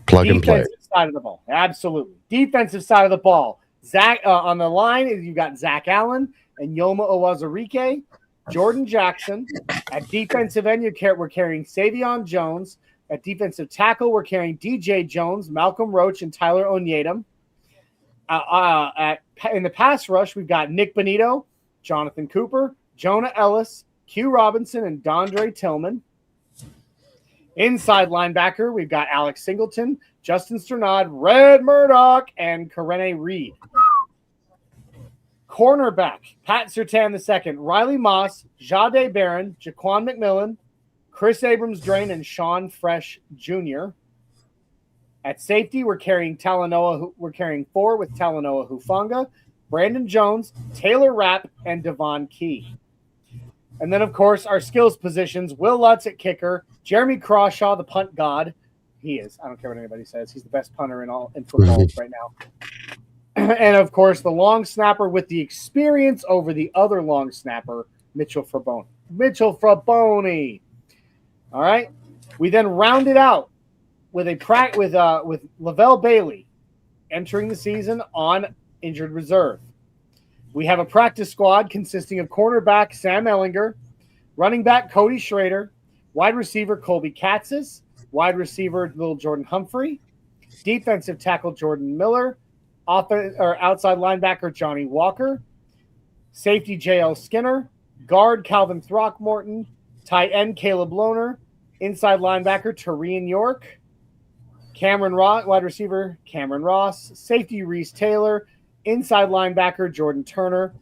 Plug and play. Defensive side of the ball. Absolutely. Defensive side of the ball. Zach on the line, you've got Zach Allen and Yoma Owazurike, Jordan Jackson. At defensive end, we're carrying Savion Jones. At defensive tackle, we're carrying DJ Jones, Malcolm Roach, and Tyler Onyedem. In the pass rush, we've got Nick Bonito, Jonathan Cooper, Jonah Ellis, Q Robinson, and Dondre Tillman. Inside linebacker, we've got Alex Singleton, Justin Sternad, Red Murdoch, and Karene Reed. Cornerback, Pat Surtain II, Riley Moss, Jade Barron, Jaquan McMillan, Chris Abrams-Drain, and Sean Fresh Jr. At safety, we're carrying 4 with Talanoa Hufanga, Brandon Jones, Taylor Rapp, and Devon Key. And then, of course, our skills positions, Will Lutz at kicker, Jeremy Crawshaw, the punt god. He is. I don't care what anybody says. He's the best punter in football right now. And, of course, the long snapper with the experience over the other long snapper, Mitchell Fraboni. All right. We then rounded out with Lavelle Bailey entering the season on injured reserve. We have a practice squad consisting of cornerback Sam Ellinger, running back Cody Schrader, wide receiver Colby Katzis, wide receiver Little Jordan Humphrey, defensive tackle Jordan Miller, outside linebacker Johnny Walker, safety J.L. Skinner, guard Calvin Throckmorton, tight end Caleb Lohner, inside linebacker Terian York, Cameron Ross, wide receiver Cameron Ross, safety Reese Taylor, inside linebacker Jordan Turner,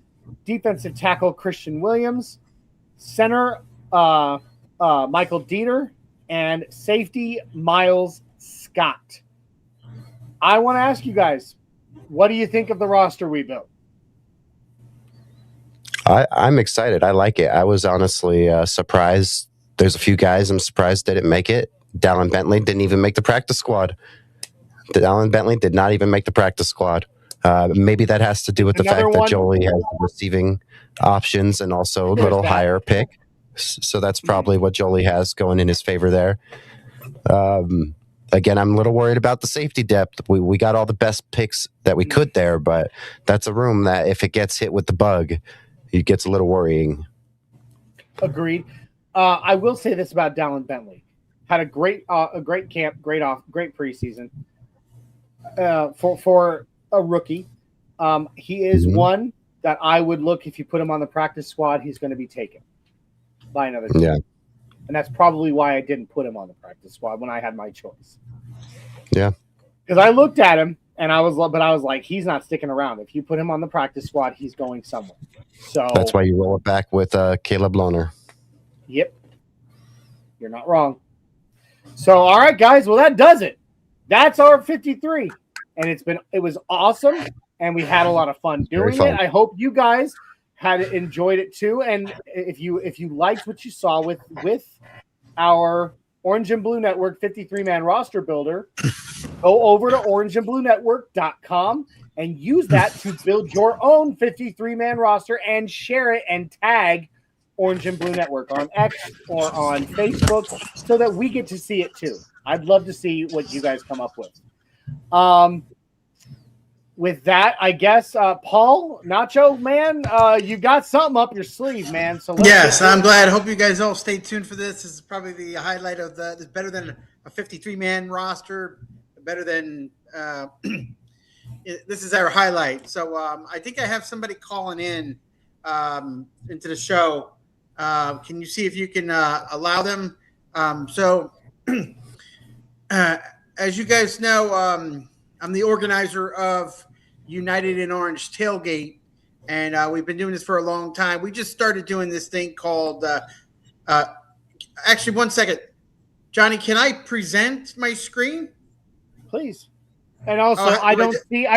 defensive tackle Christian Williams, center Michael Dieter, and safety Miles Scott. I want to ask you guys, what do you think of the roster we built? I'm excited. I like it. I was honestly surprised. There's a few guys I'm surprised didn't make it. Dallin Bentley didn't even make the practice squad. Dallin Bentley did not even make the practice squad. Maybe that has to do with the fact that Jolie has the receiving options and also a little higher pick. So that's probably what Jolie has going in his favor there. Again, I'm a little worried about the safety depth. We got all the best picks that we could there, but that's a room that if it gets hit with the bug, it gets a little worrying. Agreed. I will say this about Dallin Bentley. Had a great camp, great preseason for a rookie. He is one that I would look, if you put him on the practice squad, he's going to be taken by another team. Yeah. And that's probably why I didn't put him on the practice squad when I had my choice. Yeah. Because I looked at him and I was like, he's not sticking around. If you put him on the practice squad, he's going somewhere. So that's why you roll it back with Caleb Lohner. Yep. You're not wrong. So, all right, guys. Well, that does it. That's our 53. And it was awesome. And we had a lot of fun doing it. I hope you guys had enjoyed it too. And if you liked what you saw with our Orange and Blue Network 53-man roster builder, go over to orangeandbluenetwork.com and use that to build your own 53-man roster and share it and tag Orange and Blue Network on X or on Facebook so that we get to see it too. I'd love to see what you guys come up with. With that, I guess, Paul, Nacho, man, you got something up your sleeve, man. So yes, I'm glad. I hope you guys all stay tuned for this. This is probably the highlight of it's better than a 53-man roster, better than this is our highlight. So I think I have somebody calling in into the show. Can you see if you can allow them? As you guys know, I'm the organizer of United in Orange Tailgate, and we've been doing this for a long time. We just started doing this thing called Actually, 1 second. Johnny, can I present my screen? Please. And also, I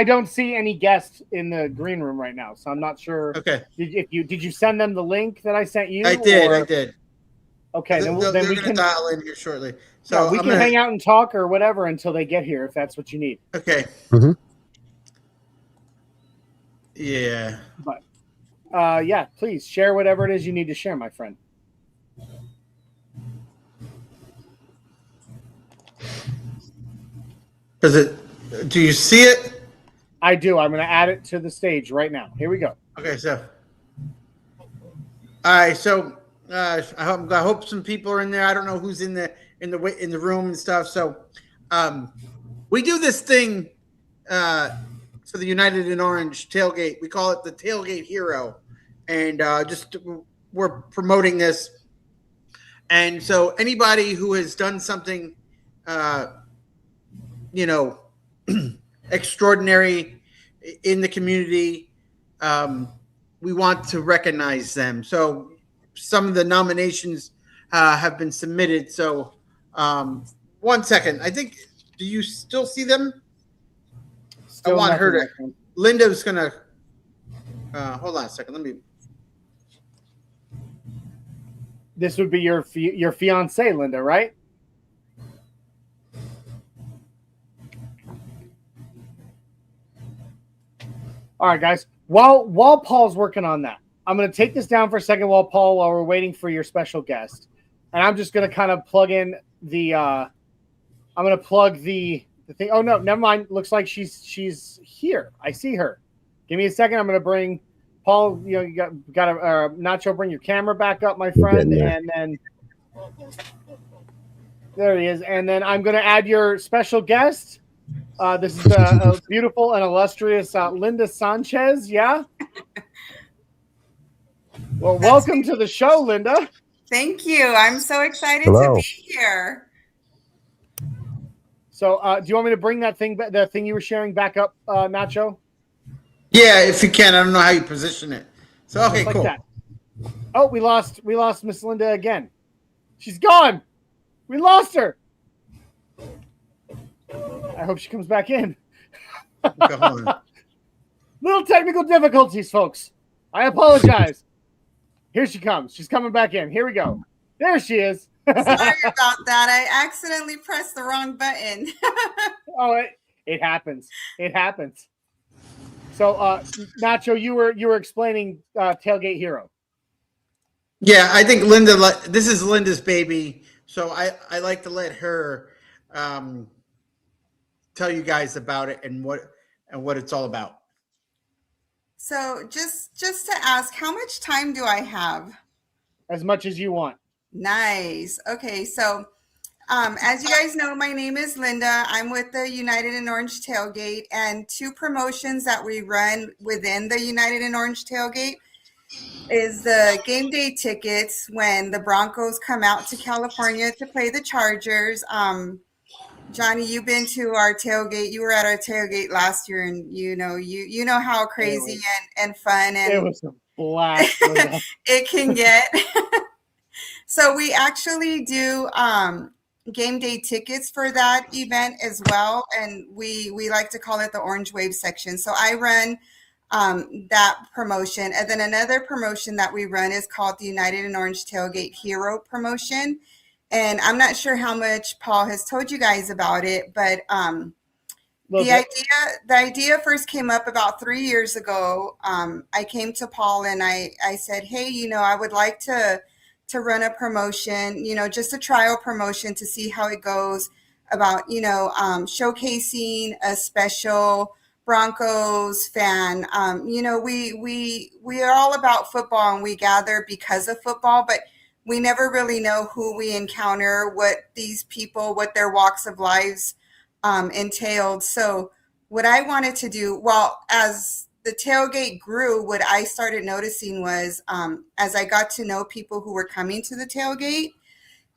don't see any guests in the green room right now, so I'm not sure. Okay. Did you send them the link that I sent you? I did. Okay, then we can dial in here shortly. So we can hang out and talk or whatever until they get here, if that's what you need. Okay. Mm-hmm. Yeah. But yeah, please share whatever it is you need to share, my friend. Do you see it? I do. I'm going to add it to the stage right now. Here we go. Okay, so. All right, so I hope some people are in there. I don't know who's in the room and stuff. So, we do this thing for the United in Orange tailgate. We call it the Tailgate Hero, and we're promoting this. And so, anybody who has done something, extraordinary in the community, we want to recognize them. So some of the nominations have been submitted. So 1 second. I think, do you still see them? Still I want her to. Linda's going to. Hold on a second. Let me. This would be your fiance, Linda, right? All right, guys. While Paul's working on that, I'm going to take this down for a second while we're waiting for your special guest, and I'm just going to kind of plug in the. I'm going to plug the thing. Oh no, never mind. Looks like she's here. I see her. Give me a second. I'm going to bring Paul. You got to Nacho. Bring your camera back up, my friend, and then there he is. And then I'm going to add your special guest. This is a beautiful and illustrious Linda Sanchez. Yeah. Well, welcome to the show, Linda. Thank you. I'm so excited to be here. So, do you want me to bring the thing you were sharing back up, Nacho? Yeah, if you can. I don't know how you position it. So, okay, cool. That. Oh, we lost Miss Linda again. She's gone. We lost her. I hope she comes back in. Little technical difficulties, folks. I apologize. Here she comes. She's coming back in. Here we go. There she is. Sorry about that. I accidentally pressed the wrong button. Oh, it happens. It happens. So, Nacho, you were explaining Tailgate Hero. Yeah, I think Linda. This is Linda's baby, so I like to let her tell you guys about it and what it's all about. So just to ask, how much time do I have? As much as you want. Nice. Okay, so as you guys know, my name is Linda. I'm with the United in Orange Tailgate, and two promotions that we run within the United in Orange Tailgate is the game day tickets when the Broncos come out to California to play the Chargers. Johnny, you've been to our tailgate. You were at our tailgate last year, and you know how crazy and fun and it was a blast. it can get. So we actually do game day tickets for that event as well, and we like to call it the Orange Wave section. So I run that promotion, and then another promotion that we run is called the United in Orange Tailgate Hero promotion. And I'm not sure how much Paul has told you guys about it, but the idea first came up about 3 years ago. I came to Paul and I said, hey, I would like to run a promotion, just a trial promotion to see how it goes about, showcasing a special Broncos fan. We are all about football and we gather because of football, but we never really know who we encounter, what these people, what their walks of lives entailed. So what I wanted to do, as the tailgate grew, what I started noticing was as I got to know people who were coming to the tailgate,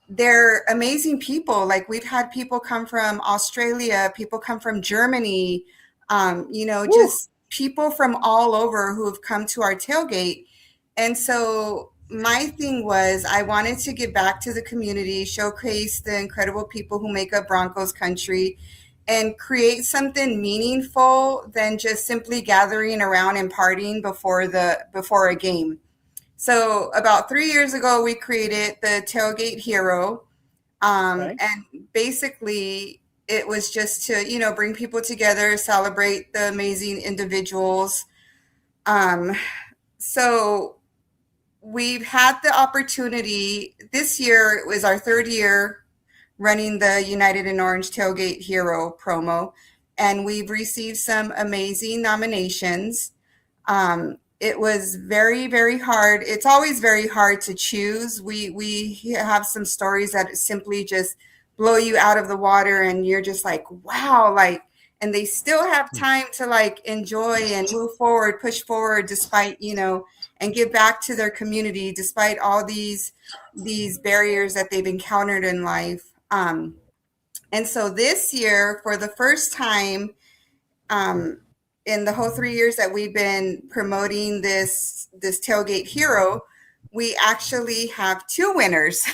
they're amazing people. Like we've had people come from Australia, people come from Germany, just people from all over who have come to our tailgate. And so my thing was I wanted to give back to the community, showcase the incredible people who make up Broncos country, and create something meaningful than just simply gathering around and partying before a game. So about 3 years ago, we created the Tailgate Hero. And basically it was just to, bring people together, celebrate the amazing individuals. So we've had the opportunity this year. It was our third year running the United in Orange Tailgate Hero promo, and we've received some amazing nominations. It was very, very hard. It's always very hard to choose. We have some stories that simply just blow you out of the water, and you're just like, wow, and they still have time to enjoy and move forward, push forward, despite, and give back to their community, despite all these barriers that they've encountered in life. And so this year, for the first time, in the whole 3 years that we've been promoting this Tailgate Hero, we actually have 2 winners.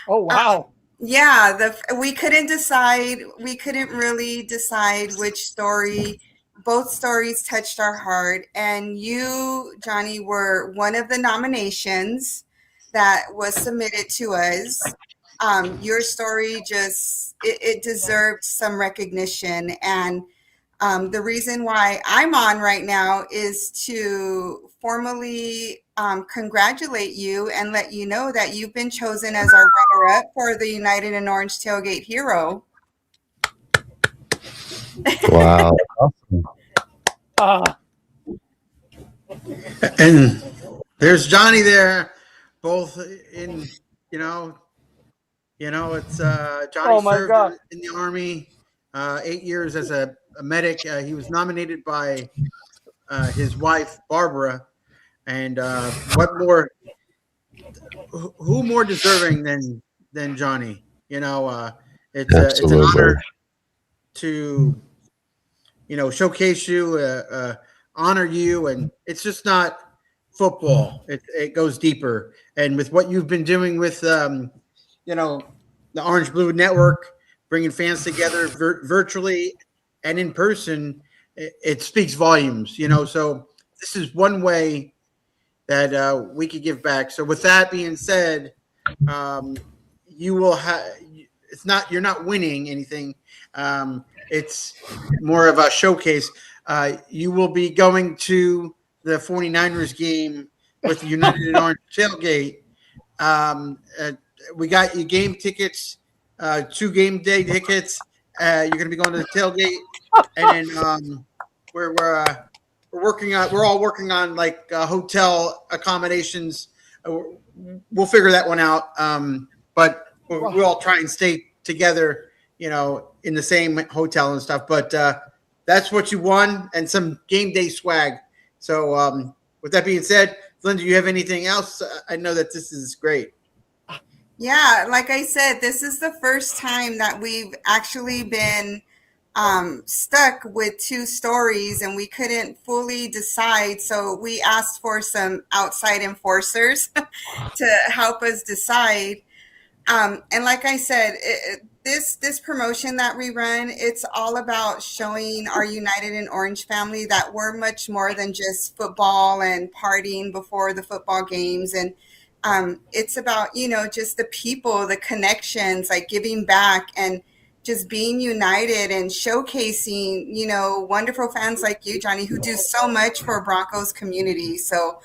Oh, wow. Yeah, we couldn't decide. We couldn't really decide which story. Both stories touched our heart. And you, Johnny, were one of the nominations that was submitted to us. Your story it deserved some recognition. And the reason why I'm on right now is to formally congratulate you and let you know that you've been chosen as our runner-up for the United in Orange Tailgate Hero. Wow. And there's Johnny there, both in, it's Johnny served in the Army, 8 years as a medic. He was nominated by his wife, Barbara. And who more deserving than Johnny? It's an honor to, showcase you, honor you. And it's just not football. It goes deeper. And with what you've been doing with, the Orange Blue Network, bringing fans together virtually and in person, it speaks volumes, so this is one way that we could give back. So with that being said, you will have, you're not winning anything. It's more of a showcase. You will be going to the 49ers game with the United in Orange Tailgate. We got you game tickets, 2 game day tickets. You're going to be going to the tailgate, and then we're working on. We're all working on hotel accommodations. We'll figure that one out. But we'll all try and stay together, in the same hotel and stuff. But that's what you won, and some game day swag. So with that being said, Linda, do you have anything else? I know that this is great. Yeah, like I said, this is the first time that we've actually been stuck with 2 stories, and we couldn't fully decide. So we asked for some outside enforcers to help us decide. And like I said, this promotion that we run, it's all about showing our United in Orange family that we're much more than just football and partying before the football games. And it's about, just the people, the connections, giving back and just being united and showcasing, wonderful fans like you, Johnny, who do so much for Broncos community. So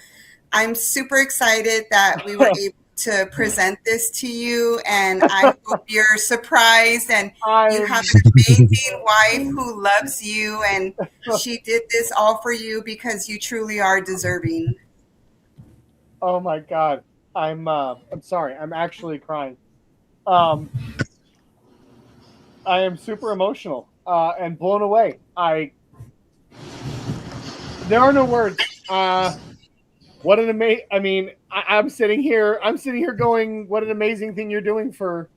I'm super excited that we were able to present this to you, and I hope you're surprised and you have an amazing wife who loves you, and she did this all for you because you truly are deserving. Oh my God. I'm sorry. I'm actually crying. I am super emotional and blown away. There are no words. What an amazing! I mean, I'm sitting here going, what an amazing thing you're doing for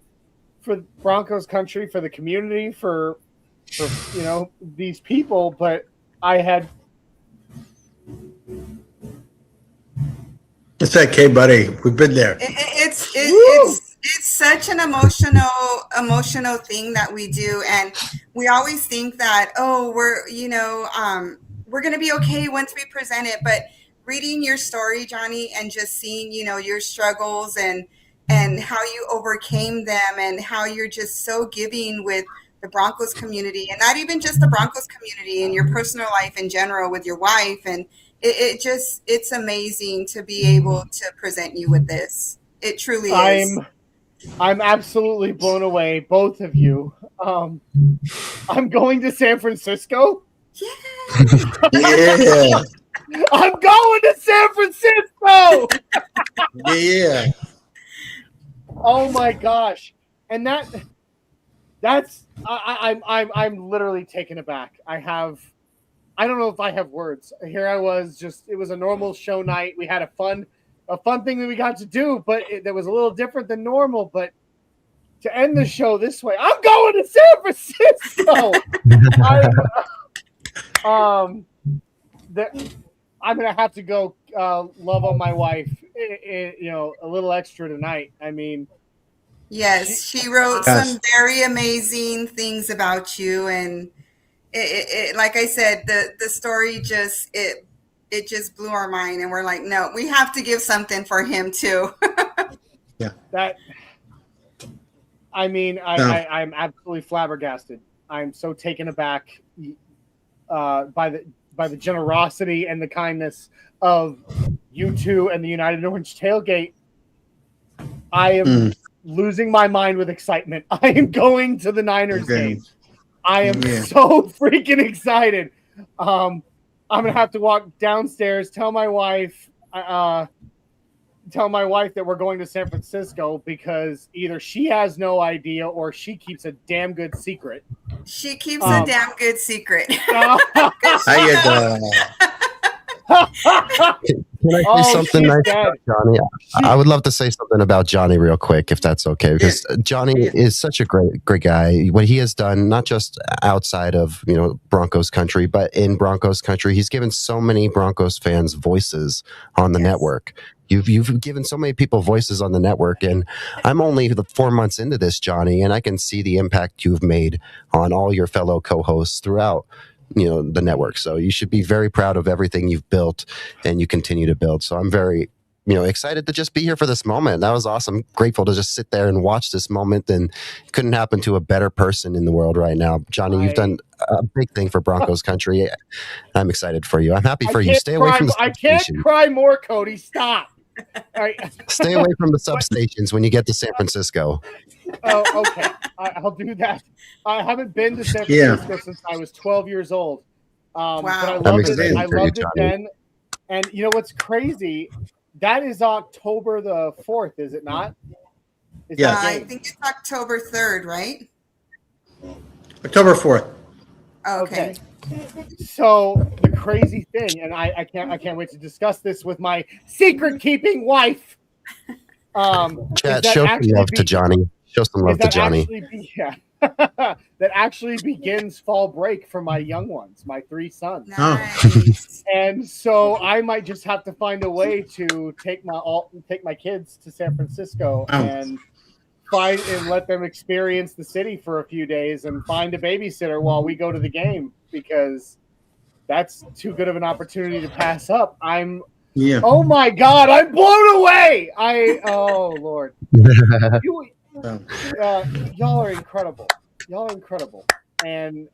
Broncos country, for the community, for these people. But I had It's okay, buddy. We've been there. It's such an emotional thing that we do, and we always think that we're gonna be okay once we present it. But reading your story, Johnny, and just seeing your struggles and how you overcame them, and how you're just so giving with the Broncos community, and not even just the Broncos community, in your personal life in general with your wife, and it's amazing to be able to present you with this. It truly is. I'm absolutely blown away, both of you. I'm going to San Francisco. Yeah. I'm going to San Francisco. Yeah. Oh my gosh. And that's I'm literally taken aback. I don't know if I have words. Here I was, it was a normal show night. We had a fun thing that we got to do, but that was a little different than normal. But to end the show this way, I'm going to San Francisco. I'm gonna have to go love on my wife, a little extra tonight. I mean, yes, she wrote some very amazing things about you, and it like I said, the story just blew our mind, and we're like, no, we have to give something for him too. Yeah. I'm absolutely flabbergasted. I'm so taken aback by the generosity and the kindness of you two and the United Orange Tailgate. I am losing my mind with excitement. I am going to the Niners game. I am so freaking excited. I'm gonna have to walk downstairs, tell my wife that we're going to San Francisco, because either she has no idea or she keeps a damn good secret. She keeps a damn good secret. How you doing? Can I say something nice about Johnny? I would love to say something about Johnny real quick, if that's okay, because Johnny is such a great guy. What he has done, not just outside of Broncos country, but in Broncos country, he's given so many Broncos fans voices on the network. You've given so many people voices on the network, and I'm only 4 months into this, Johnny, and I can see the impact you've made on all your fellow co-hosts throughout the network. So you should be very proud of everything you've built and you continue to build. So I'm very excited to just be here for this moment. That was awesome. Grateful to just sit there and watch this moment, and it couldn't happen to a better person in the world right now. Johnny, you've done a big thing for Broncos country. I'm excited for you. I'm happy for you. Stay away from the substation. I can't cry more, Cody. Stop. All right. Stay away from the substations when you get to San Francisco. Oh, okay. I'll do that. I haven't been to San Francisco since I was 12 years old. Wow. But I loved it. I loved it then. And you know what's crazy? That is October the 4th, is it not? Yeah. I think it's October 3rd, right? October 4th. Okay. So the crazy thing, and I can't wait to discuss this with my secret keeping wife. Chat, show some love to Johnny. Show some love to Johnny. That actually begins fall break for my young ones, my 3 sons. Nice. And so I might just have to find a way to take my kids to San Francisco and let them experience the city for a few days, and find a babysitter while we go to the game, because that's too good of an opportunity to pass up. Oh my God, I'm blown away. Oh Lord. Y'all are incredible. And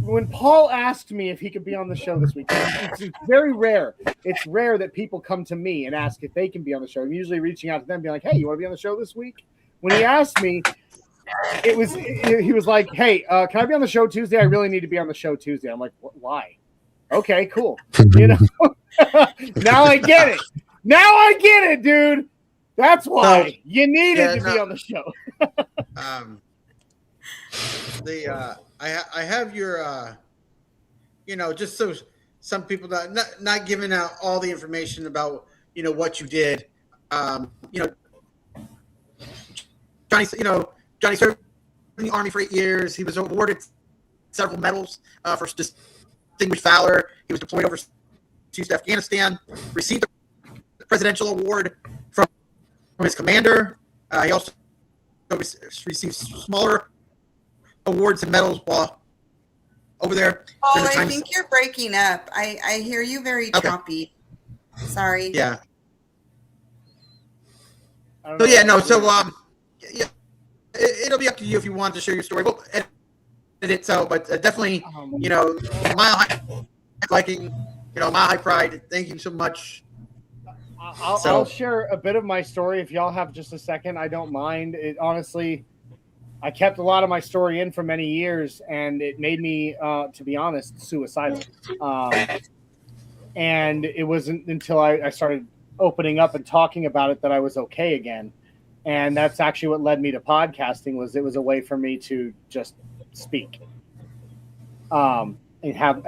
when Paul asked me if he could be on the show this week, it's very rare. It's rare that people come to me and ask if they can be on the show. I'm usually reaching out to them, being like, "Hey, you want to be on the show this week?" When he asked me, he was like, "Hey, can I be on the show Tuesday? I really need to be on the show Tuesday." I'm like, "Why?" Okay, cool. Now I get it. Now I get it, dude. That's why you needed to be on the show. I have your just so some people not giving out all the information about what you did. Johnny served in the Army for 8 years. He was awarded several medals for distinguished valor. He was deployed overseas to Afghanistan, received presidential award from his commander. He also received smaller awards and medals while over there. Oh, I think you're breaking up. I hear you very choppy. Sorry. Yeah. So yeah, it'll be up to you if you want to share your story. We'll edit it, but definitely, Mile High liking, Mile High Pride. Thank you so much. I'll share a bit of my story if y'all have just a second. I don't mind. It honestly, I kept a lot of my story in for many years, and it made me, to be honest, suicidal. And it wasn't until I started opening up and talking about it that I was okay again. And that's actually what led me to podcasting. It was a way for me to just speak, and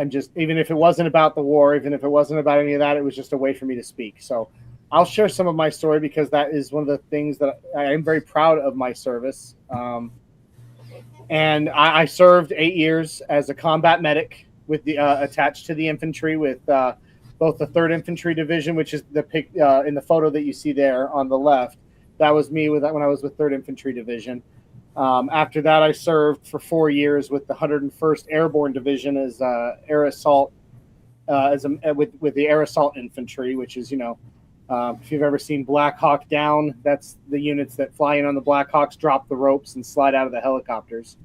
just, even if it wasn't about the war, even if it wasn't about any of that, it was just a way for me to speak. So I'll share some of my story because that is one of the things that I am very proud of my service. And I served 8 years as a combat medic with the attached to the infantry with both the 3rd Infantry Division, which is the pic in the photo that you see there on the left. That was me when I was with 3rd Infantry Division. After that, I served for 4 years with the 101st Airborne Division as air assault, with the air assault infantry, which is, if you've ever seen Black Hawk Down, that's the units that fly in on the Black Hawks, drop the ropes, and slide out of the helicopters.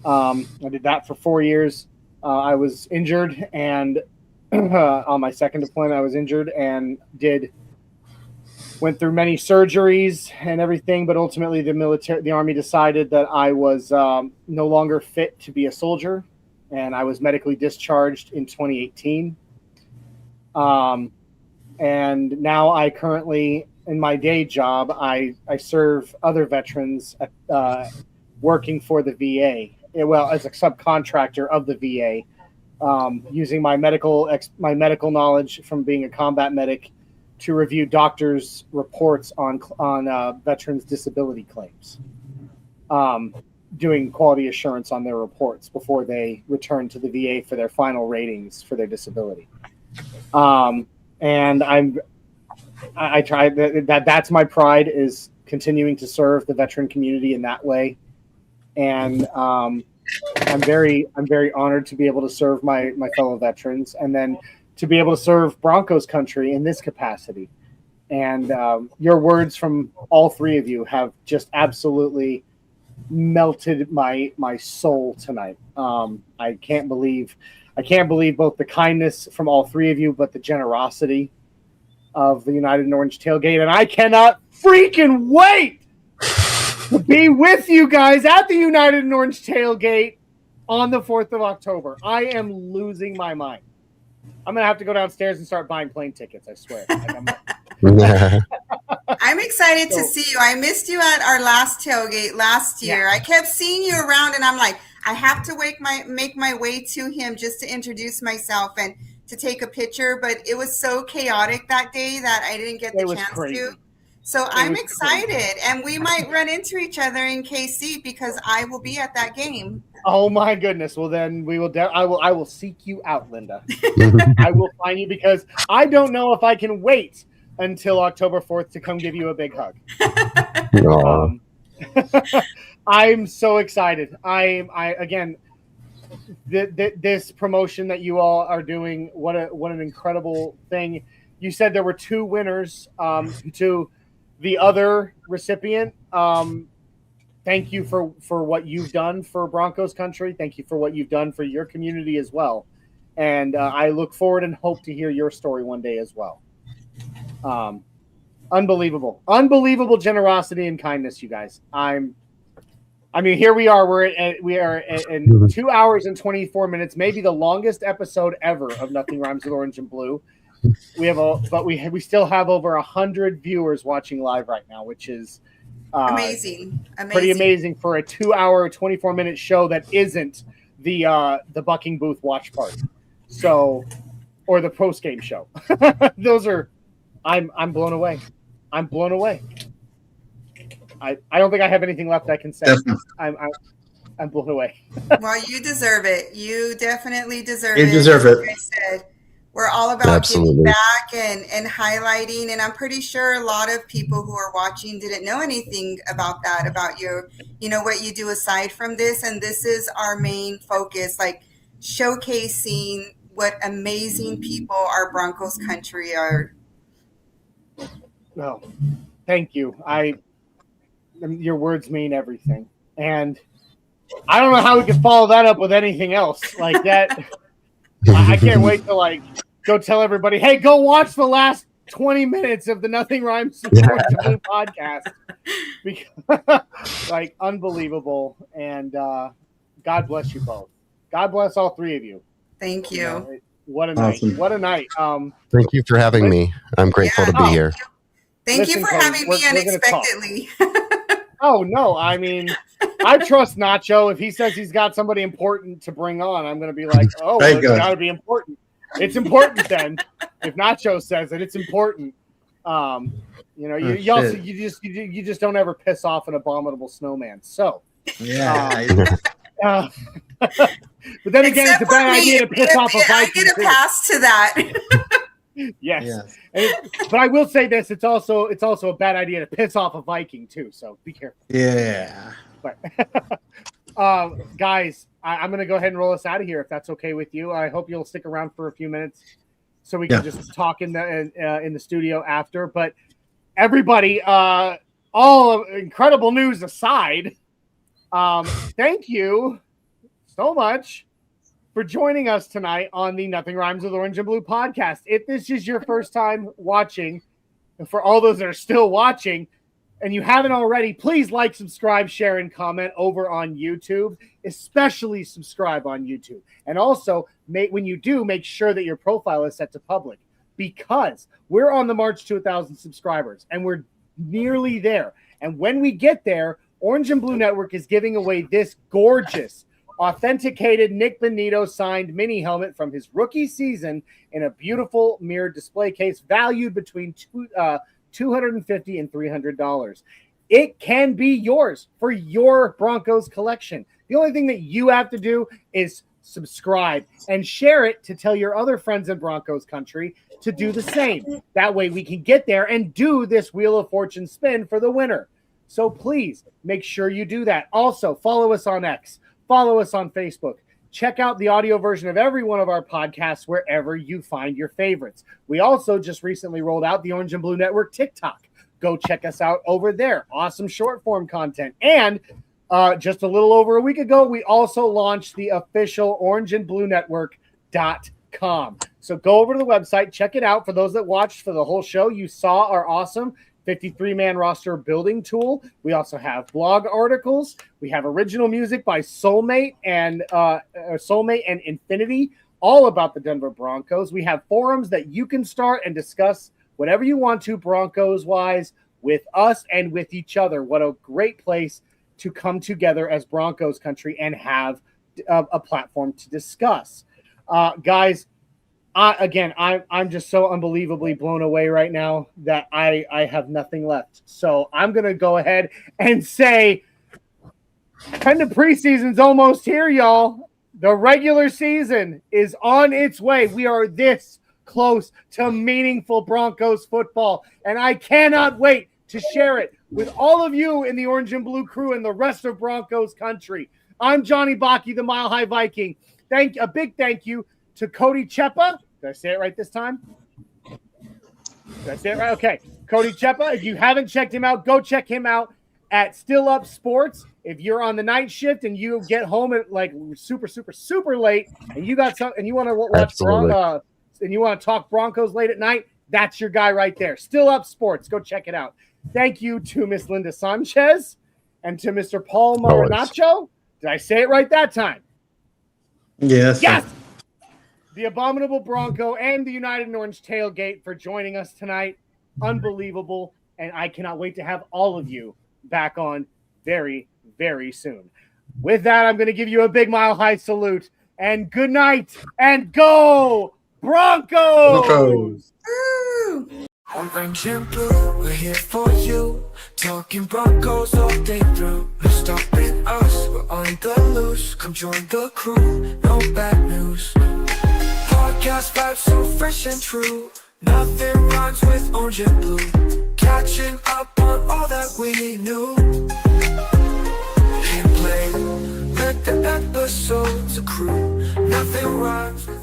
I did that for 4 years. I was injured, and on my second deployment, I was injured and went through many surgeries and everything, but ultimately the Army decided that I was no longer fit to be a soldier, and I was medically discharged in 2018. And now I currently, in my day job, I serve other veterans working for the VA, as a subcontractor of the VA, using my medical knowledge from being a combat medic to review doctors' reports on veterans' disability claims, doing quality assurance on their reports before they return to the VA for their final ratings for their disability. And I try that's my pride, is continuing to serve the veteran community in that way. And I'm very honored to be able to serve my fellow veterans, and then to be able to serve Broncos country in this capacity. And your words from all three of you have just absolutely melted my soul tonight. I can't believe both the kindness from all three of you, but the generosity of the United in Orange tailgate. And I cannot freaking wait to be with you guys at the United in Orange tailgate on the 4th of October. I am losing my mind. I'm going to have to go downstairs and start buying plane tickets, I swear. I'm excited to see you. I missed you at our last tailgate last year. I kept seeing you around, and I'm like, I have to make my way to him just to introduce myself and to take a picture. But it was so chaotic that day that I didn't get the chance to. So I'm excited, and we might run into each other in KC because I will be at that game. Oh my goodness! Well, then we will. I will seek you out, Linda. I will find you because I don't know if I can wait until October 4th to come give you a big hug. I'm so excited. This promotion that you all are doing, what an incredible thing. You said there were 2 winners. To the other recipient, thank you for what you've done for Broncos country. Thank you for what you've done for your community as well. And I look forward and hope to hear your story one day as well. Unbelievable generosity and kindness, you guys. Here we are. We are in 2 hours and 24 minutes, maybe the longest episode ever of Nothing Rhymes with Orange and Blue. We still have over 100 viewers watching live right now, which is amazing. Pretty amazing for a 2 hour, 24 minute show that isn't the Bucking Booth watch party, or the post game show. Those are. I'm blown away. I'm blown away. I don't think I have anything left I can say. I'm blown away. Well, you deserve it. You definitely deserve it. You deserve it. Like I said, We're all about Absolutely. giving back and highlighting. And I'm pretty sure a lot of people who are watching didn't know anything about that, about your, what you do aside from this. And this is our main focus, like showcasing what amazing people our Broncos country are. No, thank you. Your words mean everything. And I don't know how we could follow that up with anything else like that. I can't wait to go tell everybody, hey, go watch the last 20 minutes of the Nothing Rhymes podcast. Because, unbelievable. And God bless you both. God bless all three of you. Thank you. What a night. What a night. Thank you for having me. I'm grateful to be here. Thank you for having me unexpectedly. Oh, no. I mean, I trust Nacho. If he says he's got somebody important to bring on, I'm going to be like, oh, well, it's got to be important. It's important then. If Nacho says it, it's important. You just don't ever piss off an abominable snowman. So, but then again, it's a bad idea to piss off a Viking. I get a pass to that. Yes. But I will say this: it's also a bad idea to piss off a Viking too. So be careful. Yeah. But guys, I'm going to go ahead and roll us out of here if that's okay with you. I hope you'll stick around for a few minutes so we can just talk in the studio after. But everybody, all incredible news aside, thank you so much for joining us tonight on the Nothing Rhymes with Orange and Blue podcast. If this is your first time watching, and for all those that are still watching, and you haven't already, please like, subscribe, share, and comment over on YouTube. Especially subscribe on YouTube. And also, when you do, make sure that your profile is set to public, because we're on the march to 1,000 subscribers, and we're nearly there. And when we get there, Orange and Blue Network is giving away this gorgeous, authenticated Nick Bonito signed mini helmet from his rookie season in a beautiful mirrored display case valued between $250 and $300. It can be yours for your Broncos collection. The only thing that you have to do is subscribe and share it to tell your other friends in Broncos country to do the same. That way we can get there and do this Wheel of Fortune spin for the winner. So please make sure you do that. Also, follow us on X. Follow us on Facebook. Check out the audio version of every one of our podcasts wherever you find your favorites. We also just recently rolled out the Orange and Blue Network TikTok. Go check us out over there. Awesome short form content. And just a little over a week ago, we also launched the official orangeandbluenetwork.com. So go over to the website, check it out. For those that watched for the whole show, you saw our awesome 53-man roster building tool. We also have blog articles. We have original music by Soulmate and Infinity, all about the Denver Broncos. We have forums that you can start and discuss whatever you want to Broncos-wise with us and with each other. What a great place to come together as Broncos country and have a platform to discuss. Guys, I'm just so unbelievably blown away right now that I have nothing left. So I'm going to go ahead and say, kind of preseason's almost here, y'all. The regular season is on its way. We are this close to meaningful Broncos football, and I cannot wait to share it with all of you in the Orange and Blue crew and the rest of Broncos country. I'm Johnny Baki, the Mile High Viking. A big thank you to Cody Chepa. Did I say it right this time? Did I say it right? Okay. Cody Chepa. If you haven't checked him out, go check him out at Still Up Sports. If you're on the night shift and you get home at super late and you got some and you want to watch and you want to talk Broncos late at night, that's your guy right there. Still Up Sports. Go check it out. Thank you to Miss Linda Sanchez and to Mr. Paul Marinaccio. Did I say it right that time? Yes. Yes. The Abominable Bronco and the United and Orange Tailgate for joining us tonight. Unbelievable. And I cannot wait to have all of you back on very, very soon. With that, I'm going to give you a big Mile High salute. And good night. And go Broncos! Orange and blue, we're here for you. Talking Broncos all day through. No stopping us, we're on the loose. Come join the crew, no bad news. Podcast vibes so fresh and true. Nothing rhymes with orange and blue. Catching up on all that we knew. And play, let the episodes accrue. Nothing rhymes with